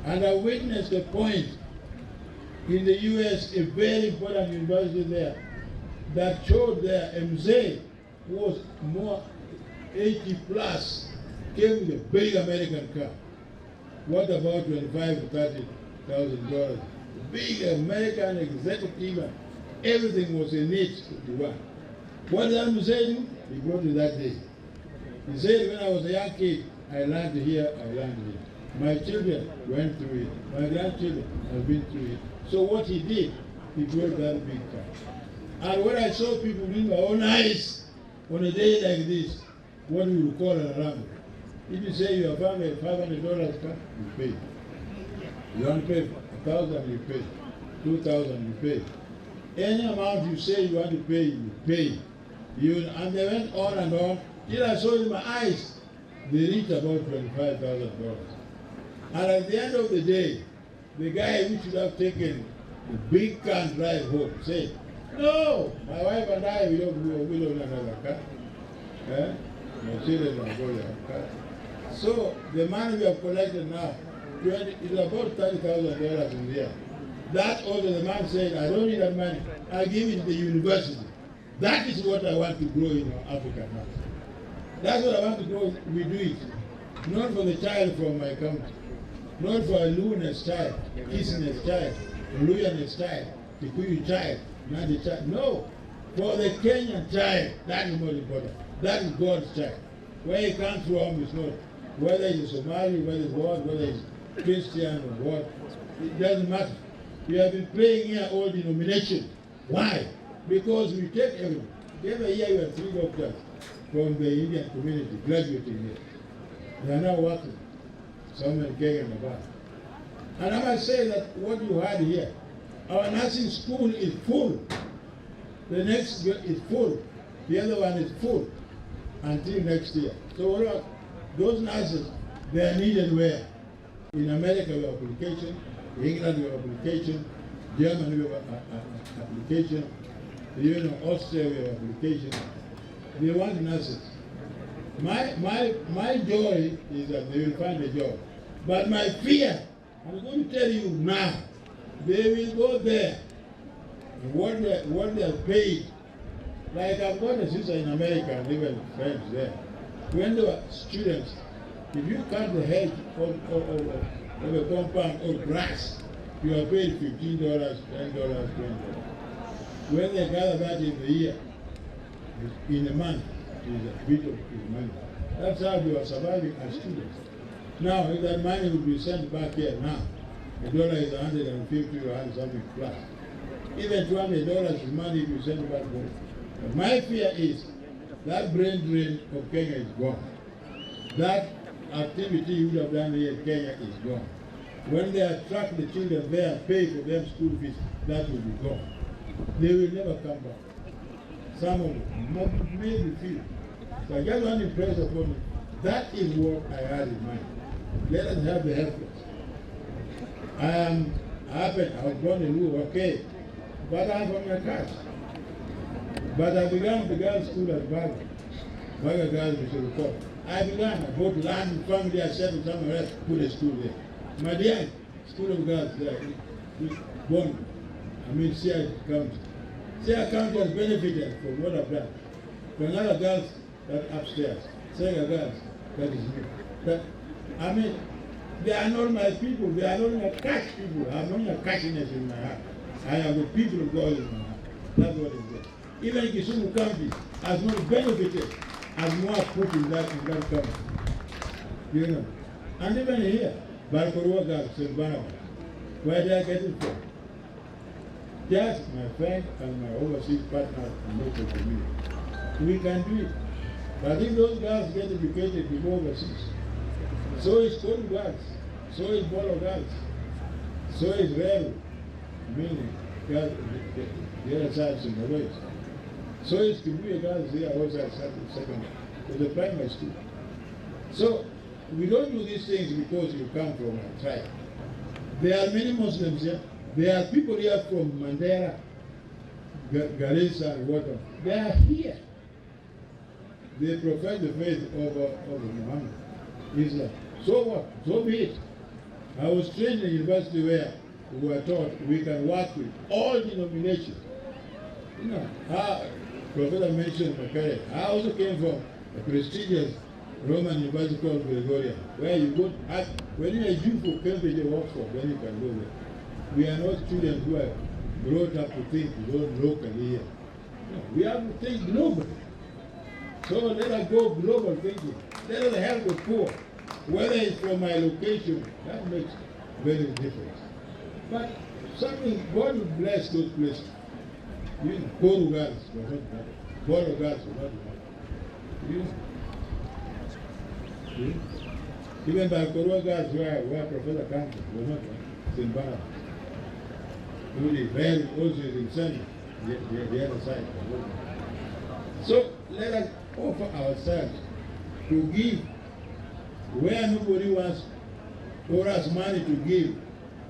S7: And I witnessed a point in the US, a very important university there, that showed there MZ, who was more 80 plus, came with a big American car. What about $25,000 to $30,000? Big American executive, everything was in it to one. What did MZ do? He brought it that day. He said, when I was a young kid, I learned here, I learned here. My children went through it. My grandchildren have been through it. So what he did, he brought that big car. And when I saw people with my own eyes on a day like this, what we would call an alarm. If you say you have found a $500 car, you pay. You want to pay $1,000, you pay. $2,000, you pay. Any amount you say you want to pay, you pay. And they went on, till I saw in my eyes, they reached about $25,000. And at the end of the day, the guy who should have taken the big car and drive home said, no, my wife and I, we don't own another car. My children don't go their car. So the money we have collected now, is about $30,000 in the year. That also the man said, I don't need that money. I give it to the university. That is what I want to grow in Africa now. That's what I want to grow. We do it. Not for the child from my country. Not for a Luna's child, Kisne's child, Luya's child, Kikuyu child, not the child. No. For the Kenyan child, that is more important. That is God's child. Where he comes from is not. Whether he's Somali, whether it's what, whether he's Christian or what, it doesn't matter. We have been praying here all denominations. Why? Because we take everything. Every year we have 3 doctors from the Indian community graduating here. They are now working. Some in Kenya and above. And I must say that what you had here, our nursing school is full. The next is full. The other one is full until next year. So what about those nurses? They are needed where? In America we have application, in England we have application, Germany we have application, Australia application. They want nurses. My joy is that they will find a job. But my fear, I'm going to tell you now, they will go there. What they are paid. Like I've got a sister in America and even friends there. When they were students, if you cut the hedge of a compound or grass, you are paid $15, $10, $20. When they gather that in the year, in a month, is a bit of money. That's how they are surviving as students. Now, if that money would be sent back here now, a dollar is 150 or 100 something plus. Even $200 is money if you send it back home. But my fear is that brain drain of Kenya is gone. That activity you would have done here in Kenya is gone. When they attract the children there and pay for their school fees, that will be gone. They will never come back. Some of them made me feel. So I just want to impress upon you, that is what I had in mind. Let us have the helpers. I was born in Luo, okay, but I'm from my caste. But I began the girls' school at Baga. Baga girls, we should report. I bought land, family, I settled somewhere else, put a school there. My dear, school of girls there, born, CI County. CI County has benefited from what I've done. For another girls that upstairs, Sega girls, that is me. They are not my people, they are not my cash people. I have not a cashiness in my heart. I have the people of God in my heart. That's what it is. Even Kisumu County has not benefited as more put in that county. You know. And even here, Barkorua girls, St. Barnabas, where they are getting from. Just my friend and my overseas partner in local community. We can do it. But if those girls get educated to go overseas, so is Kodu girls, so is Bolo girls, so is Reru, meaning the other side is in the ways. So is Kibuye girls here outside secondary, to the primary school. So we don't do these things because you come from a tribe. There are many Muslims here. There are people here from Mandera, Garissa, and whatever. They are here. They profess the faith of Muhammad, Islam. So what? So be it. I was trained in a university where we were taught we can work with all denominations. You know, Professor mentioned Makare. I also came from a prestigious Roman university called Gregorian, where you go, when you are due for Cambridge or Oxford, then you can go there. We are not students who are brought up to think locally here. No, we have to think globally. So let us go global thinking. Let us help the poor. Whether it's from my location, that makes very difference. But something, God will bless those places. You know, Koru girls were not bad. Bolo girls were not bad. Even the Koru girls where Professor Kanti were not bad. St. Barnabas. Really, very also is in Sunday, the other side. So let us offer ourselves to give where nobody wants or has money to give,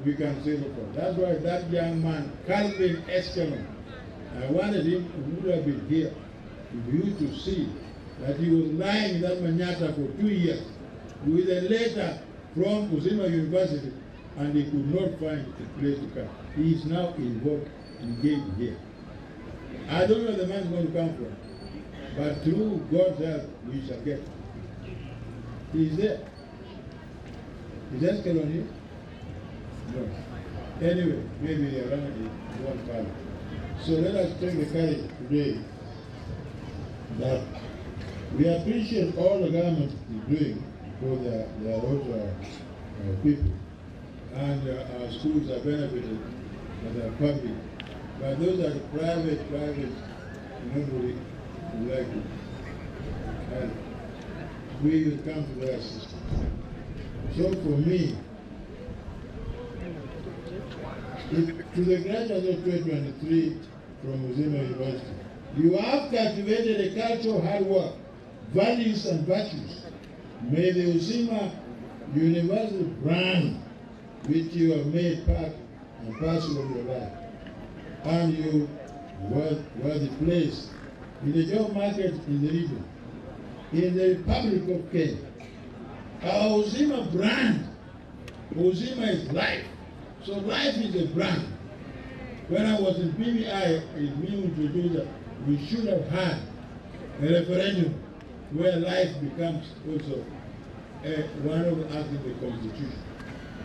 S7: we can say no for. That's why that young man, Calvin Escalon, I wanted him to would have been here for you to see that he was lying in that Manyata for 2 years with a letter from Uzima University, and he could not find a place to come. He is now involved, engaged here. I don't know where the man is going to come from, but through God's help, we shall get him. He is there. Is Escalon here? No. Anyway, maybe they are running one part. So let us take the courage today that we appreciate all the government is doing for their also people. And our schools are benefited by their public. But those are private, nobody would like it. And we will come to their system. So for me, to the graduates of 2023 from Uzima University, you have cultivated a culture of hard work, values and virtues. May the Uzima University brand, which you have made part and parcel of your life, and you worthy place in the job market in the region, in the Republic of Kenya. Our Uzima brand, Uzima is life. So life is a brand. When I was in PBI, it being introduced that we should have had a referendum where life becomes also one of the acts of the Constitution.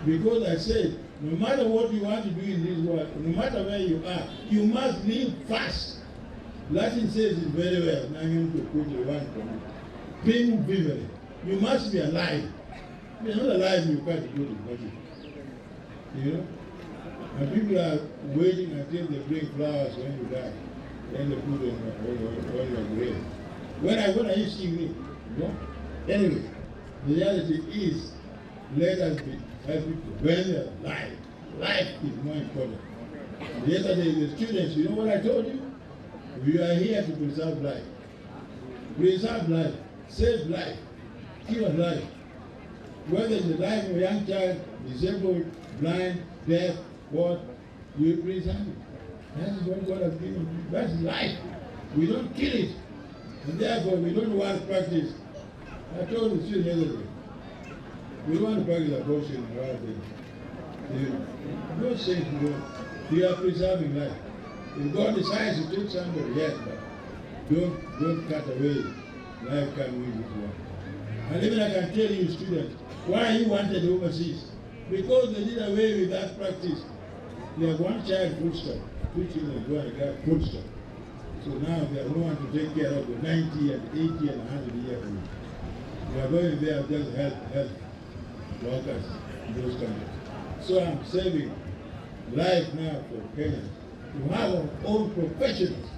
S7: Because I said, no matter what you want to do in this world, no matter where you are, you must live fast. Latin says it very well. Now I'm going to put the one from it. Being vivere. You must be alive. If you're not alive, you can't go to body. You know? And people are waiting until they bring flowers when you die. Then they put on your grave. When are you seeing me? No? Anyway, the reality is, let us be happy when they're alive. Life is more important. Yesterday, the students, you know what I told you? We are here to preserve life. Preserve life, save life, keep us life. Whether it's the life of a young child, disabled, blind, deaf, what, we preserve it. That is what God has given you. That's life. We don't kill it. And therefore, we don't want to practice. I told the students yesterday, we don't want to practice abortion and other things. No sense, we are preserving life. If God decides to take somebody, yes, but don't cut away. Life can win this one. And even I can tell you, students, why you wanted overseas? Because they did away with that practice. They have one child, full stop. 2 children, go and get full stop. So now they have no one to take care of the 90 and 80 and 100-year-old. We are going there just help workers in those countries. So I'm saving life now for Kenya to have our own professionals.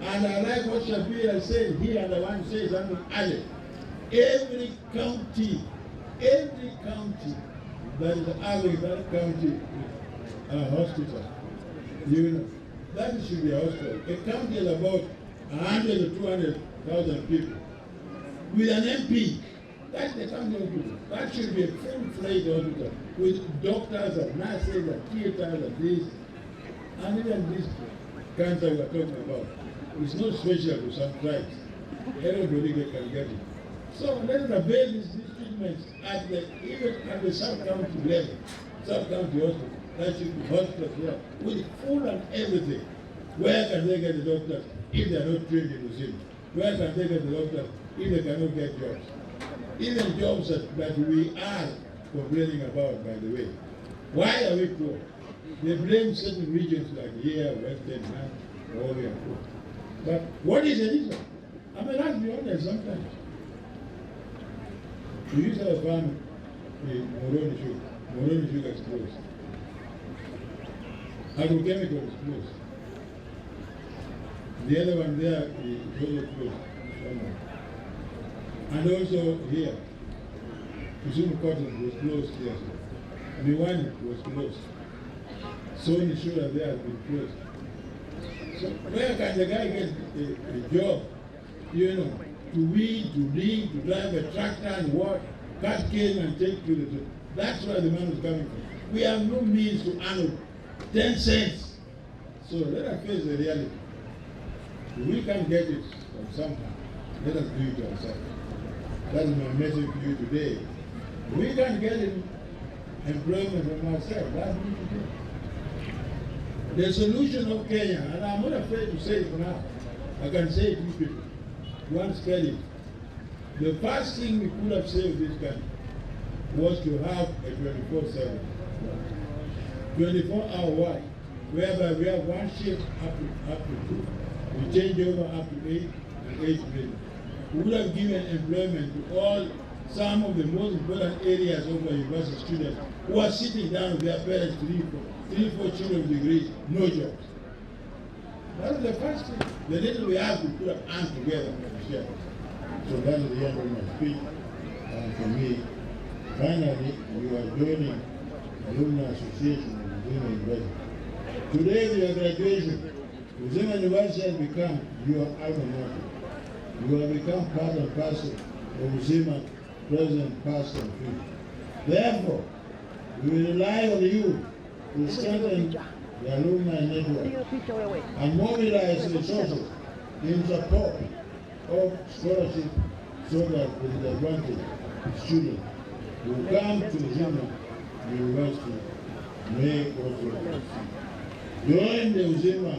S7: And I like what Shapira said here, and I want to say something added. Every county that is having that county hospital, you know, that should be a hospital. A county is about 100 or 200,000 people. With an MP, that's the county hospital. That should be a full-fledged hospital with doctors and nurses and theaters and this. And even this cancer we're talking about, it's not special to some tribes. Everybody can get it. So let us avail these treatments even at the sub-county level, sub-county hospital. That should be hospital here with food and everything. Where can they get the doctors if they are not trained in Uzima? Where can they get the doctors if they cannot get jobs? Even jobs that we are complaining about, by the way. Why are we poor? They blame certain regions like here, Western, all we are poor. But what is the reason? I mean, let's be honest sometimes. We used to have a farm in Moroni Sugar. Moroni Sugar is closed. Agrochemical is closed. The other one there is also closed. And also here, Kisumu Cotton was closed here. Miwani was closed. Sony Sugar there has been closed. So where can the guy get a job, you know, to weed, to dig, to drive a tractor and what, cut cane and take to the... That's where the man is coming from. We have no means to earn 10 cents. So let us face the reality. If we can get it from somehow, let us do it ourselves. That is my message to you today. If we can get employment from ourselves, that's what we do. The solution of Kenya, and I'm not afraid to say it now, I can say it to people. One spelling. The first thing we could have saved this country was to have a 24/7, 24-hour work, whereby we have one shift up to 2, we change over up to 8 and 8 million. We would have given employment to all some of the most important areas of our university students who are sitting down with their parents, 3-4 children degrees, no jobs. That is the first thing. The little we have, we put our hands together and share. So that is the end of my speech. And for me, finally, we are joining Alumni Association of Uzima University. Today, your graduation, Uzima University has become your alma mater. You have become part and parcel of Uzima, present, past, and future. Therefore, we will rely on you to strengthen the alumni network, and mobilize resources in support of scholarship so that the disadvantaged students who come to Uzima University may also join the Uzima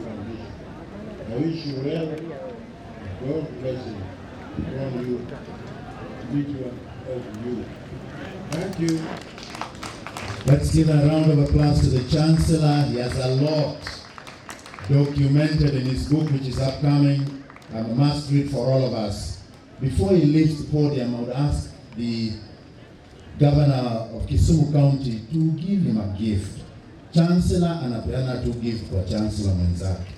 S7: Foundation. I wish you well. God bless you. On you, each one of you. Thank you.
S10: Let's give a round of applause to the Chancellor. He has a lot documented in his book, which is upcoming, and a must read for all of us. Before he leaves the podium, I would ask the Governor of Kisumu County to give him a gift. Chancellor anapeana tu gift kwa Chancellor mwenzake.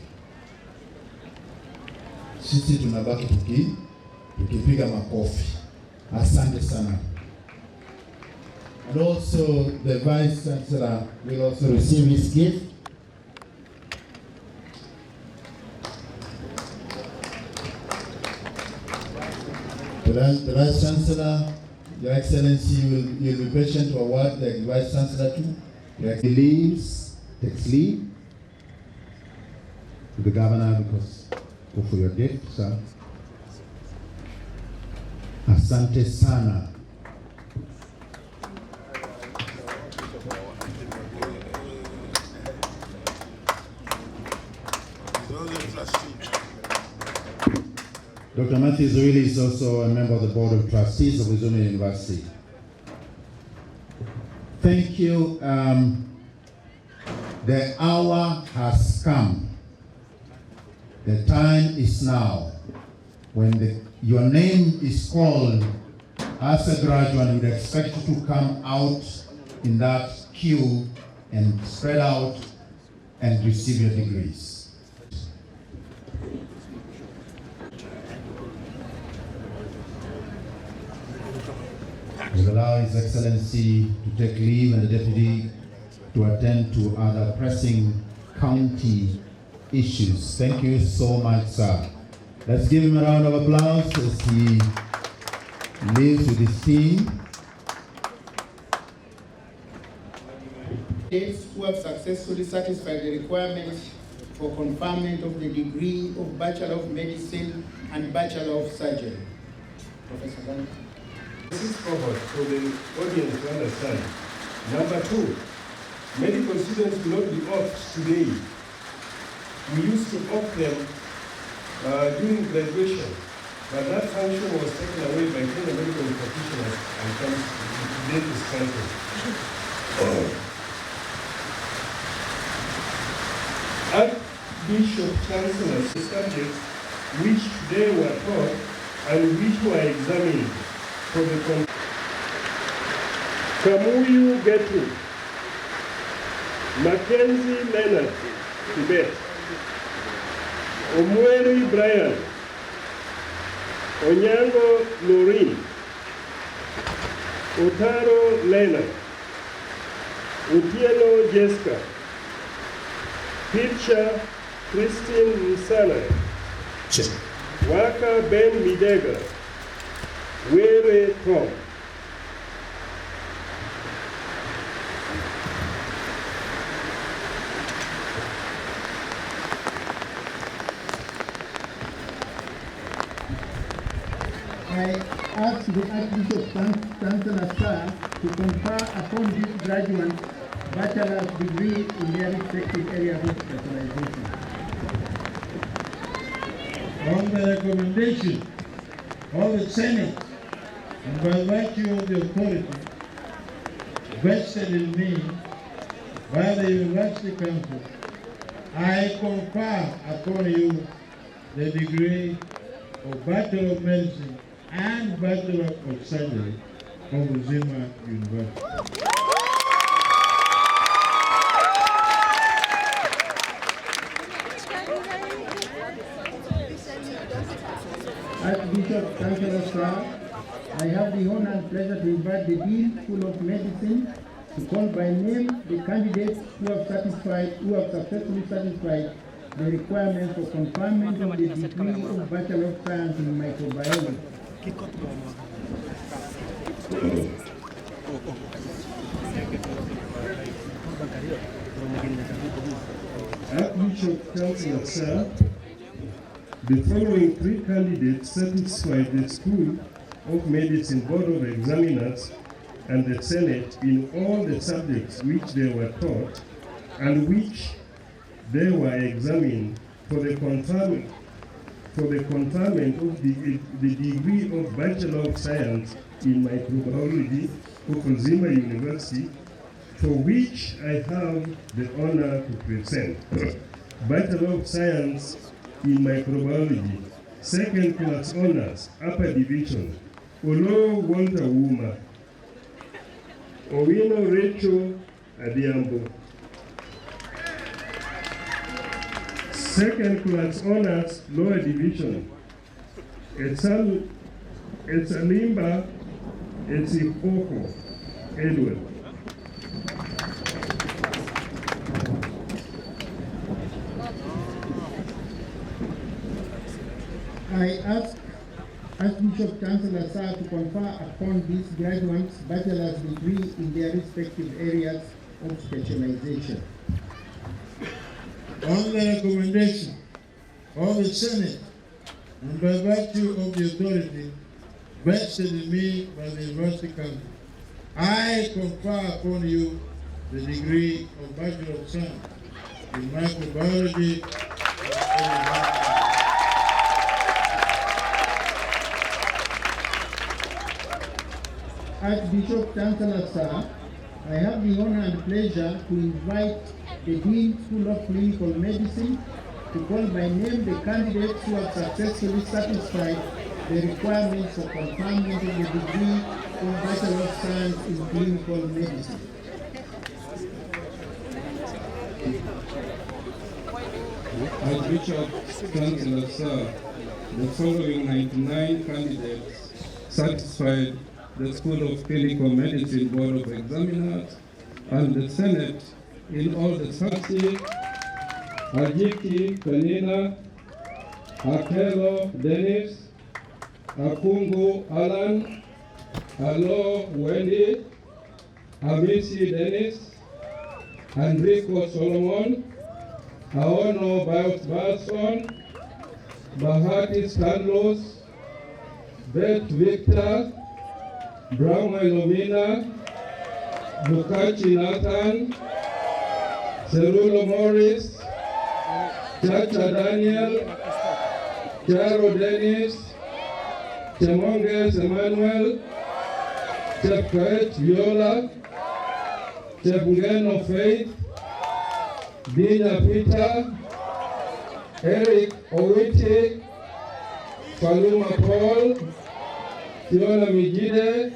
S10: Sisi tunabaki tukipiga makofi. Asante sana. And also the Vice Chancellor will also receive his gift. The Vice Chancellor, Your Excellency, you'll be patient to award the Vice Chancellor to. He leaves, takes leave to the Governor because for your gift, sir. Asante sana. Dr. Matthew Zoili is also a member of the Board of Trustees of Uzima University. Thank you. The hour has come. The time is now. When your name is called as a graduate, we would expect you to come out in that queue and spread out and receive your degrees. We allow His Excellency to take leave and the Deputy to attend to other pressing county issues. Thank you so much, sir. Let's give him a round of applause as he leaves with his team.
S1: Who have successfully satisfied the requirements for conferment of the degree of Bachelor of Medicine and Bachelor of Surgery. Professor Gandhi.
S22: This is covered for the audience to understand. Number two, medical students will not be off today. We used to off them during graduation, but that function was taken away by Kenya medical practitioners and date is cancelled. Archbishop Chancellors, the subjects which today were taught and which were examined for the Kamuyu Getu, Mackenzie Leonard, Tibet, Omweri Brian, Onyango Noreen, Otaro Leonard, Utieno Jessica, Pilcha Christine Nsana, Waka Ben Midega, Were Tom.
S1: I ask the Archbishop Chancellor Sir to confer upon these graduates bachelor's degree in their respective areas of specialization.
S7: On the recommendation of the Senate, and by virtue of the authority vested in me by the University Council, I confer upon you the degree of Bachelor of Medicine and Bachelor of Surgery from Uzima University.
S1: Archbishop Chancellor Sir, I have the honor and pleasure to invite the Dean School of Medicine to call by name the candidates who have successfully satisfied the requirements for conferment of the degree of Bachelor of Science in Microbiology.
S22: Archbishop Councillor Sir, the following 3 candidates satisfied the School of Medicine Board of Examiners and the Senate in all the subjects which they were taught and which they were examined for the conferment of the degree of Bachelor of Science in Microbiology of Uzima University, for which I have the honor to present. Bachelor of Science in Microbiology, 2nd class honors, upper division, Olo Walter Wuma, Owino Rachel Adiambo. 2nd class honors, lower division, Etsalimba Etsipoko Edward.
S1: I ask Archbishop Chancellor Sir to confer upon these graduates bachelor's degree in their respective areas of specialization.
S7: On the recommendation of the Senate and by virtue of the authority vested in me by the University Council, I confer upon you the degree of Bachelor of Science in Microbiology.
S1: Archbishop Chancellor Sir, I have the honor and pleasure to invite the Dean School of Clinical Medicine to call by name the candidates who have successfully satisfied the requirements for conferment of the degree of Bachelor of Science in Clinical Medicine.
S21: Archbishop Chancellor Sir, the following 99 candidates satisfied the School of Clinical Medicine Board of Examiners and the Senate in all the subjects: Ajiki Penina, Akelo Dennis, Akungu Alan, Alo Wendy, Amisi Dennis, Enrico Solomon, Aono Barson, Bahati Carlos, Beth Victor, Brahma Lovina, Bukachi Nathan, Cerulo Morris, Chacha Daniel, Charo Dennis, Chemonges Emmanuel, Chepkoech Viola, Chepngeno Faith, Dina Peter, Eric Owiti, Faluma Paul, Fiona Mijide,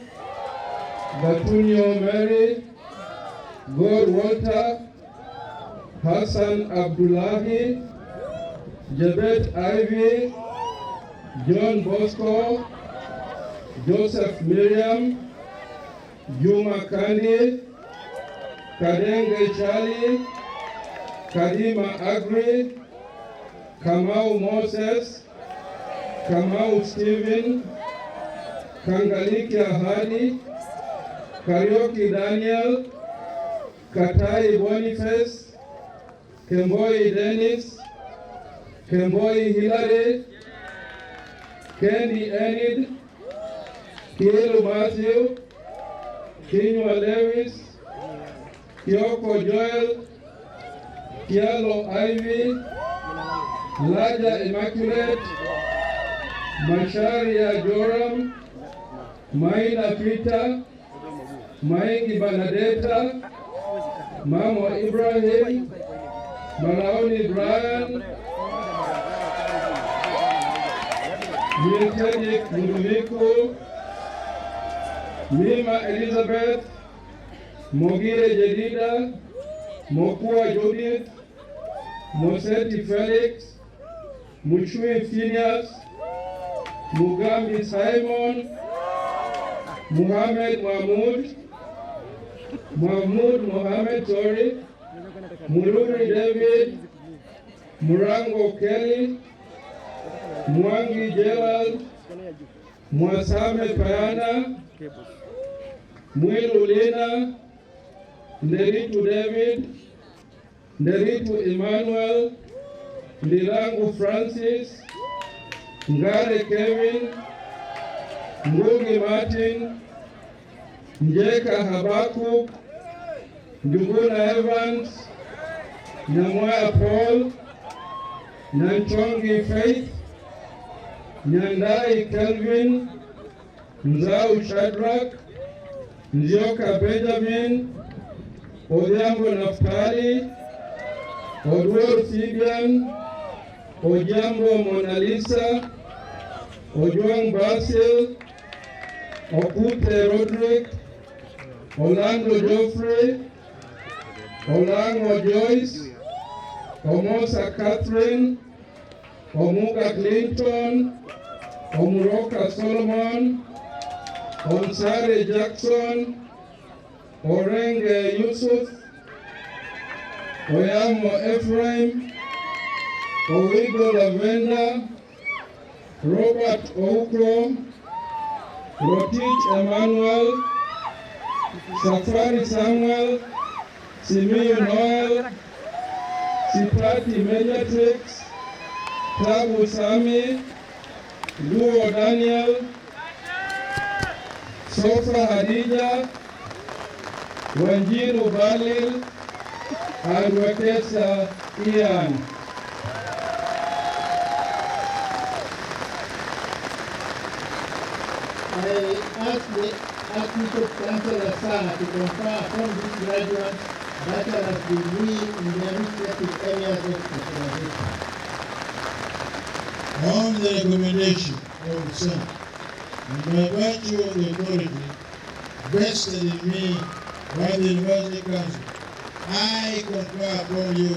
S21: Batunio Mary, God Walter, Hassan Abdullahi, Jebet Ivy, John Bosco, Joseph Miriam, Juma Kandi, Kadenge Charlie, Kadima Agri, Kamau Moses, Kamau Stephen, Kangaliki Ahadi, Karioki Daniel, Katai Boniface, Kemboi Dennis, Kemboi Hilary, Kenny Enid, Kielu Matthew, Kinywa Lewis, Kioko Joel, Kialo Ivy, Laja Immaculate, Masharia Joram, Maina Peter, Maingi Banadeta, Mamo Ibrahim, Malaoni Brian, Miltenik Mudumiku, Mima Elizabeth, Mogire Jedida, Mokua Judith, Moseti Felix, Muchui Phineas, Mugambi Simon, Muhammad Mahmoud, Mahmoud Mohammed Tori, Mururi David, Murango Kelly, Mwangi Gerald, Mwasame Payana, Mwilu Lina,
S3: Nderitu David, Nderitu Emmanuel, Ndirangu Francis, Ngare Kevin, Ngugi Martin, Njeka Habaku, Njuguna Evans, Nyamoya Paul, Nyanchongi Faith, Nyandai Kelvin, Nzau Shadrach, Nzioka Benjamin, Odhiambo Naftali, Odwor Sibian, Ojambo Mona Lisa, Ojuang Basil, Okute Roderick, Orlando Geoffrey, Olango Joyce, Omosa Catherine, Omuga Clinton, Omuroka Solomon, Onsare Jackson, Orenge Yusuf, Oyamo Ephraim, Owigo Lavenda, Robert Oukro, Rotich Emmanuel, Safari Samuel, Simeon Noel, Sipati Mediatrix, Tabu Sami, Luo Daniel, Sofa Hadija, Wanjiru Balil, and Wakesa Ian.
S1: I ask the Archbishop Chancellor Sana to confer upon these graduates bachelor's degree in their respective areas of specialization.
S7: On the recommendation of the Senate, and by virtue of the authority vested in me by the University Council, I confer upon you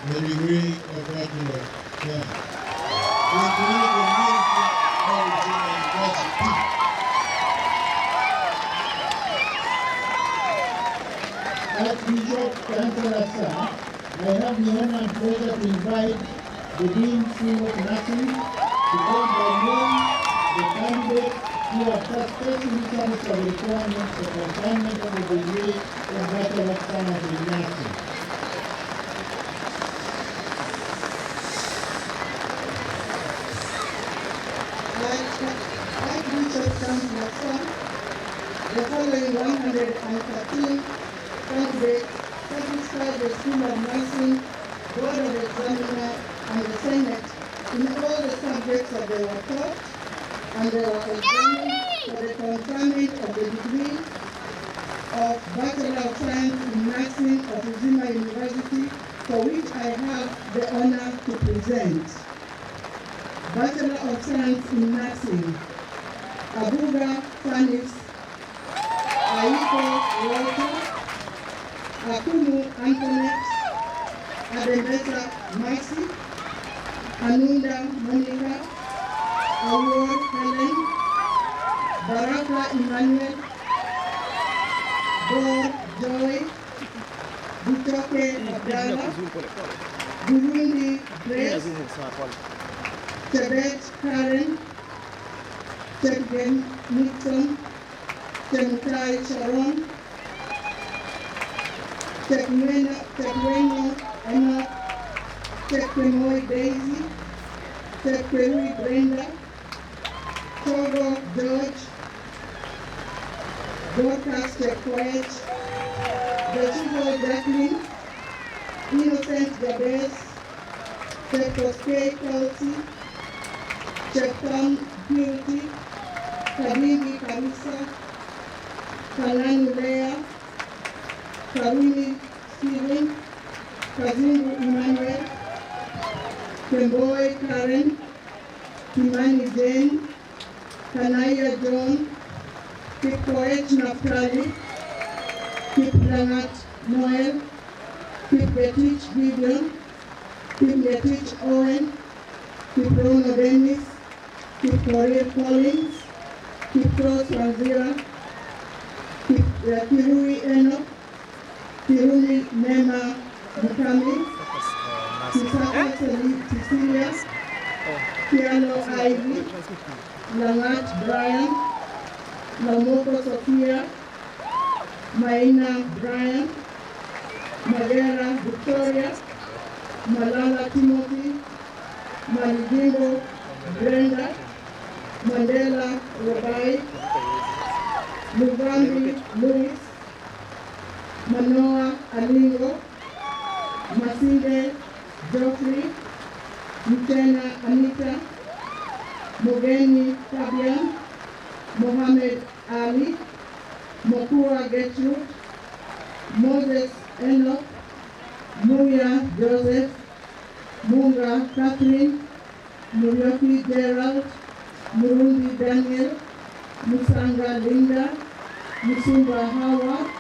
S7: the degree of Bachelor of Science. In political management of Uzima University.
S1: Archbishop Chancellor Sana, I have the honor and pleasure to invite the Dean School of Nursing to call by name the candidates who have successfully satisfied the requirements for conferment of the degree of Bachelor of Science in Nursing.
S11: Archbishop Chancellor Sana, the following 113 candidates satisfied the School of Nursing, Board of Examiner, and the Senate in all the subjects that they were taught, and they were examined for the conferment of the degree of Bachelor of Science in Nursing at Uzima University, for which I have the honor to present. Bachelor of Science in Nursing, Abuga Fanis, Aiko Walter, Akumu Antoinette, Adebeta Mercy, Anunda Monica, Award Helen, Baraka Emmanuel, Dor Joy, Butoke Abdallah, Burundi Grace, Tebet Karen, Tebgen Nixon, Temutai Sharon, Tekwenyo Enoch, Tekwemoy Daisy, Tekweri Brenda, Togo George, Dorcas Tekwech, Bechugo Jacqueline, Innocent Jabez, Tekoske Kelsey, Chepton Beauty, Kadimi Kamisa, Kalani Lea, Karuni Stephen, Kazungu Emmanuel, Kemboy Karen, Kimani Jane, Kanaya John, Kipkoech Naftali, Kiplangat Noel, Kipbetich Gideon, Kipbetich Owen, Kiprono Dennis, Kipkorir Collins, Kipros Wanzira, Kirui Eno, Kirumi Nema Bukami, Kisaka Cecilia, Kiano Ivy, Langat Brian, Lamoko Sophia, Maina Brian, Magera Victoria, Malala Timothy, Malijimbo Brenda, Mandela Robai, Lugambi Louis, Manoa Alingo, Masinde Geoffrey, Mutena Anita, Mogeni Fabian, Mohammed Ali, Mokua Gertrude, Moses Enoch, Muya Joseph, Munga Catherine, Murioki Gerald, Murundi Daniel, Musanga Linda, Musumba Hawa,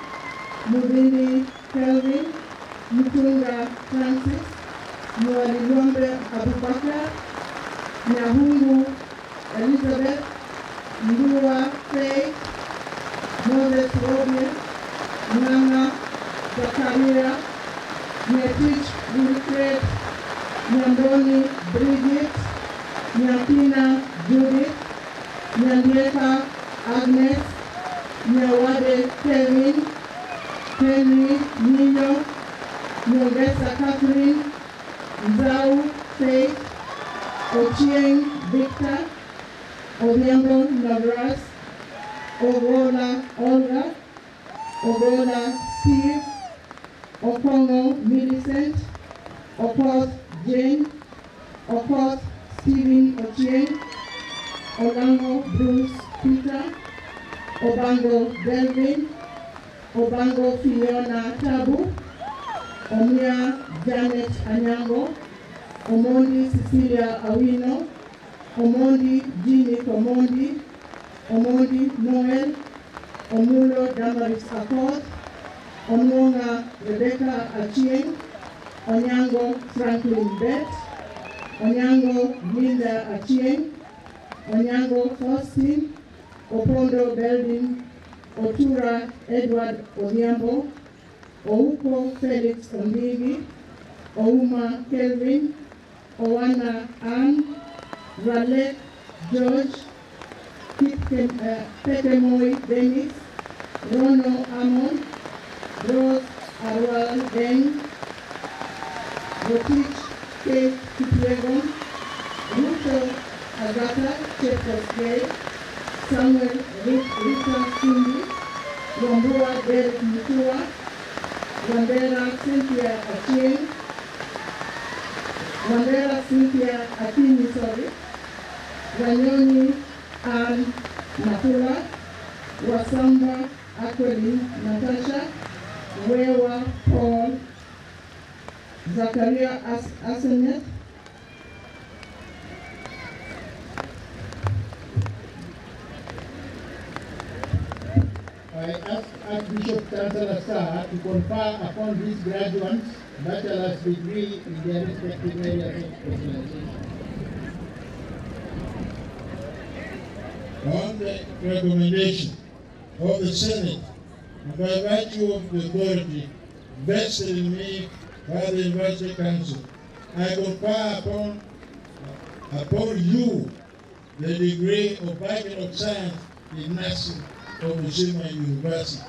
S11: Mudini Kelvin, Mutunga Francis, Mwaliluambe Abubakar, Nyahungu Elizabeth, Ndua Faith, Moses Rodney, Nana Zakaria, Nyatich Wilfred, Nyandoni Bridget, Nyapina Judith, Nyandieka Agnes, Nyawade Kevin, Henry Nino, Nyongesa Catherine, Zau Faith, Ochieng Victor, Odhiambo Navras, Ogola Olga, Ogola Steve, Okongo Millicent, Okoth Jane, Okoth Stephen Ochieng, Olango Bruce Peter, Obango Delvin, Obango Fiona Tabu, Omia Janet Anyango, Omondi Cecilia Awino, Omondi Jeannie Omondi, Omondi Noel, Omulo Damaris Akot, Omonga Rebecca Achieng, Onyango Franklin Bet, Onyango Linda Achieng, Onyango Faustin, Opondo Beldin, Otura Edward Odhiambo, Ouko Felix Ondigi, Ouma Kelvin, Owana Ann, Ralek George, Petemoy Dennis, Rono Amon, Rose Arwal Deng, Rotich Kate Kiplegon, Ruto Agata Chepos Gay, Samuel Rita Sindi, Wambua Derek Mutua, Wandera Cynthia Achieng, Wandera Cynthia Atini, Wanyoni Ann Napula, Wasamba Aquilin Natasha, Wewa Paul, Zakaria Asenet,
S1: I ask Archbishop Chancellor Sir to confer upon these graduates bachelor's degree in their respective areas of specialization.
S7: On the recommendation of the Senate, and by virtue of the authority vested in me by the University Council, I confer upon you the degree of Bachelor of Science in Nursing of Uzima University.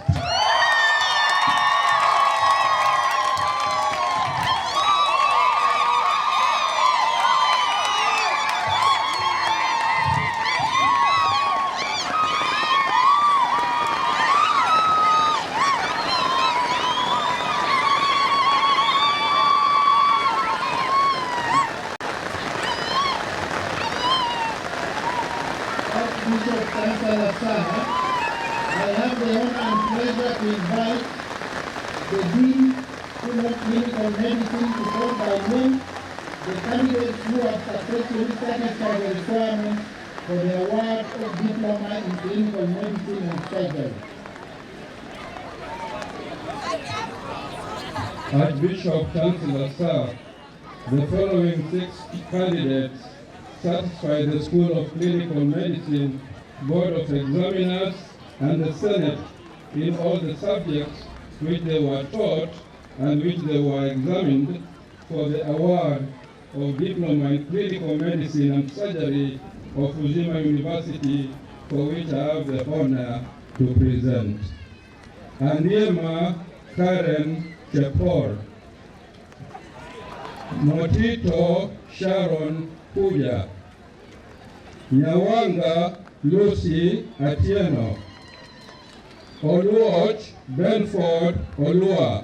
S1: Archbishop Chancellor Sir, I have the honor and pleasure to invite the Dean School of Clinical Medicine to call by name the candidates who have successfully satisfied the requirements for the award of Diploma in Clinical Medicine and Surgery.
S3: Archbishop Chancellor Sir, the following 6 candidates satisfy the School of Clinical Medicine, Board of Examiners, and the Senate in all the subjects which they were taught and which they were examined for the award of Diploma in Clinical Medicine and Surgery of Uzima University, for which I have the honor to present. Andiema Karen Chepor. Motito Sharon Puja. Nyawanga Lucy Atieno. Oluoch Benford Olua.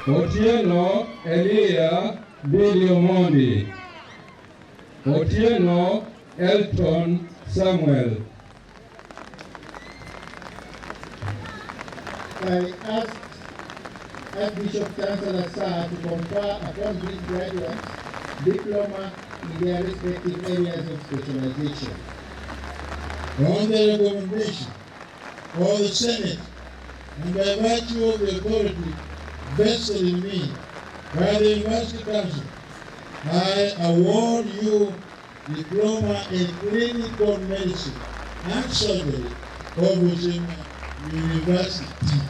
S3: Otieno Elia Billy Omondi. Otieno Elton Samuel.
S1: I asked Archbishop Chancellor Sir to confer upon these graduates diploma in their respective areas of specialization.
S7: On the recommendation of the Senate, and by virtue of the authority vested in me by the University Council, I award you diploma in clinical medicine and surgery of Uzima University.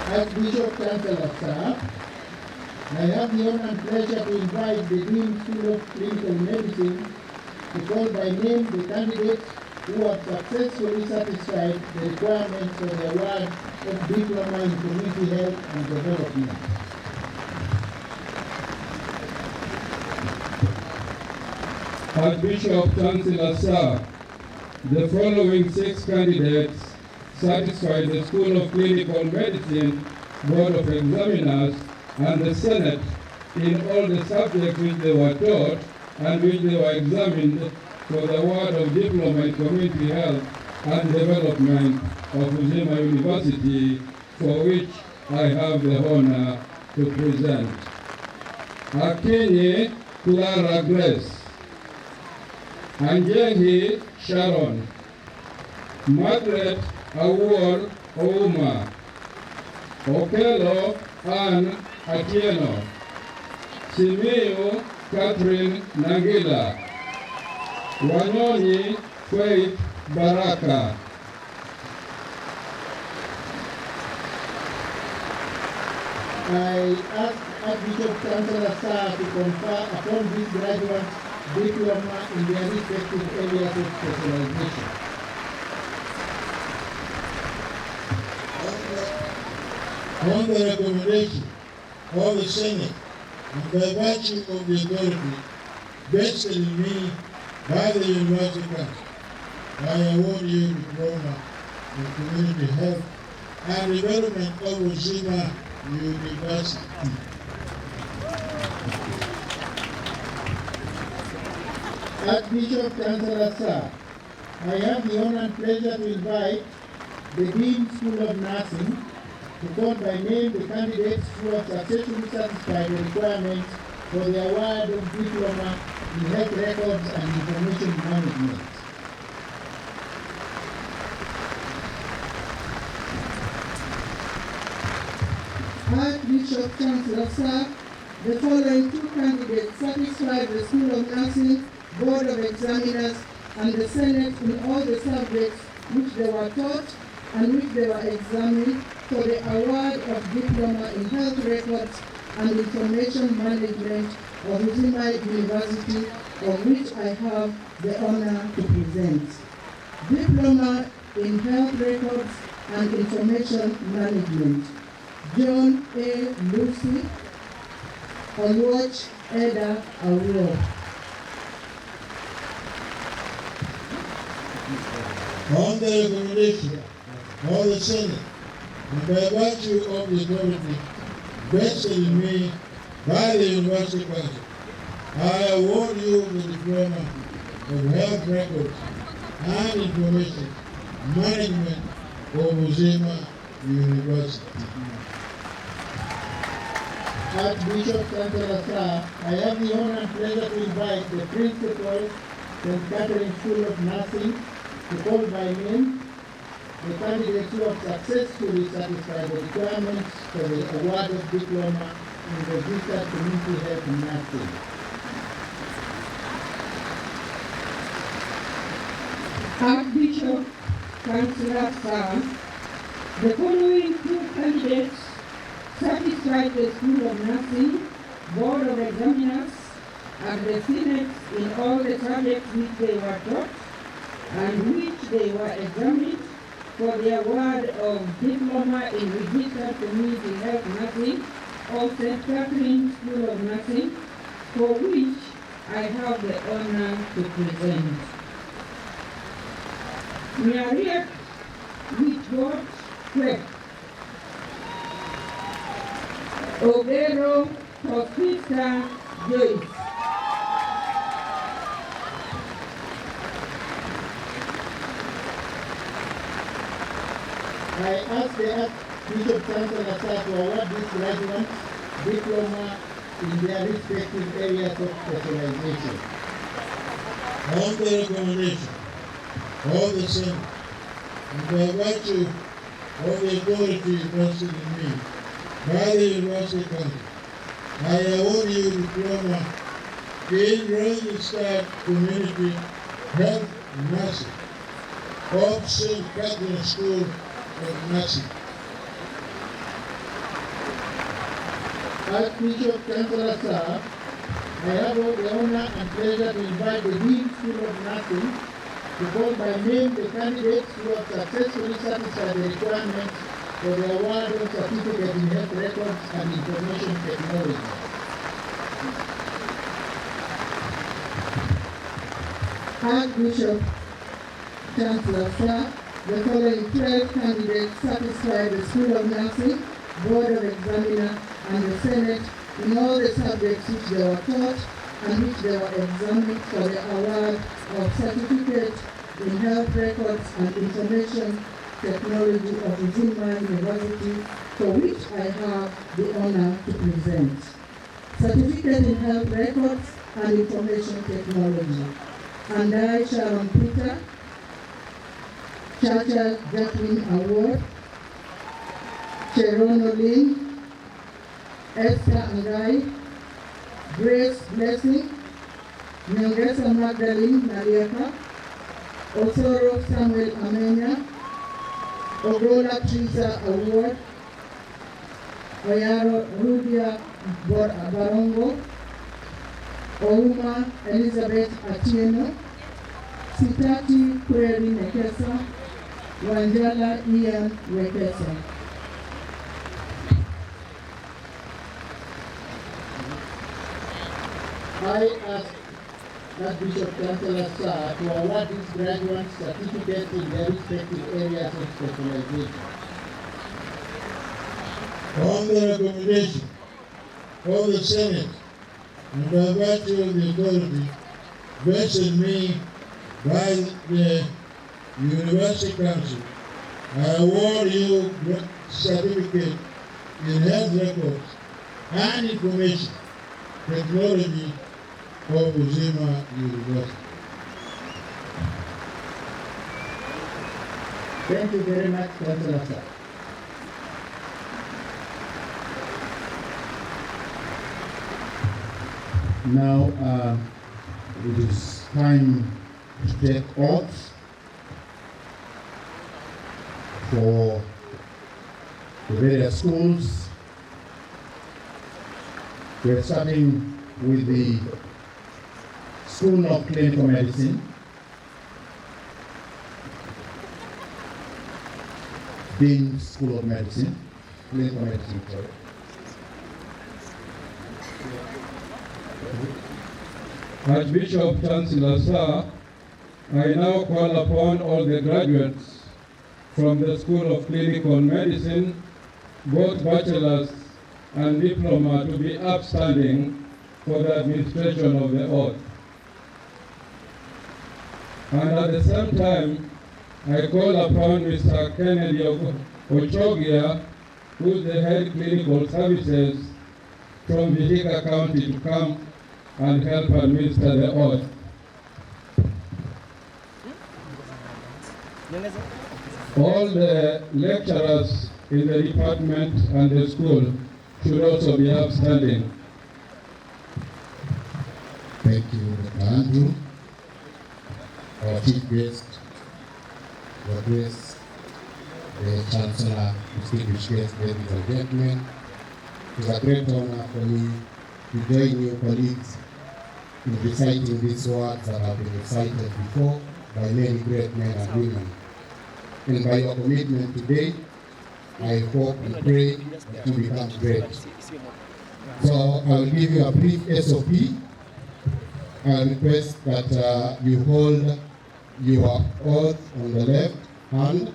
S1: Archbishop Chancellor Sir, I have the honor and pleasure to invite the Dean School of Clinical Medicine to call by name the candidates who have successfully satisfied the requirements for the award of Diploma in Community Health and Development.
S3: Archbishop Chancellor Sir, the following 6 candidates satisfied the School of Clinical Medicine Board of Examiners and the Senate in all the subjects which they were taught and which they were examined for the award of Diploma in Community Health and Development of Uzima University, for which I have the honor to present. Akinyi Clara Grace. Anjengi Sharon. Margaret Awuor Ouma. Okelo Ann Atieno. Simiyu Catherine Nangila. Wanyonyi Faith Baraka.
S1: I ask Archbishop Chancellor Sir to confer upon these graduates diploma in their respective areas of specialization.
S7: On the recommendation of the Senate, and by virtue of the authority vested in me by the University Council, I award you diploma in community health and development of Uzima University.
S1: Archbishop Chancellor Sir, I have the honor and pleasure to invite the Dean School of Nursing to call by name the candidates who have successfully satisfied the requirements for the award of Diploma in Health Records and Information Management.
S11: Archbishop Chancellor Sir, the following 2 candidates satisfied the School of Nursing Board of Examiners and the Senate in all the subjects which they were taught and which they were examined for the award of Diploma in Health Records and Information Management of Uzima University, of which I have the honor to present. Diploma in Health Records and Information Management. John A. Lucy, Oluoch Eda Awuor.
S7: On the recommendation of the Senate, and by virtue of the authority vested in me by the University Council, I award you the diploma of Health Records and Information Management of Uzima University.
S1: Archbishop Chancellor Sir, I have the honor and pleasure to invite the principal St. Catherine School of Nursing to call by name the candidates who have successfully satisfied the requirements for the award of Diploma in Registered Community Health Nursing.
S11: Archbishop Chancellor Sir, the following 2 candidates satisfied the School of Nursing Board of Examiners and the Senate in all the subjects which they were taught
S12: and which they were examined for the award of Diploma in Registered Community Health Nursing of St. Catherine School of Nursing, for which I have the honor to present. Miariak Witchbot Kwek, Ogero Hospita Joyce,
S1: I ask the Archbishop Chancellor Sir to award these graduates diploma in their respective areas of specialization.
S7: On the recommendation of the Senate, and by virtue of the authority vested in me by the University Council, I award you diploma in registered community health nursing of St. Catherine School of Nursing.
S1: Archbishop Chancellor Sir, I have the honor and pleasure to invite the Dean School of Nursing to call by name the candidates who have successfully satisfied the requirements for the award of Certificate in Health Records and Information Technology.
S11: Archbishop Chancellor Sir, the following 12 candidates satisfy the School of Nursing, Board of Examiner, and the Senate in all the subjects which they were taught and which they were examined for the award of Certificate in Health Records and Information Technology of Uzima University, for which I have the honor to present. Certificate in Health Records and Information Technology. And I, Sharon Peter, Chacha Jacqueline Award, Cherono Lynn, Esther Angai, Grace Blessing, Nyongesa Magdalene Naliaka, Osoro Samuel Amenya, Ogola Teresa Award, Oyaro Rudia Barongo, Ouma Elizabeth Atieno, Sitati Kweri Nekesa, Wanjala Ian Wekesa.
S1: I ask Archbishop Chancellor Sir to award these graduates certificates in their respective areas of specialization.
S7: On the recommendation of the Senate, and by virtue of the authority vested in me by the University Council, I award you certificate in health records and information technology of Uzima University.
S1: Thank you very much, Councillor Sir.
S10: Now it is time to take oath for the various schools. We're starting with the School of Clinical Medicine. Dean School of Medicine, Clinical Medicine, sorry.
S3: Archbishop Chancellor Sir, I now call upon all the graduates from the School of Clinical Medicine, both bachelor's and diploma, to be upstanding for the administration of the oath. And at the same time, I call upon Mr. Kennedy Ochogia, who is the head clinical services from Vihiga County, to come and help administer the oath. All the lecturers in the department and the school should also be upstanding.
S10: Thank you, Dr. Andrew. Our chief guest, Your Grace, the Chancellor, distinguished guests, ladies and gentlemen. It is a great honor for me to join you colleagues in reciting these words that have been recited before by many great men and women. And by your commitment today, I hope and pray that you become great. So I will give you a brief SOP. I request that you hold your oath on the left hand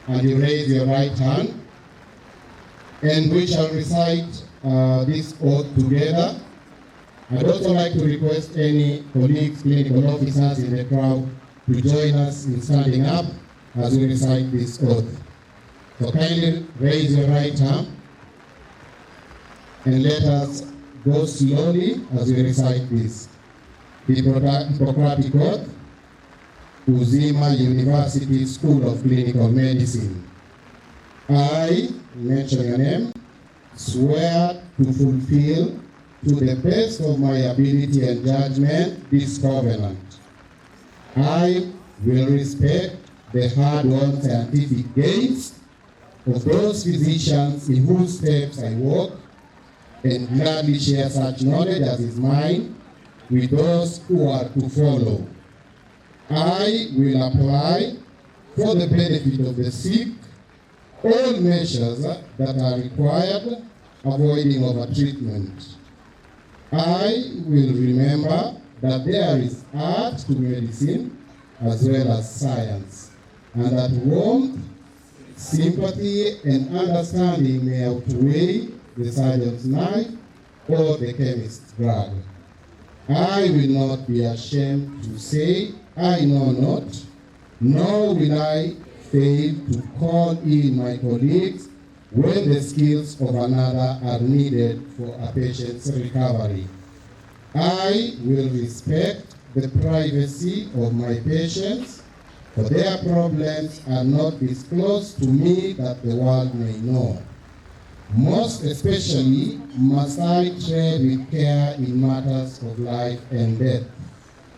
S10: and you raise your right hand, and we shall recite this oath together. I'd also like to request any colleagues, clinical officers in the crowd to join us in standing up as we recite this oath. So kindly raise your right hand and let us go slowly as we recite this. Hippocratic Oath, Uzima University School of Clinical Medicine. I, mention your name, swear to fulfill to the best of my ability and judgment this covenant. I will respect the hard-won scientific gains of those physicians in whose steps I walk, and gladly share such knowledge as is mine with those who are to follow. I will apply for the benefit of the sick all measures that are required, avoiding overtreatment. I will remember that there is art to medicine as well as science, and that warmth, sympathy, and understanding may outweigh the surgeon's knife or the chemist's drug. I will not be ashamed to say I know not, nor will I fail to call in my colleagues when the skills of another are needed for a patient's recovery. I will respect the privacy of my patients, for their problems are not disclosed to me that the world may know. Most especially must I tread with care in matters of life and death.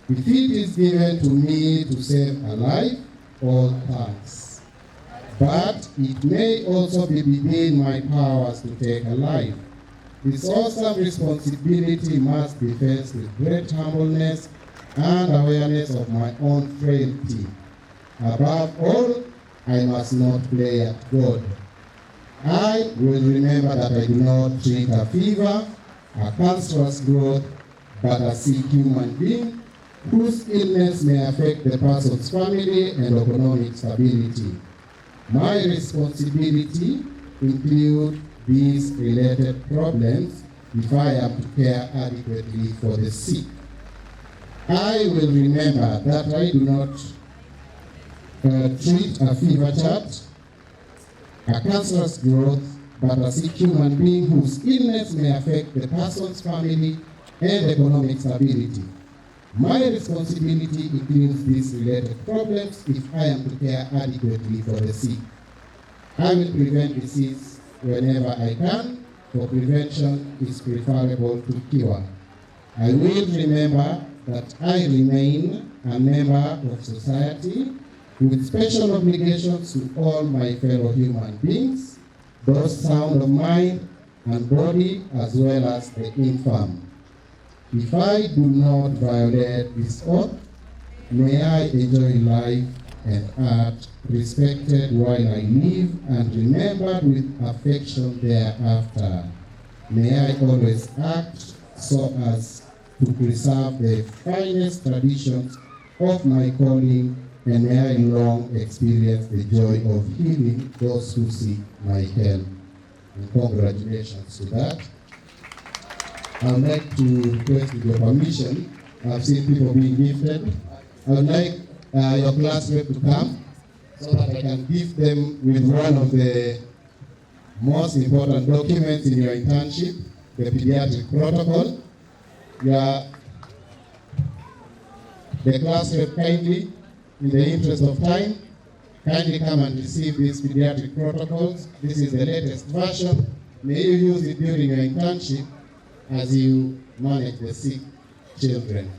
S10: If it is given to me to save a life, all thanks. But it may also be within my powers to take a life. This awesome responsibility must be faced with great humbleness and awareness of my own frailty. Above all, I must not play at God. I will remember that I do not treat a fever, a cancerous growth, but a sick human being whose illness may affect the person's family and economic stability. My responsibility includes these related problems if I am to care adequately for the sick. I will remember that I do not treat a fever chart, a cancerous growth, but a sick human being whose illness may affect the person's family and economic stability. My responsibility includes these related problems if I am to care adequately for the sick. I will prevent disease whenever I can, for prevention is preferable to cure. I will remember that I remain a member of society with special obligations to all my fellow human beings, those sound of mind and body as well as the infirm. If I do not violate this oath, may I enjoy life and art respected while I live and remembered with affection thereafter. May I always act so as to preserve the finest traditions of my calling, and may I long experience the joy of healing those who seek my help. And congratulations to that. I would like to request, with your permission, I've seen people being gifted. I would like your classmate to come so that I can gift them with one of the most important documents in your internship, the pediatric protocol. The classmate kindly, in the interest of time, kindly come and receive these pediatric protocols. This is the latest version. May you use it during your internship as you manage the sick children.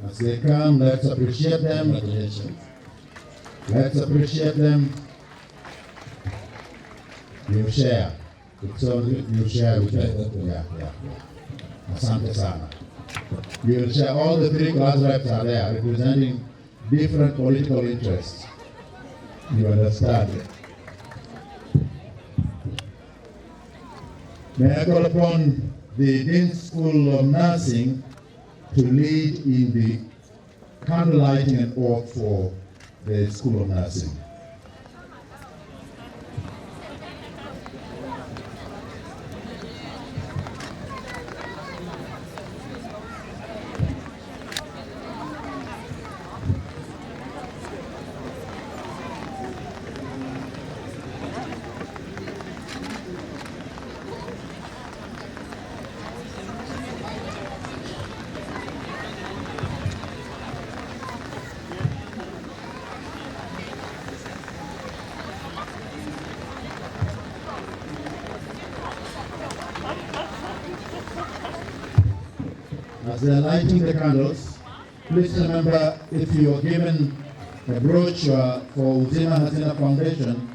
S10: As they come, let's appreciate them. Congratulations. Let's appreciate them. You share. So you share with them. Yeah. Asante sana. You will share. All the three class reps are there representing different political interests. You understand? May I call upon the Dean School of Nursing to lead in the candle lighting and oath for the School of Nursing. As they are lighting the candles, please remember, if you are given a brochure for Uzima Hazina Foundation,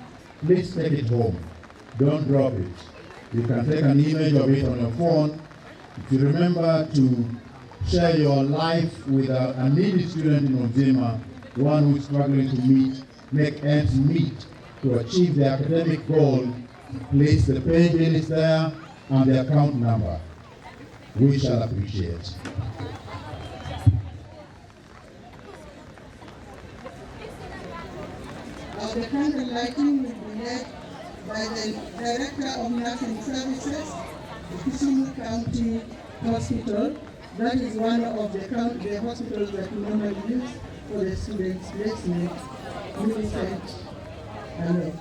S10: please take it home. Don't drop it. You can take an image of it on your phone. If you remember to share your life with a needy student in Uzima, one who is struggling to make ends meet to achieve the academic goal, please, the pay bill is there and the account number. We shall appreciate.
S11: The candle lighting will be led by the Director of Nursing Services, the Kisumu County Hospital. That is one of the hospitals that we normally use for the students' placement. Millicent, hello.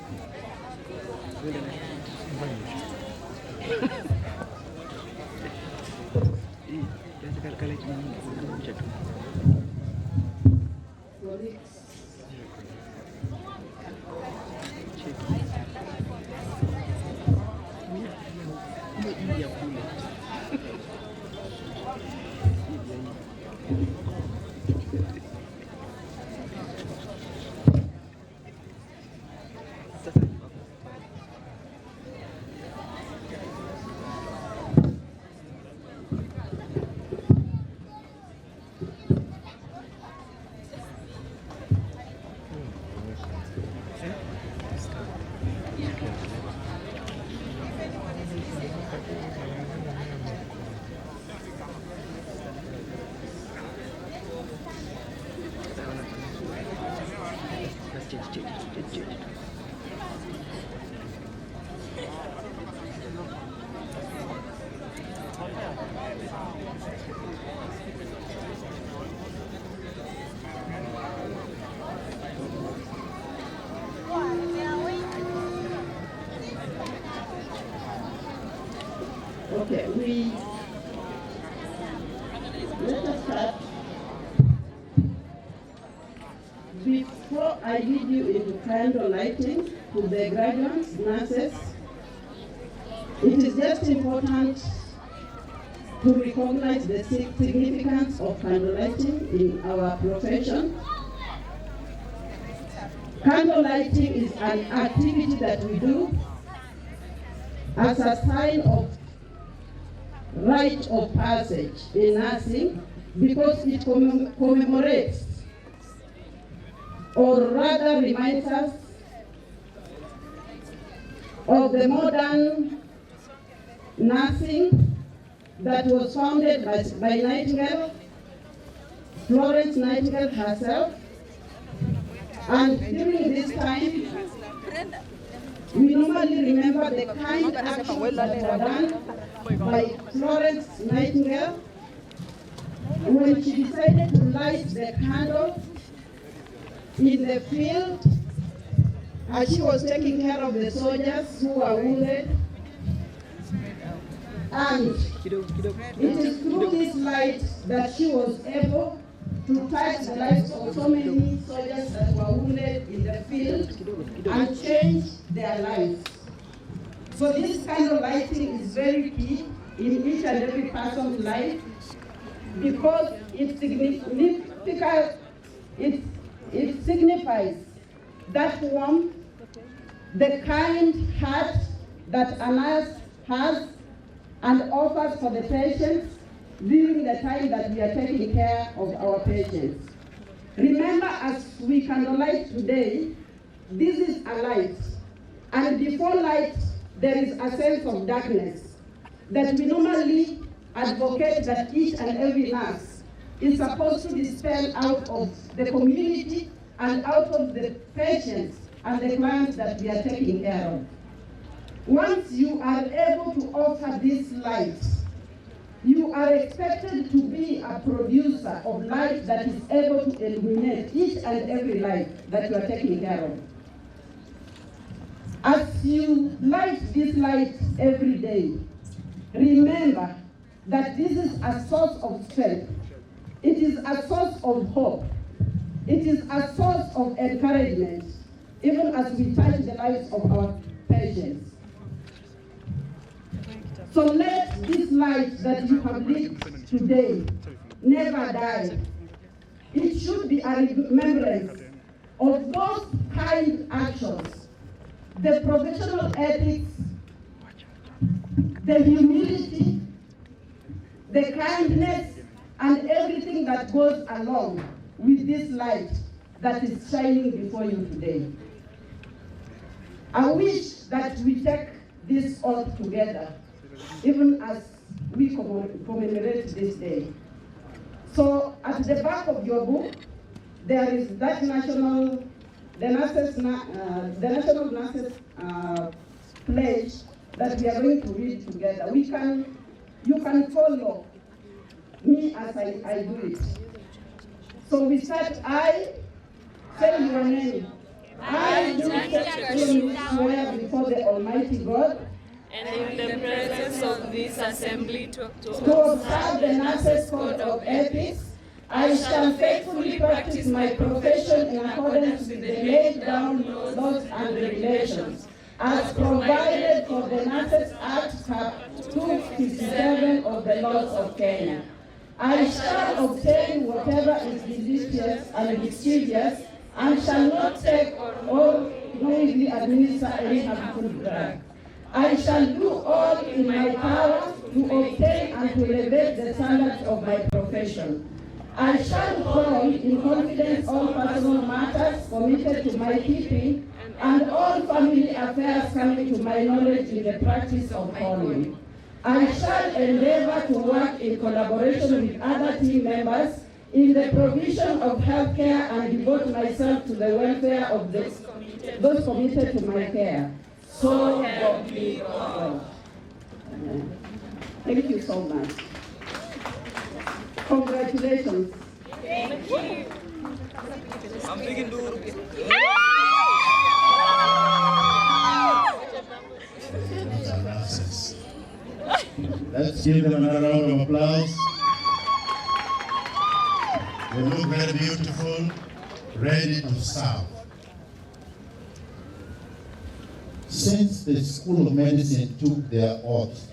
S11: Okay, let us start. Before I lead you into candle lighting to the graduates, nurses, it is just important to recognize the significance of candle lighting in our profession. Candle lighting is an activity that we do as a sign of rite of passage in nursing, because it commemorates, or rather reminds us of the modern nursing that was founded by Nightingale, Florence Nightingale herself. And during this time, we normally remember the kind actions that were done by Florence Nightingale when she decided to light the candle in the field as she was taking care of the soldiers who were wounded. And it is through this light that she was able to touch the lives of so many soldiers that were wounded in the field and change their lives. So this kind of lighting is very key in each and every person's life, because it signifies that warmth, the kind heart that a nurse has and offers for the patients during the time that we are taking care of our patients. Remember, as we candlelight today, this is a light, and before light, there is a sense of darkness that we normally advocate that each and every nurse is supposed to dispel out of the community and out of the patients and the clients that we are taking care of. Once you are able to offer this light, you are expected to be a producer of light that is able to illuminate each and every light that you are taking care of. As you light this light every day, remember that this is a source of strength. It is a source of hope. It is a source of encouragement, even as we touch the lives of our patients. So let this light that you have lit today never die. It should be a remembrance of those kind actions, the professional ethics, the humility, the kindness, and everything that goes along with this light that is shining before you today. I wish that we take this all together, even as we commemorate this day. So at the back of your book, there is that national nurses pledge that we are going to read together. You can follow me as I do it. So we start, I say your name. I do solemnly swear before the Almighty God
S13: and in the presence of this assembly to
S11: observe the Nurses' Code of Ethics. I shall faithfully practice my profession in accordance with the laid down laws and regulations as provided for the Nurses Act, Cap 257 of the laws of Kenya. I shall obtain whatever is delicious and mischievous, and shall not take or knowingly administer any harmful drug. I shall do all in my power to obtain and to elevate the standards of my profession. I shall hold in confidence all personal matters committed to my keeping and all family affairs coming to my knowledge in the practice of calling. I shall endeavor to work in collaboration with other team members in the provision of health care and devote myself to the welfare of those committed to my care. So help me God. Thank you so much. Congratulations.
S13: Thank you. I'm thinking
S10: Let's give them another round of applause. They look very beautiful, ready to serve. Since the School of Medicine took their oath,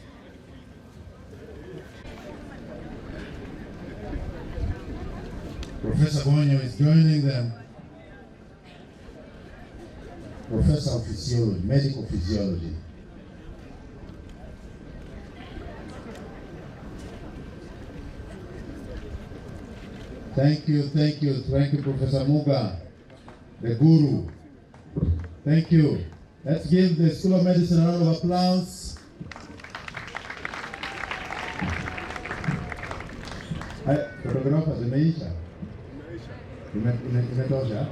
S10: Professor Bonyo is joining them. Professor of Physiology, Medical Physiology. Thank you, Professor Muga, the guru. Thank you. Let's give the School of Medicine a round of applause. Photographer zimeisha. Imetosha.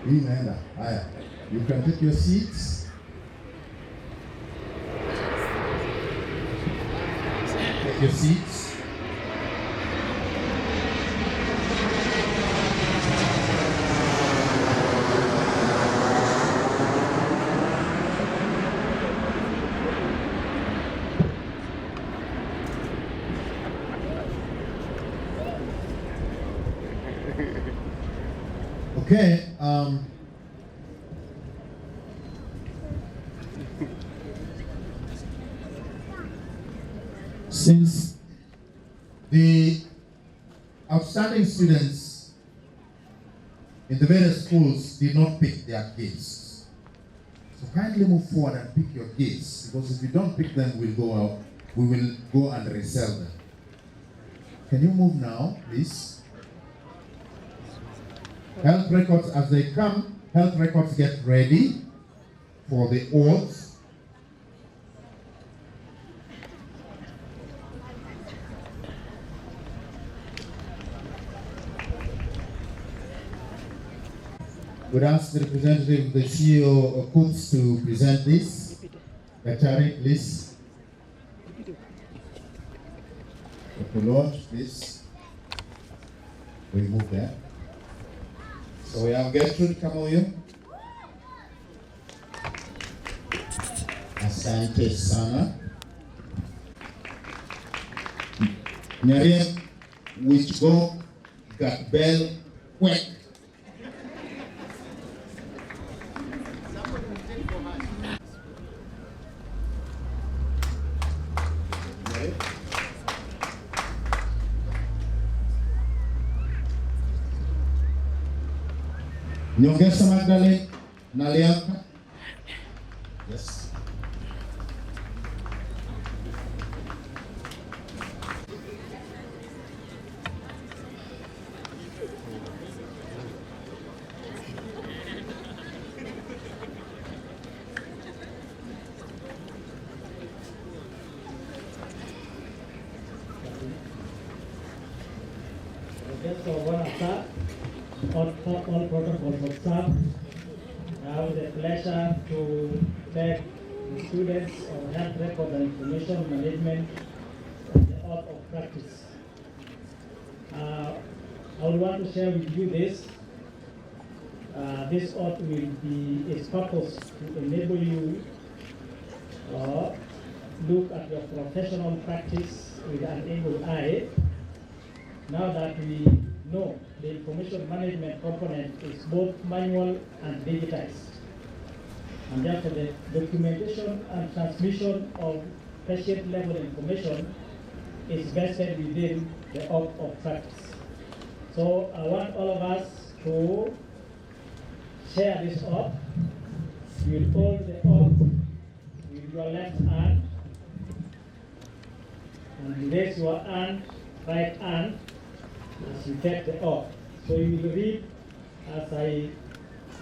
S10: Hii inaenda. Haya. You can take your seats. Take your seats. Okay, since the outstanding students in the various schools did not pick their kids. So kindly move forward and pick your kids, because if you don't pick them, we will go and resell them. Can you move now, please? Health records, as they come, health records get ready for the oaths. Would ask the representative of the CEO of Coops to present this. Daktari, please. Dr. Lord, please. We move there. So we have Gertrude Kamoyo. Asante sana. Nyariam, which go got bell quick. Nyongesa Magdalene Naliaka. Yes.
S15: All protocols observed. I have the pleasure to take the students on health record and information management and the oath of practice. I would want to share with you this. This oath will be its purpose to enable you look at your professional practice with an eagle eye. Now that we know the information management component is both manual and digitized, and therefore the documentation and transmission of patient level information is vested within the oath of practice. So I want all of us to share this oath. You will hold the oath with your left hand and raise your hand, right hand, as you take the oath. So you will read as I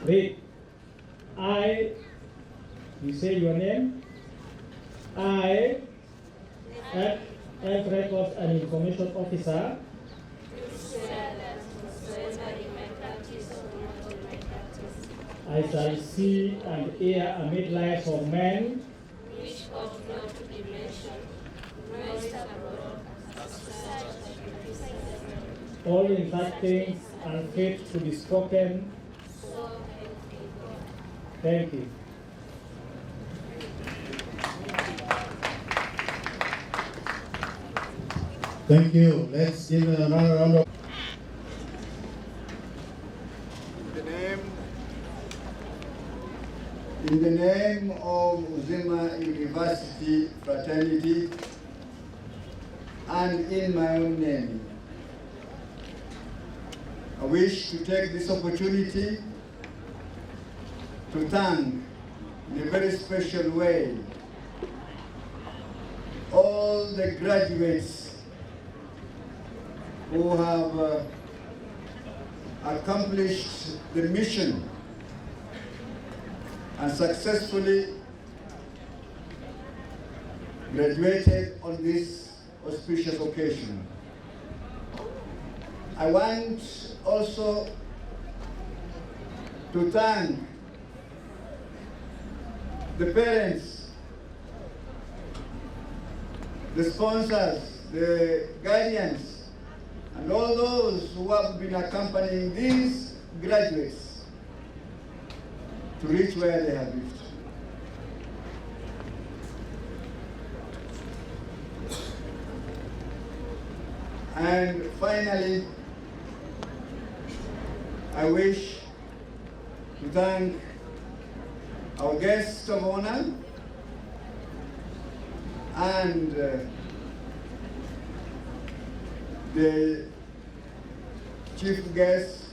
S15: read. I, you say your name. I, Health Records and Information Officer, I shall see and hear amid lives of men
S13: which ought not to be mentioned, raised abroad,
S15: all in such things unfit to be spoken. Thank you.
S10: Thank you. Let's give another round of
S14: In the name of Uzima University Fraternity and in my own name, I wish to take this opportunity to thank in a very special way all the graduates who have accomplished the mission and successfully graduated on this auspicious occasion. I want also to thank the parents, the sponsors, the guardians, and all those who have been accompanying these graduates to reach where they have reached. And finally, I wish to thank our guest of honor and the chief guest,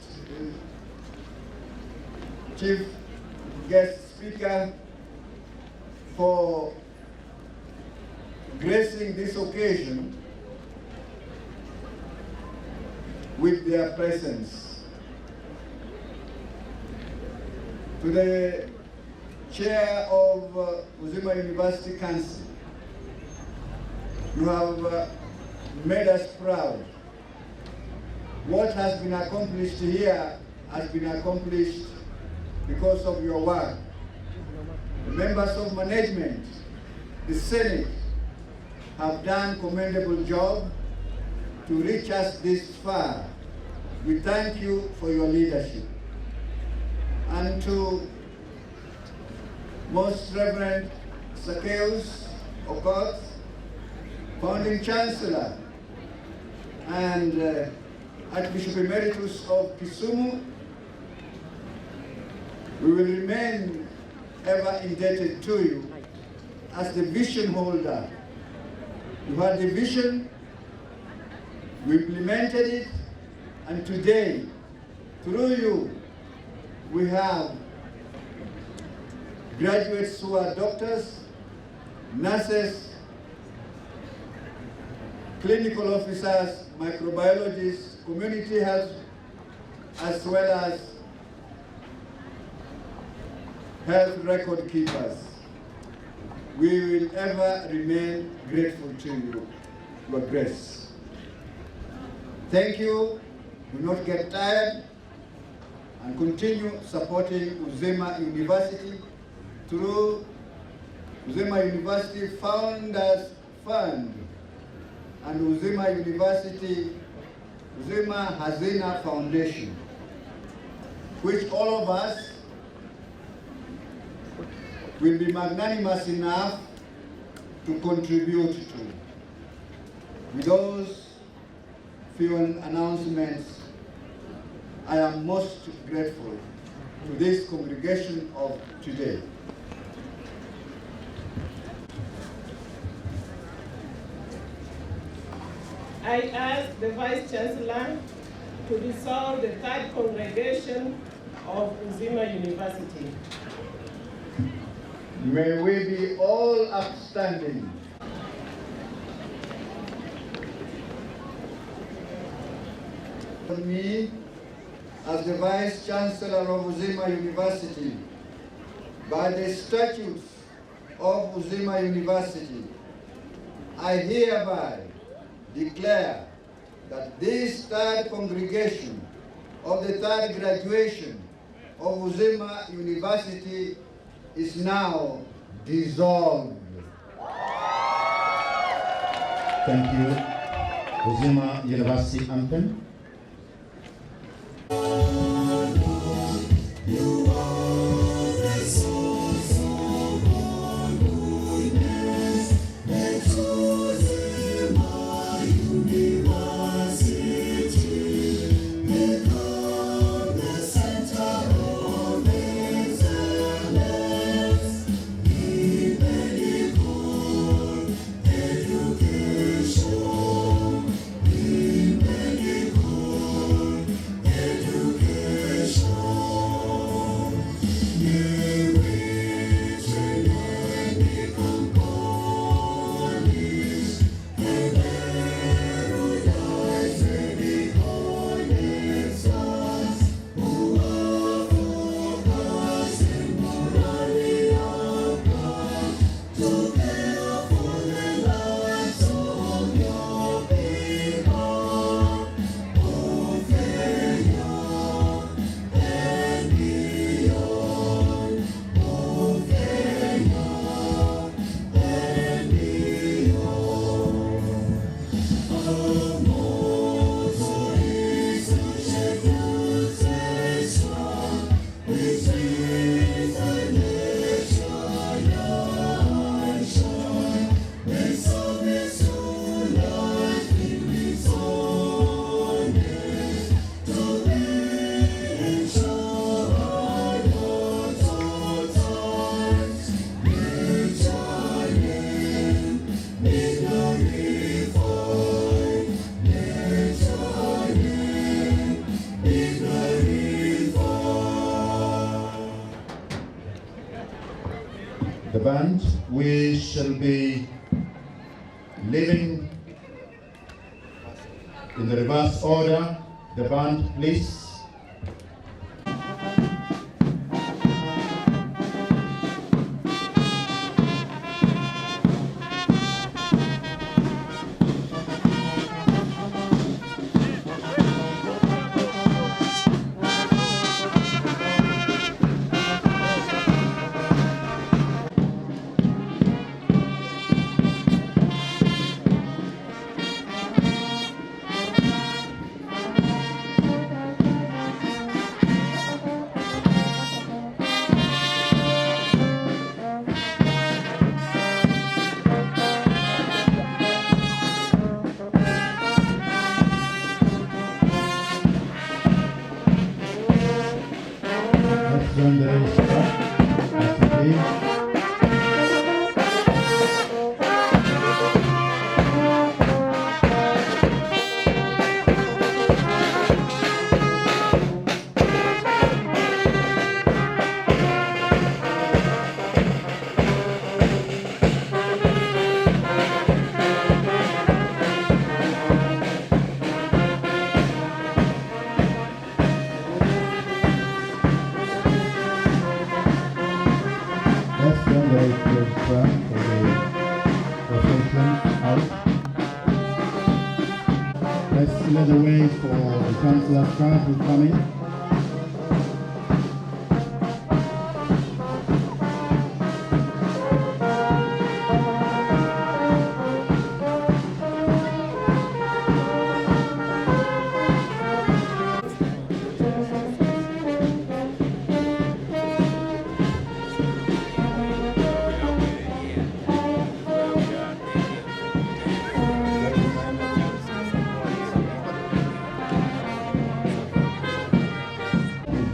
S14: Chief Guest Speaker, for gracing this occasion with their presence. To the Chair of Uzima University Council, you have made us proud. What has been accomplished here has been accomplished because of your work. The members of management, the Senate, have done a commendable job to reach us this far. We thank you for your leadership. And to Most Reverend Zacchaeus Okoth, Founding Chancellor, and Archbishop Emeritus of Kisumu, we will remain ever indebted to you as the vision holder. You had the vision, we implemented it, and today, through you, we have graduates who are doctors, nurses, clinical officers, microbiologists, community health, as well as health record keepers. We will ever remain grateful to you, Your Grace. Thank you. Do not get tired, and continue supporting Uzima University through Uzima University Founders Fund and Uzima University Uzima Hazina Foundation, which all of us will be magnanimous enough to contribute to. With those few announcements, I am most grateful to this congregation of today.
S16: I ask the Vice Chancellor to dissolve the third congregation of Uzima University.
S14: May we be all upstanding. For me, as the Vice Chancellor of Uzima University, by the statutes of Uzima University, I hereby declare that this third congregation of the third graduation of Uzima University is now dissolved.
S10: Thank you. Uzima University Anthem.
S17: Education,
S10: the band. We shall be leaving in the reverse order. The band, please. Let's clear the way for the Chancellor's car to come in.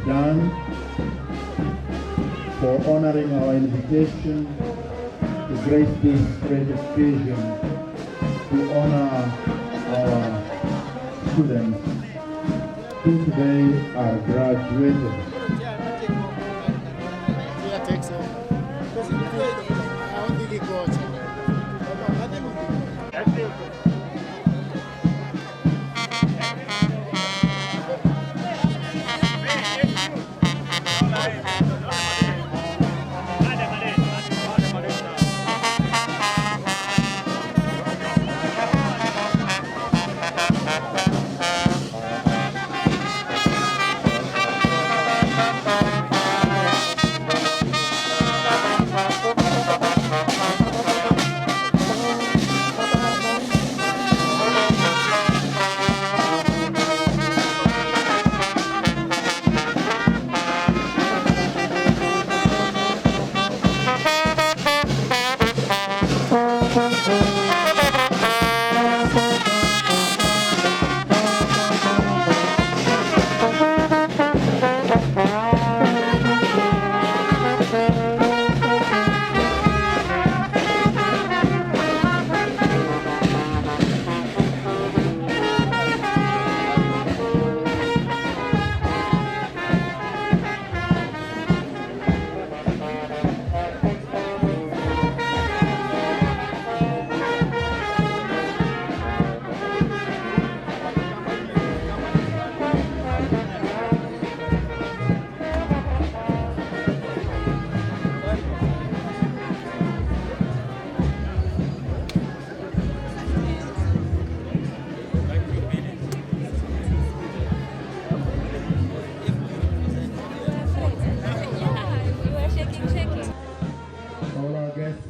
S10: Done for honoring our invitation to grace this great occasion to honor our students who today are graduated.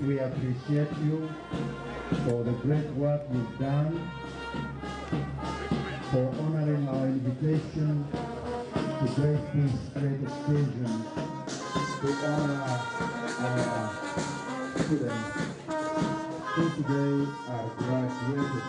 S10: We appreciate you for the great work you've done, for honoring our invitation to grace this great occasion to honor our students who today are graduated.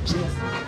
S8: Yes.